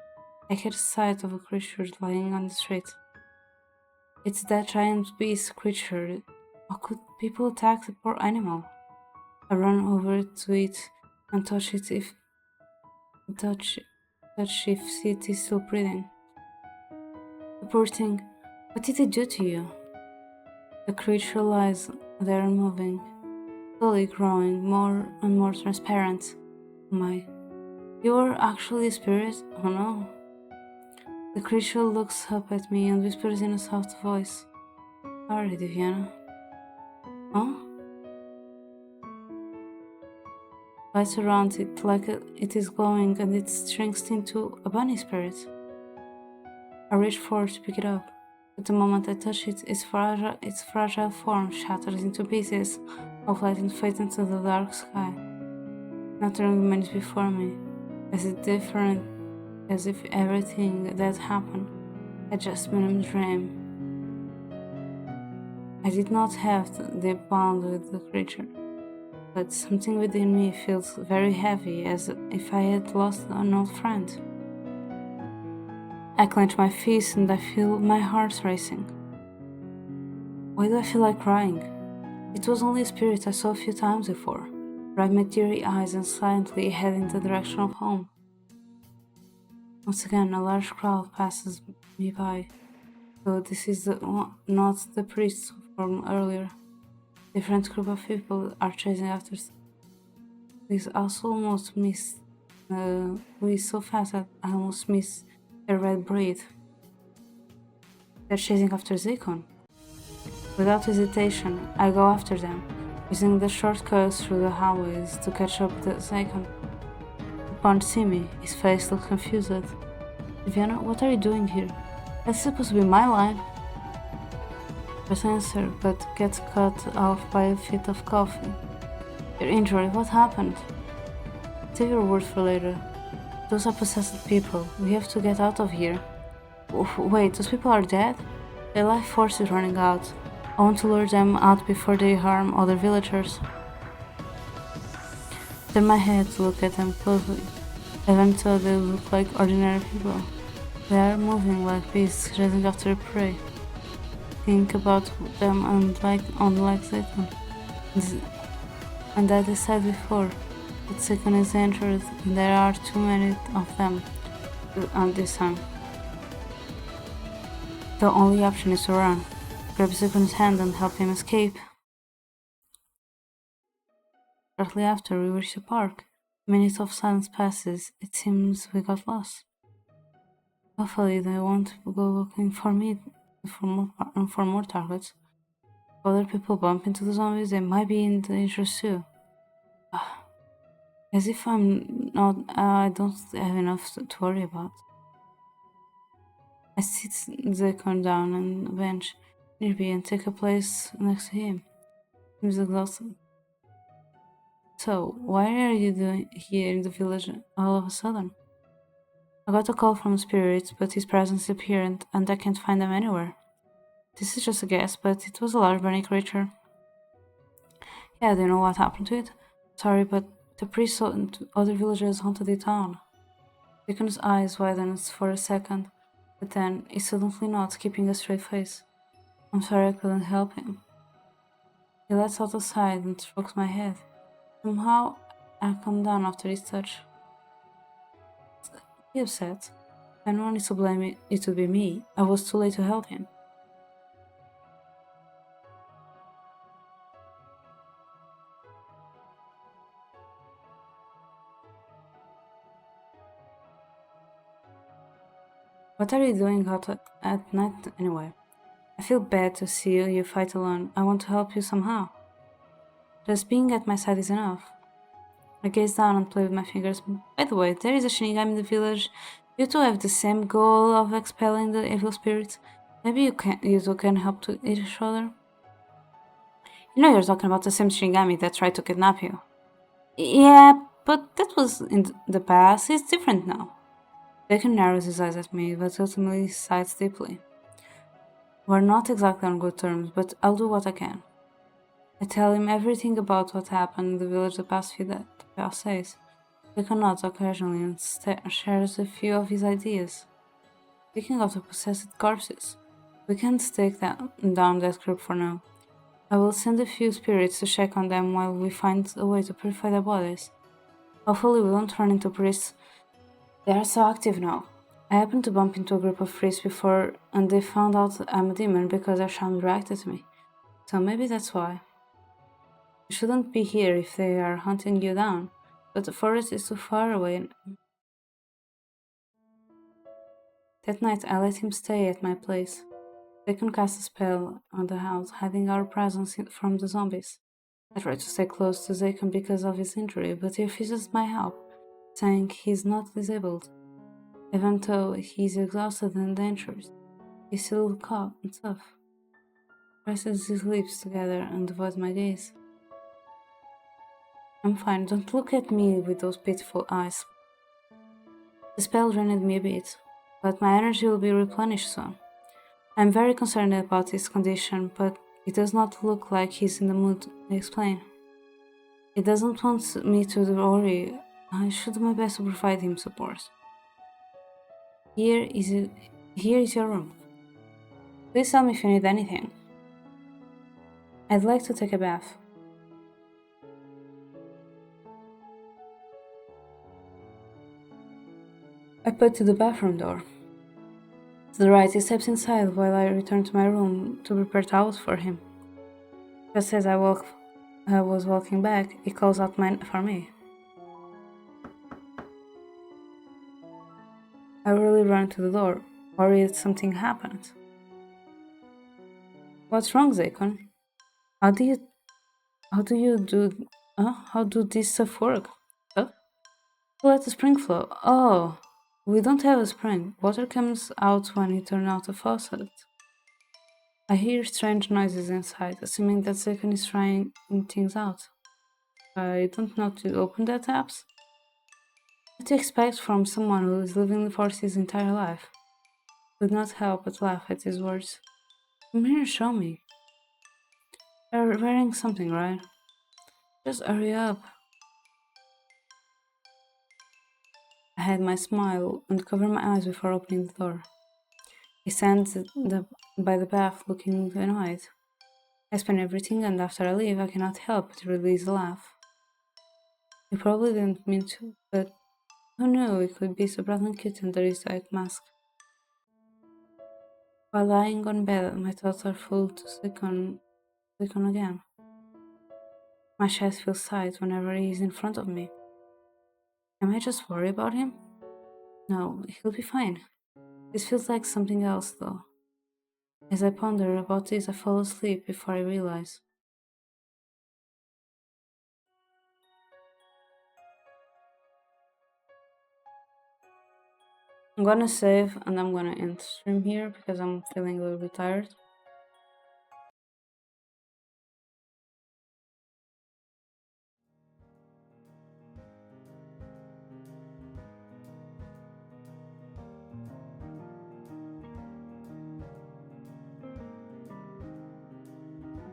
Speaker 1: I catch sight of a creature lying on the street. It's that giant beast creature. How could people attack the poor animal? I run over to it and touch if it is still breathing. The poor thing, what did it do to you? The creature lies there unmoving, slowly growing more and more transparent. My, you are actually a spirit? Oh no. The creature looks up at me and whispers in a soft voice. Sorry, Diviana. Huh? Lights around it like it is glowing and it shrinks into a bunny spirit. I reach forward to pick it up. But the moment I touch it, its fragile form shatters into pieces of light and fades into the dark sky. Nothing remains before me, as if everything that happened had just been a dream. I did not have the bond with the creature, but something within me feels very heavy, as if I had lost an old friend. I clench my fist and I feel my heart racing. Why do I feel like crying? It was only a spirit I saw a few times before. But I met teary eyes and silently head in the direction of home. Once again, a large crowd passes me by. So this is not the priest from earlier. Different group of people are chasing after. This also almost missed. We so fast that I almost missed a red braid. They're chasing after Zikon. Without hesitation, I go after them, using the shortcuts through the hallways to catch up with Zikon. The punch see me. His face looks confused. Viviana, what are you doing here? That's supposed to be my line. Press answer, but gets cut off by a fit of coffee. Your injury, what happened? Save your words for later. Those are possessed people. We have to get out of here. Wait, those people are dead? Their life force is running out. I want to lure them out before they harm other villagers. Turn my head to look at them closely, even though they look like ordinary people. They are moving like beasts chasing after prey. Think about them unlike Satan. And as I said before, that Satan is dangerous and there are too many of them at this time. The only option is to run, grab Satan's hand and help him escape. Shortly after we reach the park, a minute of silence passes. It seems we got lost. Hopefully they won't go looking for me for more targets. If other people bump into the zombies, they might be in danger too. As if I don't have enough to worry about. I sit Zekon down on a bench near me and take a place next to him. He's exhausted. So, why are you doing here in the village all of a sudden? I got a call from spirits, but his presence is apparent and I can't find them anywhere. This is just a guess, but it was a large burning creature. Yeah, do you know what happened to it? Sorry, but the priest and other villagers haunted the town. Deacon's eyes widened for a second, but then he suddenly nods, keeping a straight face. I'm sorry I couldn't help him. He lets out a sigh and strokes my head. Somehow, I calm down after his touch. He upset. If anyone is to blame, it would be me. I was too late to help him. What are you doing out at night anyway? I feel bad to see you fight alone. I want to help you somehow. Just being at my side is enough. I gaze down and play with my fingers. By the way, there is a Shinigami in the village. You two have the same goal of expelling the evil spirits. Maybe you two can help to each other. You know you're talking about the same Shinigami that tried to kidnap you. Yeah, but that was in the past. It's different now. Bacon narrows his eyes at me, but ultimately sighs deeply. We're not exactly on good terms, but I'll do what I can. I tell him everything about what happened in the village the past days. Bacon nods occasionally and shares a few of his ideas. Speaking of the possessed corpses, we can't take down that group for now. I will send a few spirits to check on them while we find a way to purify their bodies. Hopefully we won't run into priests. They are so active now. I happened to bump into a group of priests before and they found out I'm a demon because their charm reacted to me. So maybe that's why. You shouldn't be here if they are hunting you down, but the forest is too far away. That night I let him stay at my place. They can cast a spell on the house, hiding our presence from the zombies. I tried to stay close to Zakon because of his injury, but he refuses my help, saying he's not disabled. Even though he's exhausted and dangerous, he's still calm and tough. Presses his lips together and avoids my gaze. I'm fine, don't look at me with those pitiful eyes. The spell drained me a bit, but my energy will be replenished soon. I'm very concerned about his condition, but it does not look like he's in the mood to explain. He doesn't want me to worry. I should do my best to provide him support. Here is your room. Please tell me if you need anything. I'd like to take a bath. I put to the bathroom door. To the right, he steps inside while I return to my room to prepare towels for him. Just as I was walking back, he calls out for me. I really run to the door, worried something happened. What's wrong, Zakon? How do you how do this stuff work? Huh? To let the spring flow. Oh, we don't have a spring. Water comes out when you turn out the faucet. I hear strange noises inside, assuming that Zakon is trying things out. I don't know to open the taps. What do you expect from someone who is living for his entire life? Could not help but laugh at his words. Come here, show me. You're wearing something, right? Just hurry up. I hid my smile and covered my eyes before opening the door. He stands by the bath looking annoyed. I spend everything, and after I leave, I cannot help but release a laugh. You probably didn't mean to, but who knew it could be so bright and cute under his white mask. While lying on bed, my thoughts are full to sleep on again. My chest feels tight whenever he is in front of me. Am I just worried about him? No, he'll be fine. This feels like something else, though. As I ponder about this, I fall asleep before I realize. I'm gonna save and I'm gonna end stream here because I'm feeling a little bit tired.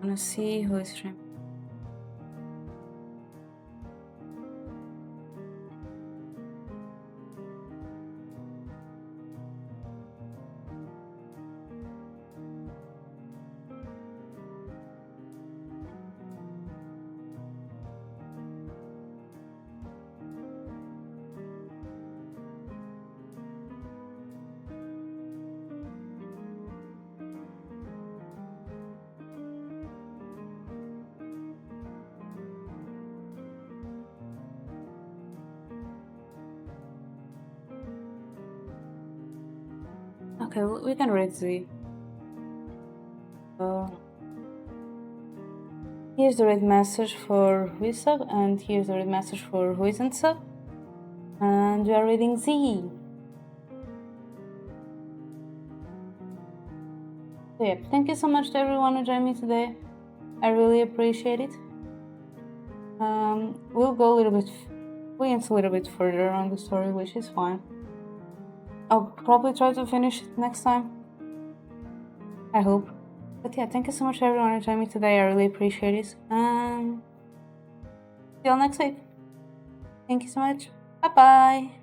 Speaker 1: I'm gonna see who is streaming. Okay, we can read the. Here's the red message for who is sub, and here's the red message for who isn't sub. And we are reading Z. So yeah, thank you so much to everyone who joined me today. I really appreciate it. We'll go a little bit, a little bit further on the story, which is fine. I'll probably try to finish it next time. I hope. But yeah, thank you so much to everyone who joined me today. I really appreciate it. And see you all next week. Thank you so much. Bye bye.